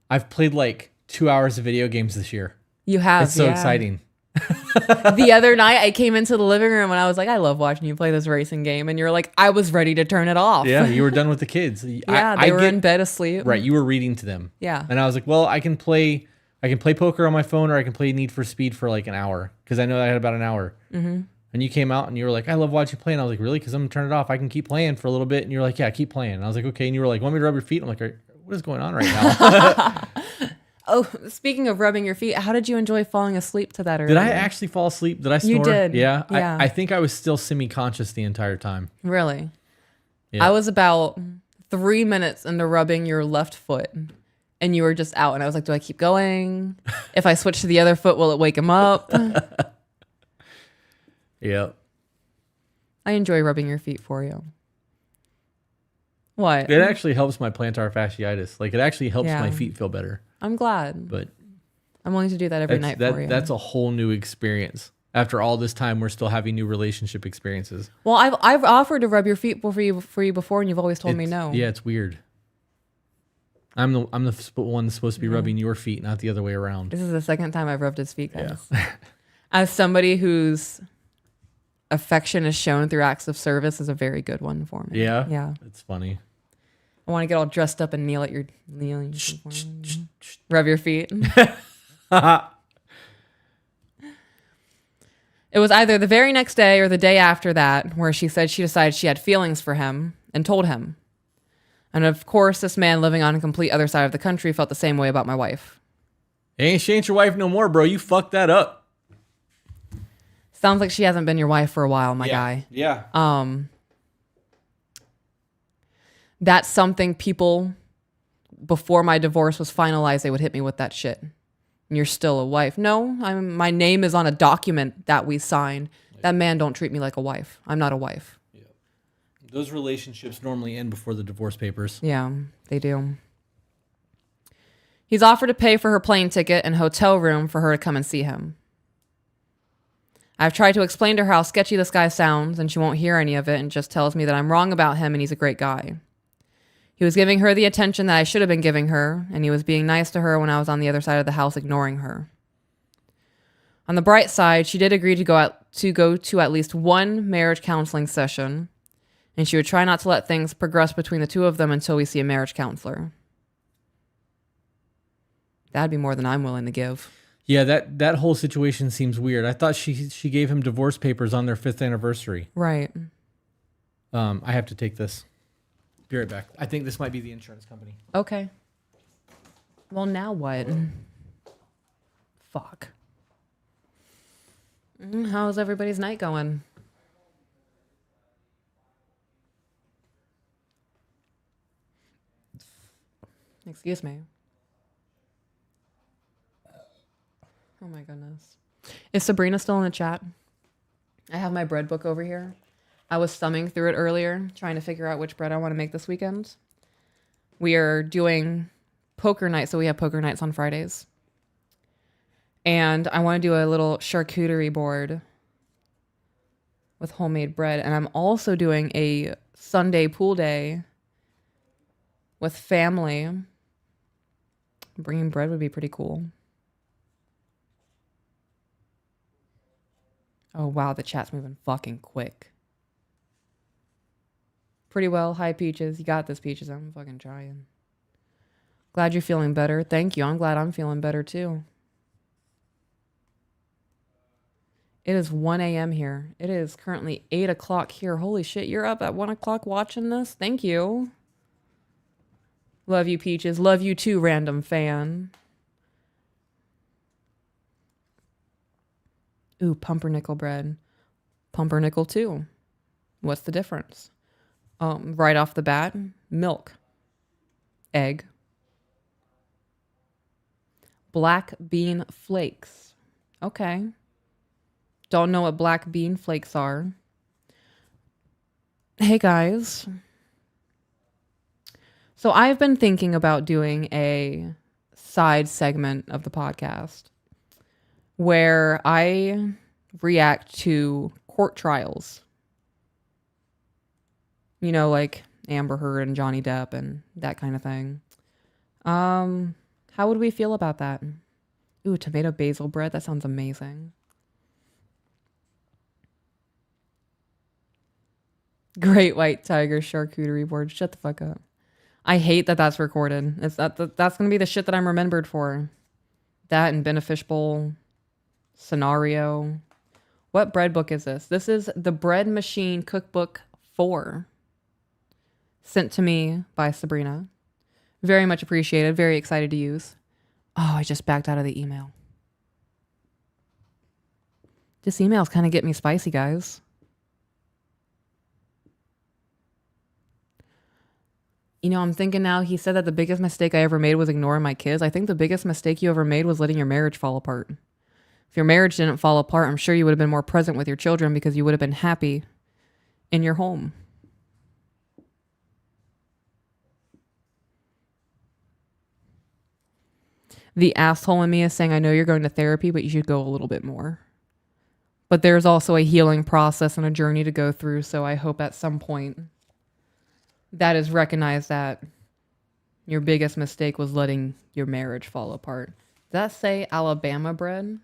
I've played like 2 hours of video games this year. You have. It's so yeah. exciting. The other night, I came into the living room and I was like, I love watching you play this racing game. And you're like, I was ready to turn it off. Yeah, you were done with the kids. Yeah, they were in bed asleep. Right, you were reading to them. Yeah. And I was like, well, I can play poker on my phone, or I can play Need for Speed for like an hour, because I know I had about an hour. Mm-hmm. And you came out and you were like, I love watching you play. And I was like, really? Because I'm going to turn it off. I can keep playing for a little bit. And you were like, yeah, keep playing. And I was like, okay. And you were like, want me to rub your feet? I'm like, what is going on right now? Oh, speaking of rubbing your feet, how did you enjoy falling asleep to that earlier? Did I actually fall asleep? Did I snore? You did. Yeah. Yeah. I think I was still semi-conscious the entire time. Really? Yeah. I was about 3 minutes into rubbing your left foot and you were just out. And I was like, do I keep going? If I switch to the other foot, will it wake him up? Yep. I enjoy rubbing your feet for you. What? It actually helps my plantar fasciitis. Like, it actually helps Yeah. my feet feel better. I'm glad. But I'm willing to do that every night for you. that's a whole new experience. After all this time, we're still having new relationship experiences. Well, I've offered to rub your feet for you before, and you've always told me no. Yeah, it's weird. I'm the one that's supposed to be rubbing your feet, not the other way around. This is the second time I've rubbed his feet, guys. Yeah. As somebody whose affection is shown through acts of service is a very good one for me. Yeah? Yeah. It's funny. I want to get all dressed up and kneel at your kneeling. Rub your feet. It was either the very next day or the day after that where she said she decided she had feelings for him and told him. And of course, this man living on a complete other side of the country felt the same way about my wife. She ain't your wife no more, bro. You fucked that up. Sounds like she hasn't been your wife for a while, my guy. Yeah. That's something people, before my divorce was finalized, they would hit me with that shit. You're still a wife. No, my name is on a document that we signed. That man don't treat me like a wife. I'm not a wife. Yeah. Those relationships normally end before the divorce papers. Yeah, they do. He's offered to pay for her plane ticket and hotel room for her to come and see him. I've tried to explain to her how sketchy this guy sounds, and she won't hear any of it and just tells me that I'm wrong about him and he's a great guy. He was giving her the attention that I should have been giving her, and he was being nice to her when I was on the other side of the house ignoring her. On the bright side, she did agree to go to at least one marriage counseling session, and she would try not to let things progress between the two of them until we see a marriage counselor. That'd be more than I'm willing to give. Yeah, that whole situation seems weird. I thought she gave him divorce papers on their 5th anniversary. Right. I have to take this. Be right back. I think this might be the insurance company. Okay. Well, now what? Fuck. How's everybody's night going? Excuse me. Oh my goodness. Is Sabrina still in the chat? I have my bread book over here. I was thumbing through it earlier, trying to figure out which bread I want to make this weekend. We are doing poker night, so we have poker nights on Fridays. And I want to do a little charcuterie board with homemade bread. And I'm also doing a Sunday pool day with family. Bringing bread would be pretty cool. Oh, wow, the chat's moving fucking quick. Pretty well. Hi, Peaches. You got this, Peaches. I'm fucking trying. Glad you're feeling better. Thank you. I'm glad I'm feeling better, too. It is 1 a.m. here. It is currently 8 o'clock here. Holy shit, you're up at 1 o'clock watching this? Thank you. Love you, Peaches. Love you, too, random fan. Ooh, pumpernickel bread. Pumpernickel, too. What's the difference? Right off the bat, milk, egg, black bean flakes. Okay. Don't know what black bean flakes are. Hey guys. So I've been thinking about doing a side segment of the podcast where I react to court trials. You know, like Amber Heard and Johnny Depp and that kind of thing. How would we feel about that? Ooh, tomato basil bread. That sounds amazing. Great White Tiger charcuterie board. Shut the fuck up. I hate that that's recorded. That's going to be the shit that I'm remembered for. That and Benefish Bowl scenario. What bread book is this? This is the Bread Machine Cookbook 4. Sent to me by Sabrina. Very much appreciated. Very excited to use. Oh, I just backed out of the email. This email's kind of getting me spicy, guys. You know, I'm thinking now, he said that the biggest mistake I ever made was ignoring my kids. I think the biggest mistake you ever made was letting your marriage fall apart. If your marriage didn't fall apart, I'm sure you would have been more present with your children because you would have been happy in your home. The asshole in me is saying, I know you're going to therapy, but you should go a little bit more. But there's also a healing process and a journey to go through. So I hope at some point that is recognized that your biggest mistake was letting your marriage fall apart. Does that say Alabama bread?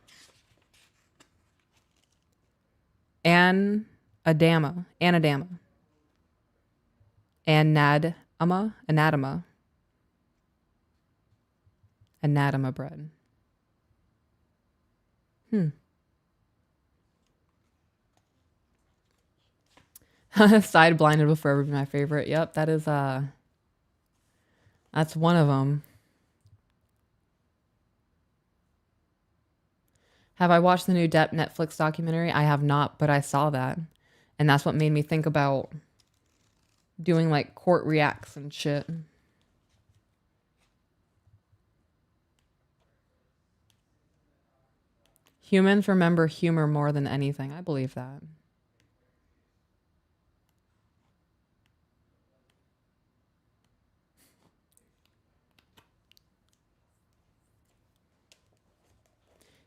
Anadama. Anadama bread. Side blinded will forever be my favorite. Yep, that is that's one of them. Have I watched the new Depp Netflix documentary? I have not, but I saw that. And that's what made me think about doing like court reacts and shit. Humans remember humor more than anything. I believe that.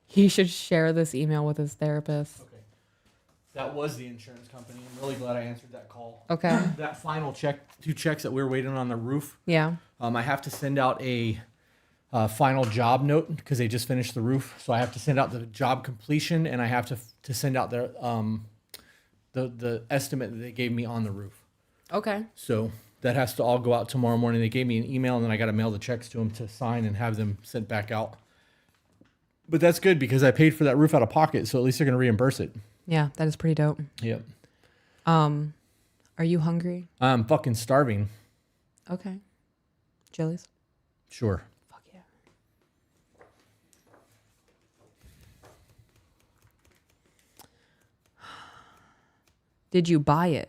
He should share this email with his therapist. Okay. That was the insurance company. I'm really glad I answered that call. Okay. That final check, 2 checks that we were waiting on the roof. Yeah. I have to send out a final job note because they just finished the roof. So I have to send out the job completion, and I have to send out the estimate that they gave me on the roof. Okay. So that has to all go out tomorrow morning. They gave me an email, and then I got to mail the checks to them to sign and have them sent back out. But that's good because I paid for that roof out of pocket, so at least they're going to reimburse it. Yeah, that is pretty dope. Yep. Are you hungry? I'm fucking starving. Okay. Chili's? Sure. Fuck yeah. Did you buy it?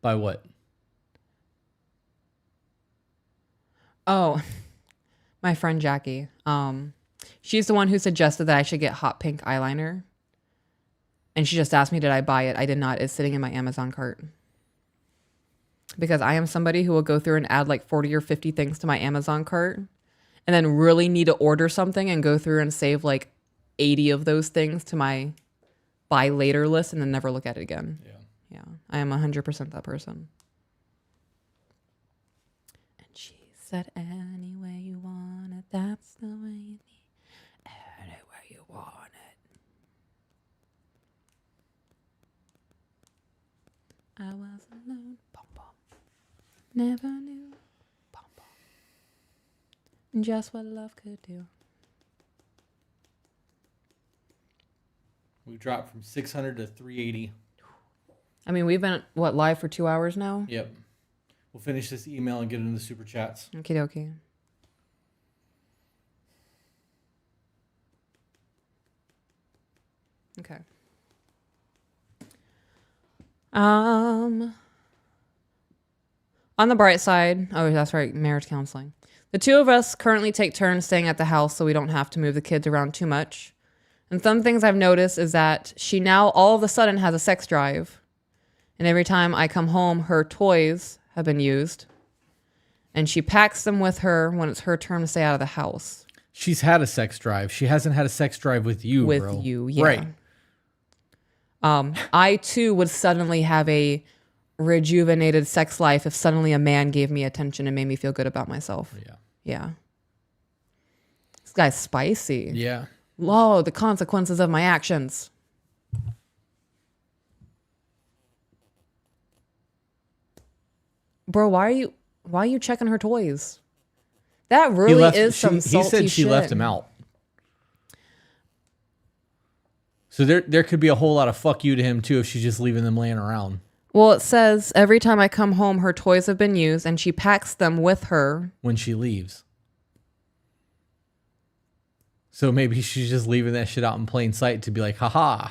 By what? Oh, my friend Jackie. She's the one who suggested that I should get hot pink eyeliner. And she just asked me, did I buy it? I did not. It's sitting in my Amazon cart. Because I am somebody who will go through and add like 40 or 50 things to my Amazon cart and then really need to order something and go through and save like 80 of those things to my buy later list and then never look at it again. Yeah. Yeah. I am 100% that person. And she said, any way you want it, that's the way you need. Any way you want it. I was alone. Bum, bum. Never knew. Bum, bum. Just what love could do. We dropped from 600 to 380. I mean, we've been, live for 2 hours now? Yep. We'll finish this email and get into the super chats. Okie dokie. Okay. On the bright side, oh, that's right, marriage counseling. The two of us currently take turns staying at the house so we don't have to move the kids around too much. And some things I've noticed is that she now all of a sudden has a sex drive. And every time I come home, her toys have been used. And she packs them with her when it's her turn to stay out of the house. She's had a sex drive. She hasn't had a sex drive with you, With bro. you, yeah. Right. I too would suddenly have a rejuvenated sex life if suddenly a man gave me attention and made me feel good about myself. Yeah. Yeah. This guy's spicy. Yeah. Whoa, the consequences of my actions. Bro, why are you checking her toys? That really is some salty He said she shit. left him out. So there could be a whole lot of fuck you to him too if she's just leaving them laying around. Well, it says every time I come home, her toys have been used and she packs them with her. When she leaves. So maybe she's just leaving that shit out in plain sight to be like, haha.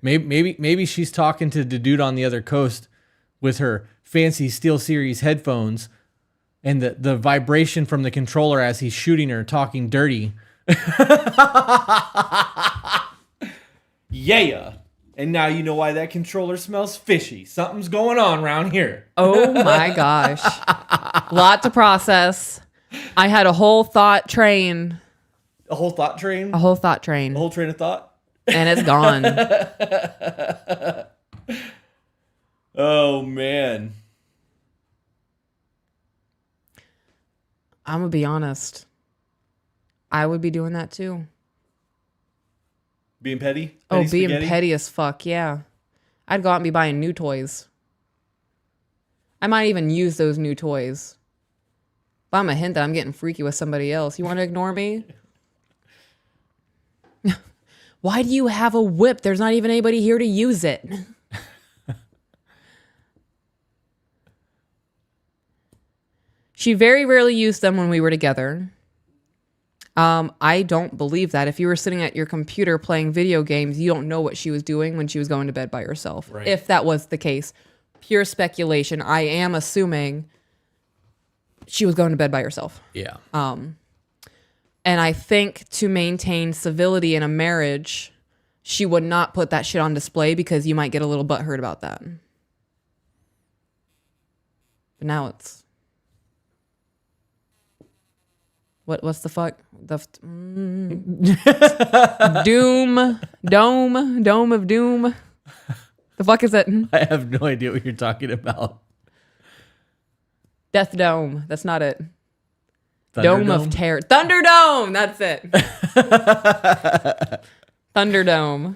maybe she's talking to the dude on the other coast with her fancy SteelSeries headphones and the vibration from the controller as he's shooting her, talking dirty. Yeah. And now you know why that controller smells fishy. Something's going on around here. Oh my gosh. Lot to process. I had a whole thought train. A whole thought train? A whole thought train. A whole train of thought? And it's gone. Oh, man. I'm going to be honest. I would be doing that too. Being petty? Being spaghetti? petty as fuck, yeah. I'd go out and be buying new toys. I might even use those new toys. But I'm a hint that I'm getting freaky with somebody else. You want to ignore me? Why do you have a whip? There's not even anybody here to use it. She very rarely used them when we were together. I don't believe that. If you were sitting at your computer playing video games, you don't know what she was doing when she was going to bed by herself. Right. If that was the case. Pure speculation. I am assuming she was going to bed by herself. Yeah. And I think to maintain civility in a marriage, she would not put that shit on display because you might get a little butthurt about that. But now it's... What's the fuck? Dome of doom. The fuck is it? I have no idea what you're talking about. Death Dome. That's not it. Thunderdome? Dome of Terror. Thunderdome. That's it. Thunderdome.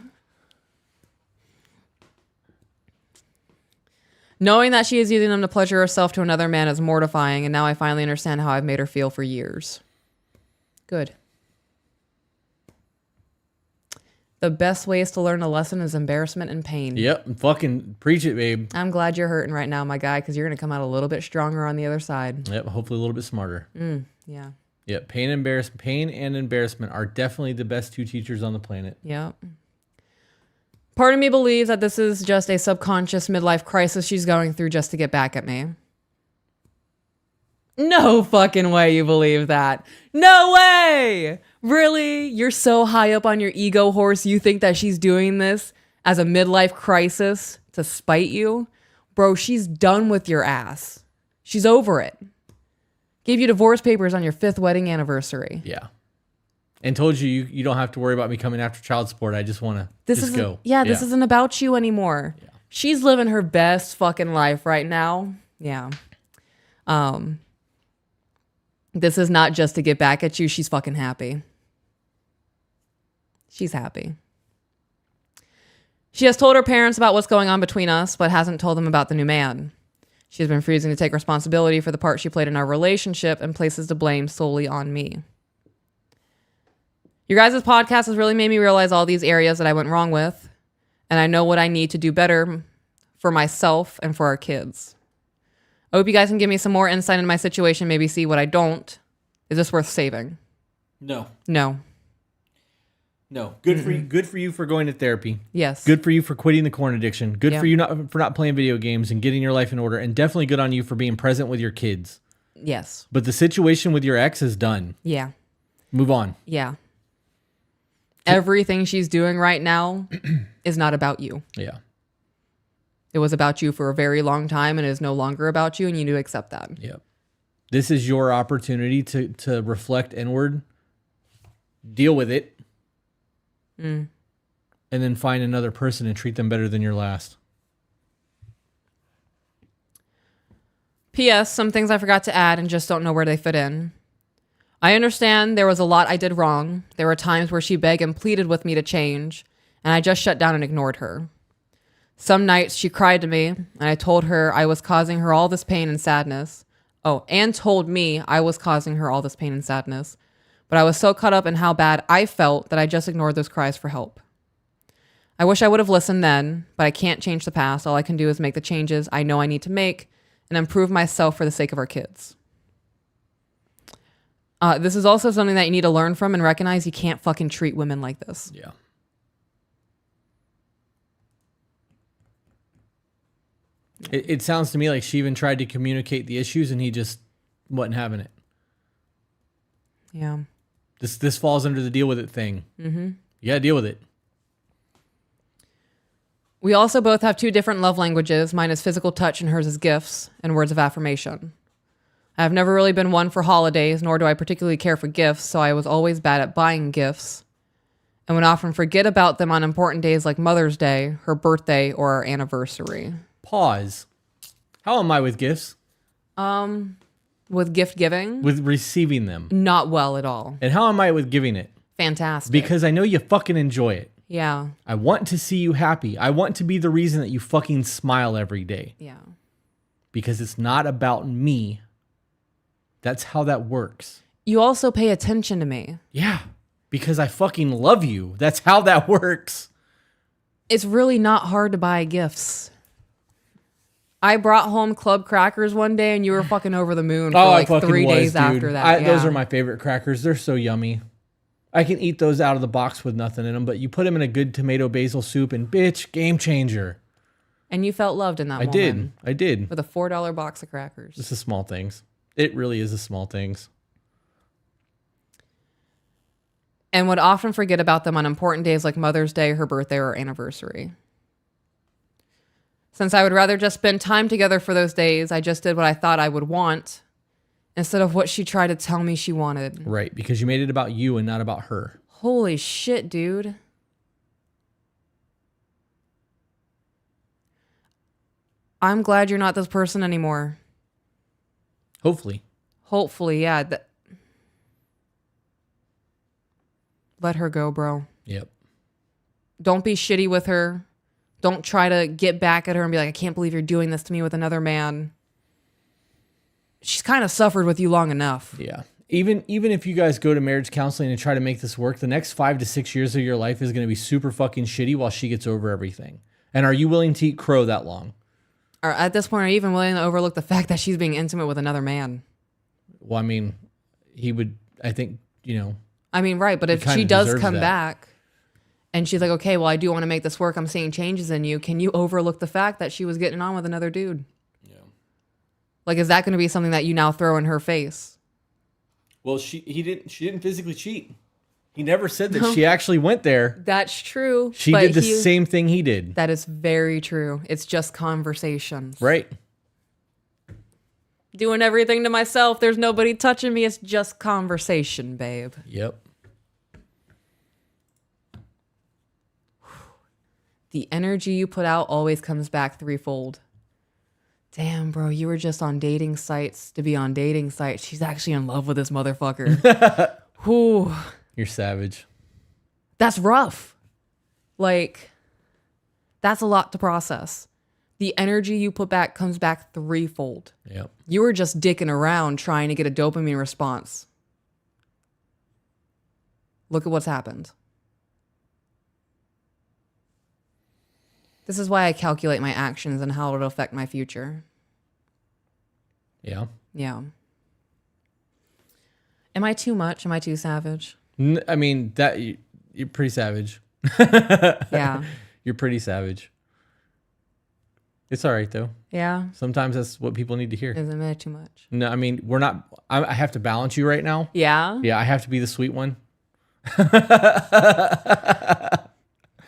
Knowing that she is using them to pleasure herself to another man is mortifying, and now I finally understand how I've made her feel for years. Good. The best ways to learn a lesson is embarrassment and pain. Yep. Fucking preach it, babe. I'm glad you're hurting right now, my guy, because you're going to come out a little bit stronger on the other side. Yep. Hopefully a little bit smarter. Yeah. Yep. Pain and embarrassment are definitely the best two teachers on the planet. Yep. Part of me believes that this is just a subconscious midlife crisis she's going through just to get back at me. No fucking way you believe that. No way! Really? You're so high up on your ego horse, you think that she's doing this as a midlife crisis to spite you? Bro, she's done with your ass. She's over it. Gave you divorce papers on your 5th wedding anniversary. Yeah. And told you don't have to worry about me coming after child support. I just want to just go. Yeah, this isn't about you anymore. Yeah. She's living her best fucking life right now. Yeah. This is not just to get back at you. She's fucking happy. She's happy. She has told her parents about what's going on between us, but hasn't told them about the new man. She has been refusing to take responsibility for the part she played in our relationship and places the blame solely on me. Your guys' podcast has really made me realize all these areas that I went wrong with, and I know what I need to do better for myself and for our kids. I hope you guys can give me some more insight into my situation, maybe see what I don't. Is this worth saving? No. No. Good for you for going to therapy. Yes. Good for you for quitting the corn addiction. Good for you not playing video games and getting your life in order. And definitely good on you for being present with your kids. Yes. But the situation with your ex is done. Yeah. Move on. Yeah. Everything she's doing right now is not about you. Yeah. It was about you for a very long time and is no longer about you, and you need to accept that. Yep. This is your opportunity to reflect inward, deal with it, and then find another person and treat them better than your last. P.S. Some things I forgot to add and just don't know where they fit in. I understand there was a lot I did wrong. There were times where she begged and pleaded with me to change, and I just shut down and ignored her. Some nights she cried to me, and I told her I was causing her all this pain and sadness. Oh, and told me I was causing her all this pain and sadness. But I was so caught up in how bad I felt that I just ignored those cries for help. I wish I would have listened then, but I can't change the past. All I can do is make the changes I know I need to make and improve myself for the sake of our kids. This is also something that you need to learn from and recognize. You can't fucking treat women like this. Yeah. It sounds to me like she even tried to communicate the issues and he just wasn't having it. Yeah. This falls under the deal with it thing. Mm-hmm. You gotta deal with it. We also both have 2 different love languages. Mine is physical touch and hers is gifts and words of affirmation. I have never really been one for holidays, nor do I particularly care for gifts, so I was always bad at buying gifts and would often forget about them on important days like Mother's Day, her birthday, or our anniversary. Pause. How am I with gifts? With gift giving? With receiving them. Not well at all. And how am I with giving it? Fantastic. Because I know you fucking enjoy it. Yeah. I want to see you happy. I want to be the reason that you fucking smile every day. Yeah. Because it's not about me. That's how that works. You also pay attention to me. Yeah. Because I fucking love you. That's how that works. It's really not hard to buy gifts. I brought home club crackers one day and you were fucking over the moon for like 3 days after that. Those are my favorite crackers. They're so yummy. I can eat those out of the box with nothing in them, but you put them in a good tomato basil soup and bitch, game changer. And you felt loved in that I moment. did. I did. With a $4 box of crackers. It's the small things. It really is the small things. And would often forget about them on important days like Mother's Day, her birthday, or anniversary. Since I would rather just spend time together for those days, I just did what I thought I would want instead of what she tried to tell me she wanted. Right, because you made it about you and not about her. Holy shit, dude. I'm glad you're not this person anymore. Hopefully. Hopefully, yeah. Let her go, bro. Yep. Don't be shitty with her. Don't try to get back at her and be like, I can't believe you're doing this to me with another man. She's kind of suffered with you long enough. Yeah. Even if you guys go to marriage counseling and try to make this work, the next 5 to 6 years of your life is going to be super fucking shitty while she gets over everything. And are you willing to eat crow that long? Or at this point, are you even willing to overlook the fact that she's being intimate with another man? Well, I mean, he would, I think, you know. I mean, right. But if kinda she does deserves come that. back and she's like, okay, well, I do want to make this work. I'm seeing changes in you. Can you overlook the fact that she was getting on with another dude? Yeah. Like, is that going to be something that you now throw in her face? Well, she didn't physically cheat. He never said that she actually went there. That's true. She but did the same thing he did. That is very true. It's just conversations. Right. Doing everything to myself. There's nobody touching me. It's just conversation, babe. Yep. The energy you put out always comes back threefold. Damn, bro, you were just on dating sites to be on dating sites. She's actually in love with this motherfucker. Whew. You're savage. That's rough. Like, that's a lot to process. The energy you put back comes back threefold. Yep. You were just dicking around trying to get a dopamine response. Look at what's happened. This is why I calculate my actions and how it'll affect my future. Yeah. Yeah. Am I too much? Am I too savage? I mean, you're pretty savage. Yeah. You're pretty savage. It's all right, though. Yeah. Sometimes that's what people need to hear. Isn't it too much? No, I mean, I have to balance you right now. Yeah. Yeah, I have to be the sweet one.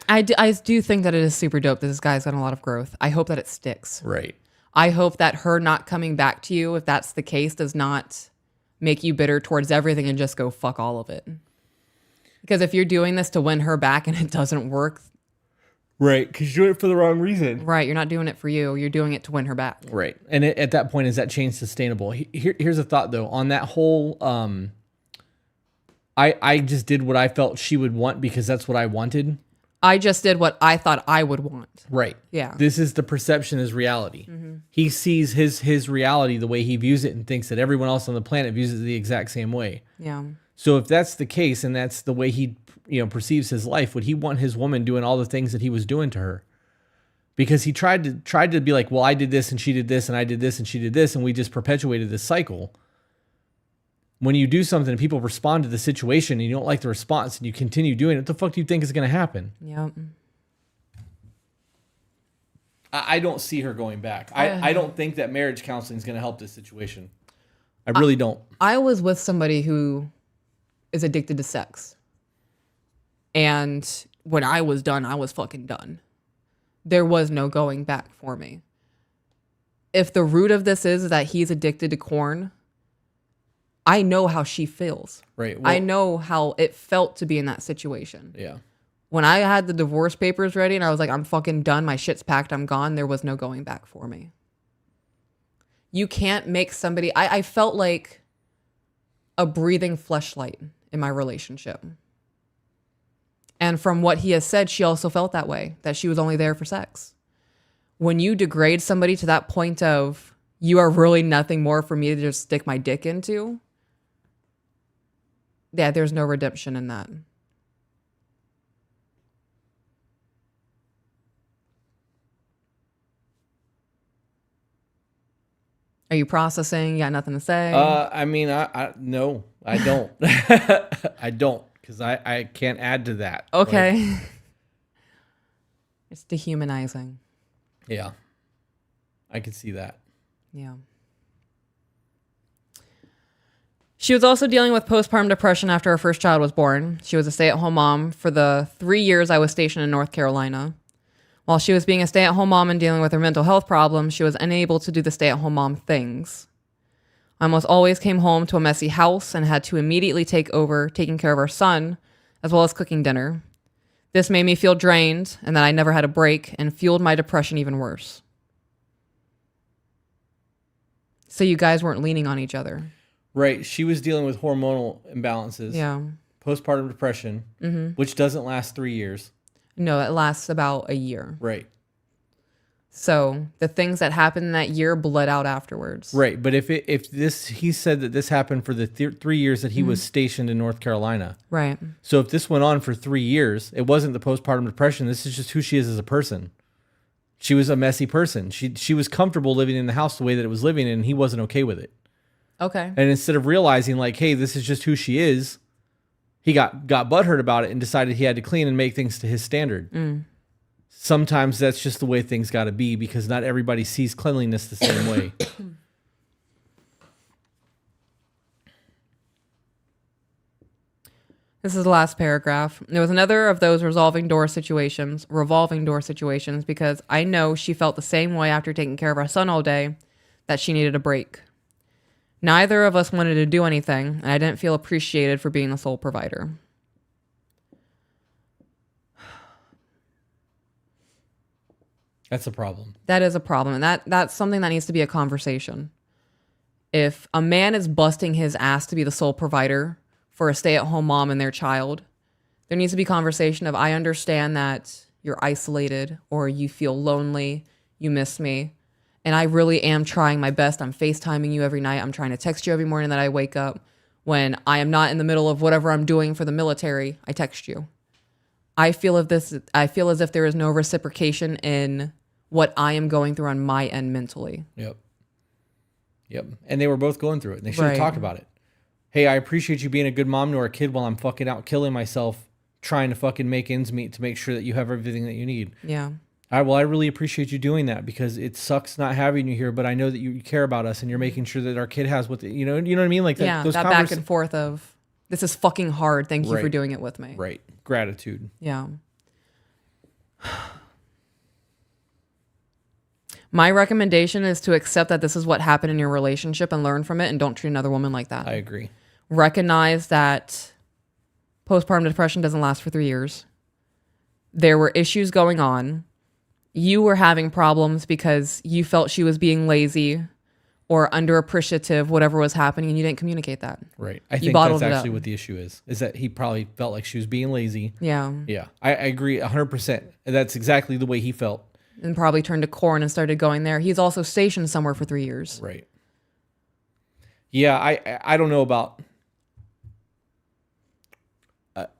I do think that it is super dope that this guy's got a lot of growth. I hope that it sticks. Right. I hope that her not coming back to you, if that's the case, does not make you bitter towards everything and just go fuck all of it. Because if you're doing this to win her back and it doesn't work. Right, because you're doing it for the wrong reason. Right, you're not doing it for you. You're doing it to win her back. Right. And at that point, is that change sustainable? Here's a thought, though. On that whole, I just did what I felt she would want because that's what I wanted. I just did what I thought I would want. Right. Yeah. This is the perception is reality. Mm-hmm. He sees his reality the way he views it and thinks that everyone else on the planet views it the exact same way. Yeah. So if that's the case and that's the way he perceives his life, would he want his woman doing all the things that he was doing to her? Because he tried to be like, well, I did this and she did this and I did this and she did this and we just perpetuated this cycle. When you do something and people respond to the situation and you don't like the response and you continue doing it, what the fuck do you think is going to happen? Yep. I don't see her going back. I don't think that marriage counseling is going to help this situation. I really don't. I was with somebody who is addicted to sex. And when I was done, I was fucking done. There was no going back for me. If the root of this is that he's addicted to corn, I know how she feels. Right. Well, I know how it felt to be in that situation. Yeah. When I had the divorce papers ready and I was like, I'm fucking done. My shit's packed. I'm gone. There was no going back for me. You can't make somebody... I felt like a breathing fleshlight in my relationship. And from what he has said, she also felt that way, that she was only there for sex. When you degrade somebody to that point of, you are really nothing more for me to just stick my dick into, yeah, there's no redemption in that. Are you processing? You got nothing to say? I mean, no, I don't. I don't. because I can't add to that. Okay. Like, It's dehumanizing. yeah. I can see that. Yeah. She was also dealing with postpartum depression after her first child was born. She was a stay-at-home mom for the 3 years I was stationed in North Carolina. While she was being a stay-at-home mom and dealing with her mental health problems, she was unable to do the stay-at-home mom things. I almost always came home to a messy house and had to immediately take over taking care of our son, as well as cooking dinner. This made me feel drained and that I never had a break and fueled my depression even worse. So you guys weren't leaning on each other. Right. She was dealing with hormonal imbalances. Yeah. Postpartum depression, which doesn't last 3 years. No, it lasts about a year. Right. So the things that happened in that year bled out afterwards. Right. But if he said that this happened for the 3 years that he was stationed in North Carolina. Right. So if this went on for 3 years, it wasn't the postpartum depression. This is just who she is as a person. She was a messy person. She was comfortable living in the house the way that it was living in, and he wasn't okay with it. Okay. And instead of realizing like, hey, this is just who she is, he got butthurt about it and decided he had to clean and make things to his standard. Sometimes that's just the way things got to be because not everybody sees cleanliness the same way. This is the last paragraph. It was another of those revolving door situations, because I know she felt the same way after taking care of our son all day, that she needed a break. Neither of us wanted to do anything, and I didn't feel appreciated for being the sole provider. That's a problem. That is a problem, and that's something that needs to be a conversation. If a man is busting his ass to be the sole provider for a stay-at-home mom and their child, there needs to be conversation of, I understand that you're isolated or you feel lonely, you miss me, and I really am trying my best. I'm FaceTiming you every night. I'm trying to text you every morning that I wake up. When I am not in the middle of whatever I'm doing for the military, I text you. I feel as if there is no reciprocation in what I am going through on my end mentally. Yep. And they were both going through it. And they should have Right. talked about it. Hey, I appreciate you being a good mom to our kid while I'm fucking out killing myself trying to fucking make ends meet to make sure that you have everything that you need. Yeah. I really appreciate you doing that because it sucks not having you here, but I know that you care about us and you're making sure that our kid has what you know what I mean? Like that, Yeah, those that back and forth of, this is fucking hard. Thank you for Right. doing it with me. Right. Gratitude. Yeah. My recommendation is to accept that this is what happened in your relationship and learn from it, and don't treat another woman like that. I agree. Recognize that postpartum depression doesn't last for 3 years. There were issues going on. You were having problems because you felt she was being lazy or underappreciative, whatever was happening, and you didn't communicate that. Right. I think that's bottled it actually up. what the issue is that he probably felt like she was being lazy. Yeah. Yeah. I agree 100%. That's exactly the way he felt. And probably turned to corn and started going there. He's also stationed somewhere for 3 years. Right. Yeah, I don't know about.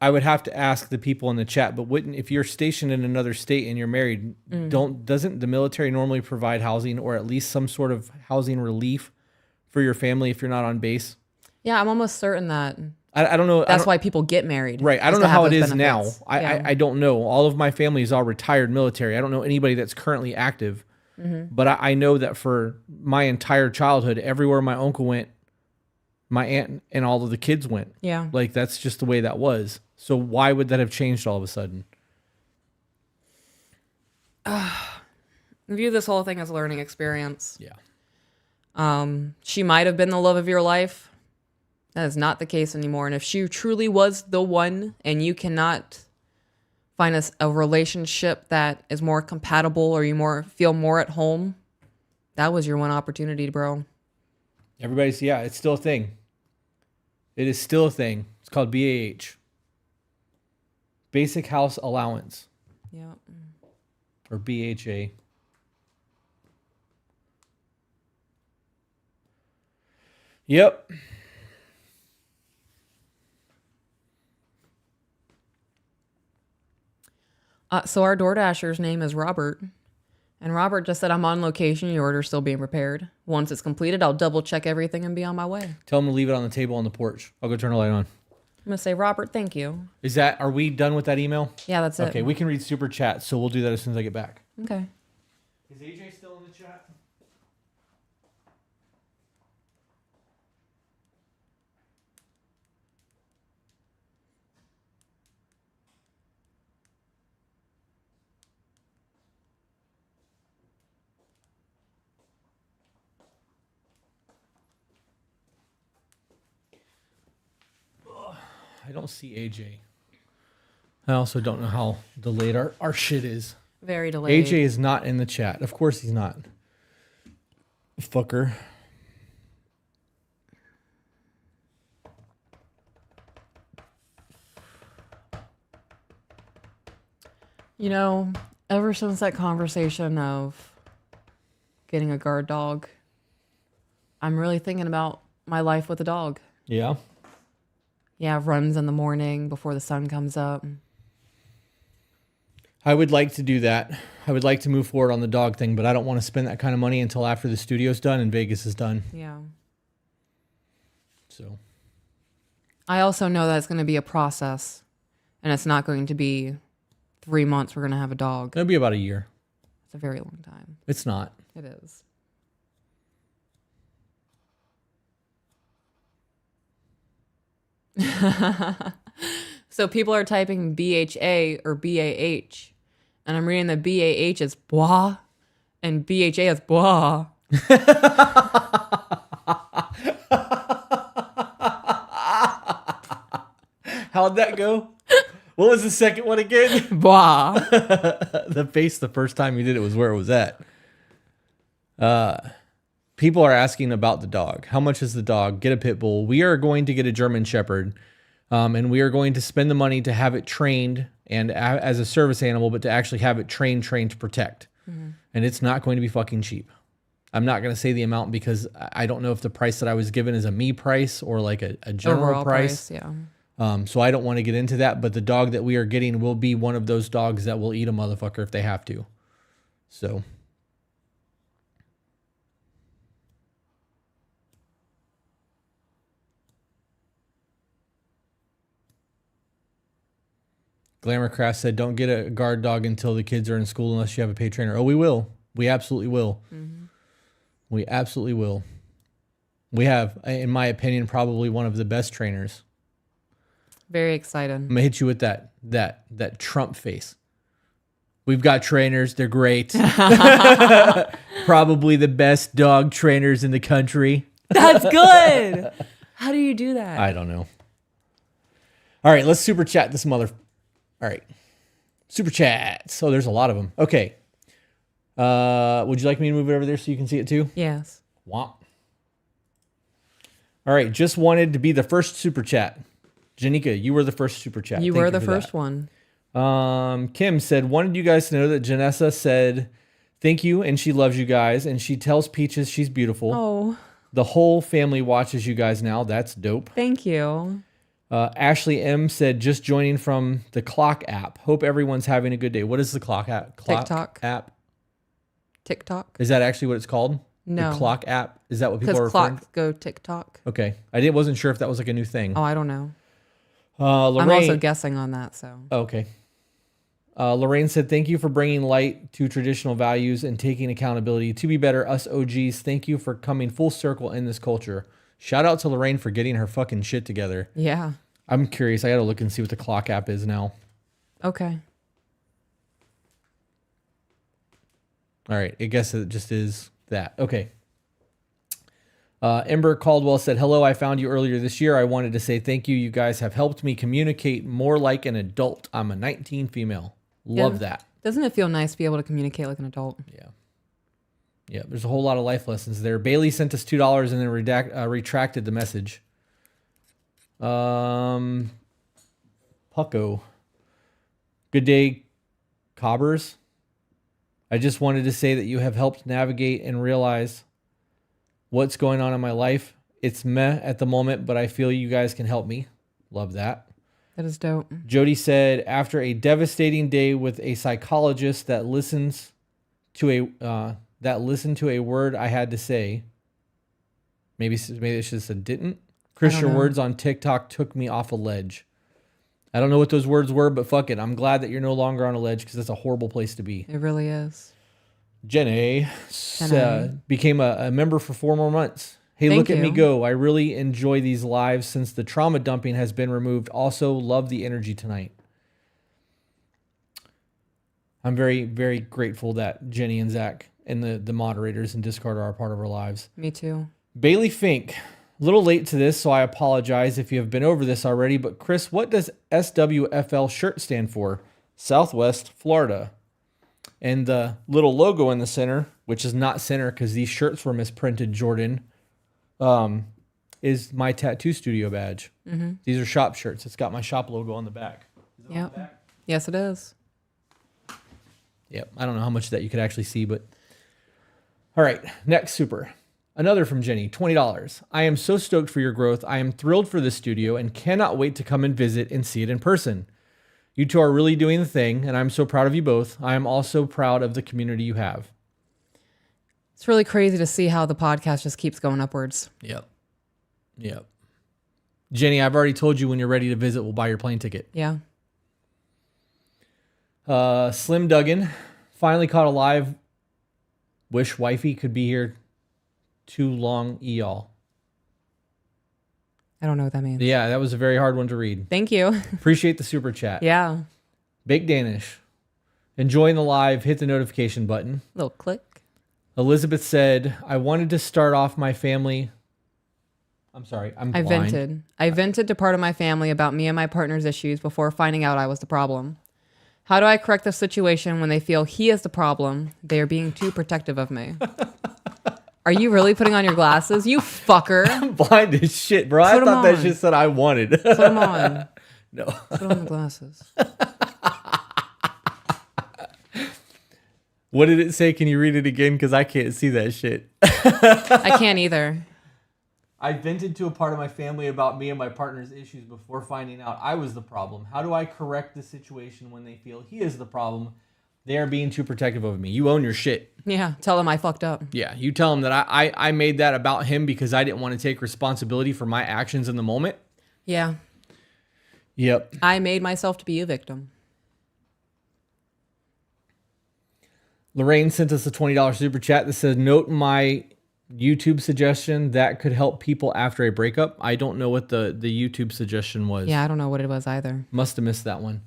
I would have to ask the people in the chat, but if you're stationed in another state and you're married, doesn't the military normally provide housing or at least some sort of housing relief for your family if you're not on base? Yeah, I'm almost certain that I don't know. that's why people get married. Right. I is don't to know how have it those is now. benefits. I don't know. All of my family is all retired military. I don't know anybody that's currently active. But I know that for my entire childhood, everywhere my uncle went, my aunt and all of the kids went. Yeah. Like, that's just the way that was. So why would that have changed all of a sudden? View this whole thing as a learning experience. Yeah. She might have been the love of your life. That is not the case anymore. And if she truly was the one and you cannot find a relationship that is more compatible or you feel more at home, that was your one opportunity, bro. It's still a thing. It is still a thing. It's called BAH. Basic House Allowance. Yeah. Or BHA. Yep. So our DoorDasher's name is Robert. And Robert just said, I'm on location. Your order's still being prepared. Once it's completed, I'll double check everything and be on my way. Tell him to leave it on the table on the porch. I'll go turn the light on. I'm going to say, Robert, thank you. Are we done with that email? Yeah, that's it. Okay, we can read super chat, so we'll do that as soon as I get back. Okay. Is AJ still in the chat? I don't see AJ. I also don't know how delayed our shit is. Very delayed. AJ is not in the chat. Of course he's not. Fucker. You know, ever since that conversation of getting a guard dog, I'm really thinking about my life with a dog. Yeah. Yeah, runs in the morning before the sun comes up. I would like to do that. I would like to move forward on the dog thing, but I don't want to spend that kind of money until after the studio's done and Vegas is done. Yeah. So I also know that it's going to be a process, and it's not going to be 3 months we're going to have a dog. it'll be about a year. It's a very long time. It's not. It is. So people are typing BHA or BAH, and I'm reading that BAH is blah and BHA is blah. How'd that go? What was the second one again? Blah. The face the first time you did it was where it was at. People are asking about the dog. How much is the dog? Get a pit bull. We are going to get a German Shepherd, and we are going to spend the money to have it trained and as a service animal, but to actually have it trained to protect. Mm-hmm. And it's not going to be fucking cheap. I'm not going to say the amount because I don't know if the price that I was given is a me price or like a general Overall price. Yeah. So I don't want to get into that, but the dog that we are getting will be one of those dogs that will eat a motherfucker if they have to. So. Glamourcraft said, don't get a guard dog until the kids are in school unless you have a paid trainer. Oh, we will. We absolutely will. Mm-hmm. We absolutely will. We have, in my opinion, probably one of the best trainers. Very excited. I'm gonna hit you with that Trump face. We've got trainers. They're great. Probably the best dog trainers in the country. That's good. How do you do that? I don't know. All right, let's super chat this mother. All right. Super chat. So there's a lot of them. Okay. Would you like me to move it over there so you can see it too? Yes. Womp. All right. Just wanted to be the first super chat. Janika, you were the first super chat. You were the first one. Kim said, wanted you guys to know that Janessa said thank you and she loves you guys and she tells Peaches she's beautiful. Oh. The whole family watches you guys now. That's dope. Thank you. Ashley M said, just joining from the Clock app. Hope everyone's having a good day. What is the Clock app? TikTok app? TikTok. Is that actually what it's called? No. The Clock app? Is that what people are Because referring? clocks go TikTok. Okay. Wasn't sure if that was like a new thing. Oh, I don't know. Lorraine, I'm also guessing on that, so. Okay. Lorraine said, thank you for bringing light to traditional values and taking accountability. To be better, us OGs, thank you for coming full circle in this culture. Shout out to Lorraine for getting her fucking shit together. Yeah. I'm curious. I got to look and see what the Clock app is now. Okay. All right. I guess it just is that. Okay. Ember Caldwell said, hello, I found you earlier this year. I wanted to say thank you. You guys have helped me communicate more like an adult. I'm a 19 female. Love that. Doesn't it feel nice to be able to communicate like an adult? Yeah. Yeah, there's a whole lot of life lessons there. Bailey sent us $2 and then retracted the message. Pucko. Good day, Cobbers. I just wanted to say that you have helped navigate and realize what's going on in my life. It's meh at the moment, but I feel you guys can help me. Love that. That is dope. Jody said, after a devastating day with a psychologist that listened to a word I had to say. Maybe it should have said didn't. Chris, your words on TikTok took me off a ledge. I don't know what those words were, but fuck it. I'm glad that you're no longer on a ledge because that's a horrible place to be. It really is. Jenny became a member for 4 more months. Hey, Thank look at me you. go. I really enjoy these lives since the trauma dumping has been removed. Also, love the energy tonight. I'm very, very grateful that Jenny and Zach and the moderators in Discord are a part of our lives. Me too. Bailey Fink. A little late to this, so I apologize if you have been over this already. But Chris, what does SWFL shirt stand for? Southwest Florida. And the little logo in the center, which is not center because these shirts were misprinted, Jordan, is my tattoo studio badge. Mm-hmm. These are shop shirts. It's got my shop logo on the back. Is it on the back? Yes, it is. Yep. I don't know how much of that you could actually see, but all right. Next super. Another from Jenny, $20. I am so stoked for your growth. I am thrilled for this studio and cannot wait to come and visit and see it in person. You two are really doing the thing, and I'm so proud of you both. I am also proud of the community you have. It's really crazy to see how the podcast just keeps going upwards. Yep. Jenny, I've already told you when you're ready to visit, we'll buy your plane ticket. Yeah. Slim Duggan, finally caught a live. Wish wifey could be here. Too long, y'all. I don't know what that means. Yeah, that was a very hard one to read. Thank you. Appreciate the super chat. Yeah. Big Danish. Enjoying the live. Hit the notification button. Little click. Elizabeth said, I wanted to start off my family. I'm sorry. I'm blind. I vented to part of my family about me and my partner's issues before finding out I was the problem. How do I correct the situation when they feel he is the problem? They are being too protective of me. Are you really putting on your glasses? You fucker. I'm blind as shit, bro. I thought that shit said I wanted. Put them on. No. Put on the glasses. What did it say? Can you read it again? Because I can't see that shit. I can't either. I vented to a part of my family about me and my partner's issues before finding out I was the problem. How do I correct the situation when they feel he is the problem? They are being too protective of me. You own your shit. Yeah, tell him I fucked up. Yeah, you tell him that I made that about him because I didn't want to take responsibility for my actions in the moment. Yeah. Yep. I made myself to be a victim. Lorraine sent us a $20 super chat that says, note my YouTube suggestion that could help people after a breakup. I don't know what the YouTube suggestion was. Yeah, I don't know what it was either. Must have missed that one.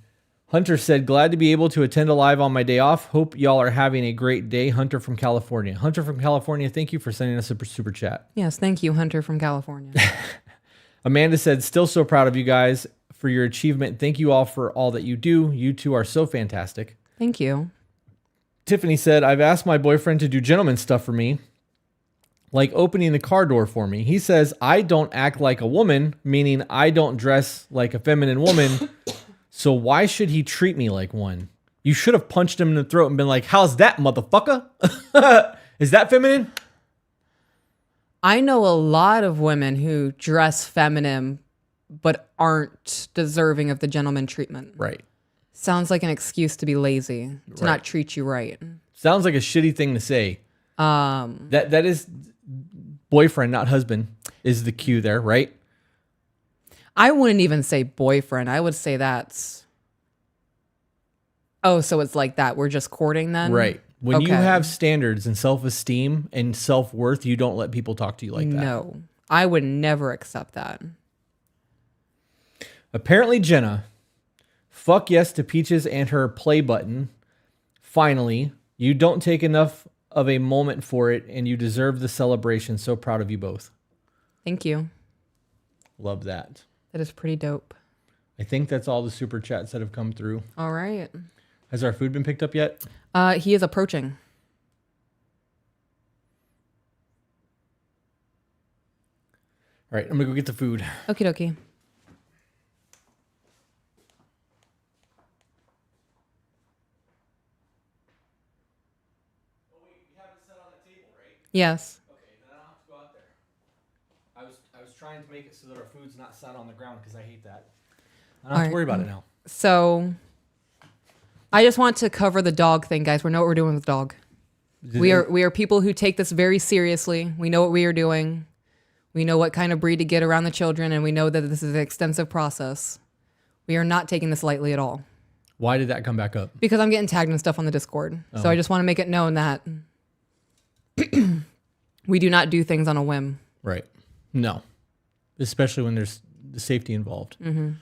Hunter said, glad to be able to attend a live on my day off. Hope y'all are having a great day. Hunter from California. Hunter from California, thank you for sending us a super chat. Yes, thank you, Hunter from California. Amanda said, still so proud of you guys for your achievement. Thank you all for all that you do. You two are so fantastic. Thank you. Tiffany said, I've asked my boyfriend to do gentleman stuff for me, like opening the car door for me. He says, I don't act like a woman, meaning I don't dress like a feminine woman. So why should he treat me like one? You should have punched him in the throat and been like, how's that, motherfucker? Is that feminine? I know a lot of women who dress feminine but aren't deserving of the gentleman treatment. Right. Sounds like an excuse to be lazy, to not treat you right. Sounds like a shitty thing to say. That is boyfriend, not husband, is the cue there, right? I wouldn't even say boyfriend. I would say that's... Oh, so it's like that. We're just courting then? Right. When you have standards and self-esteem and self-worth, you don't let people talk to you like that. No. I would never accept that. Apparently, Jenna, fuck yes to Peaches and her play button. Finally, you don't take enough of a moment for it, and you deserve the celebration. So proud of you both. Thank you. Love that. That is pretty dope. I think that's all the super chats that have come through. All right. Has our food been picked up yet? He is approaching. All right, I'm going to go get the food. Okie dokie. Yes. Okay, then I don't have to go out there. I was trying to make it so that our food's not sat on the ground because I hate that. I don't have to worry about it now. So, I just want to cover the dog thing, guys. We know what we're doing with dog. We are people who take this very seriously. We know what we are doing. We know what kind of breed to get around the children, and we know that this is an extensive process. We are not taking this lightly at all. Why did that come back up? Because I'm getting tagged and stuff on the Discord. So I just want to make it known that we do not do things on a whim. Right. No. Especially when there's the safety involved. Mm-hmm.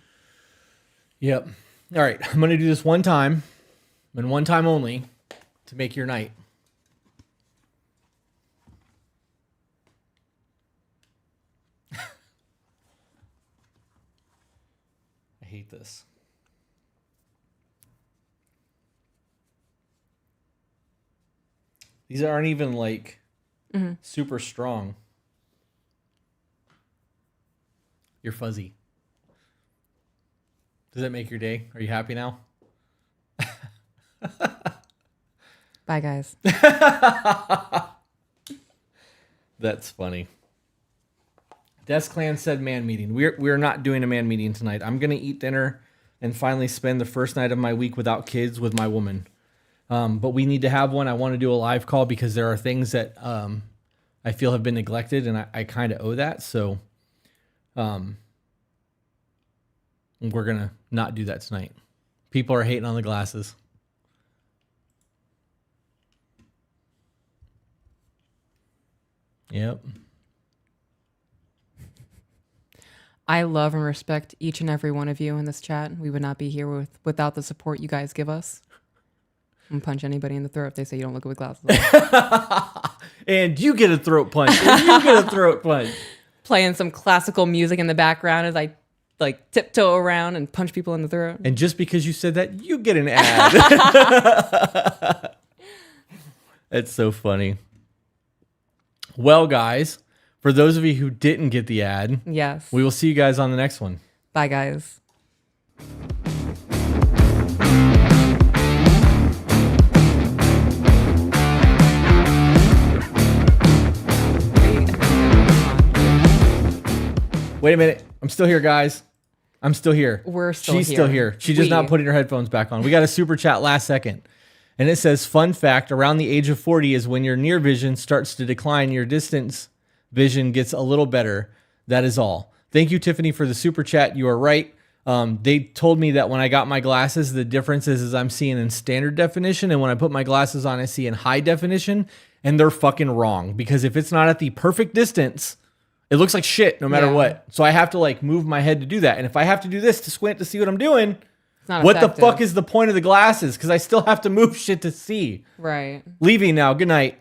Yep. All right. I'm going to do this one time and one time only to make your night. I hate this. These aren't even like super strong. You're fuzzy. Does that make your day? Are you happy now? Bye, guys. That's funny. Des Clan said man meeting. We're not doing a man meeting tonight. I'm going to eat dinner and finally spend the first night of my week without kids with my woman. But we need to have one. I want to do a live call because there are things that I feel have been neglected, and I kind of owe that. So we're going to not do that tonight. People are hating on the glasses. Yep. I love and respect each and every one of you in this chat. We would not be here without the support you guys give us. I'm going to punch anybody in the throat if they say you don't look good with glasses on. And you get a throat punch. And you get a throat punch. Playing some classical music in the background as I like tiptoe around and punch people in the throat. And just because you said that, you get an ad. It's so funny. Well, guys, for those of you who didn't get the ad, yes, we will see you guys on the next one. Bye, guys. Wait a minute. I'm still here, guys. I'm still here. We're still She's here. still here. She's just not putting her headphones back on. We got a super chat last second. And it says, fun fact, around the age of 40 is when your near vision starts to decline. Your distance vision gets a little better. That is all. Thank you, Tiffany, for the super chat. You are right. They told me that when I got my glasses, the difference is I'm seeing in standard definition. And when I put my glasses on, I see in high definition. And they're fucking wrong. Because if it's not at the perfect distance, it looks like shit no matter what. So I have to like move my head to do that. And if I have to do this to squint to see what I'm doing, what effective. The fuck is the point of the glasses? Because I still have to move shit to see. Right. Leaving now. Good night.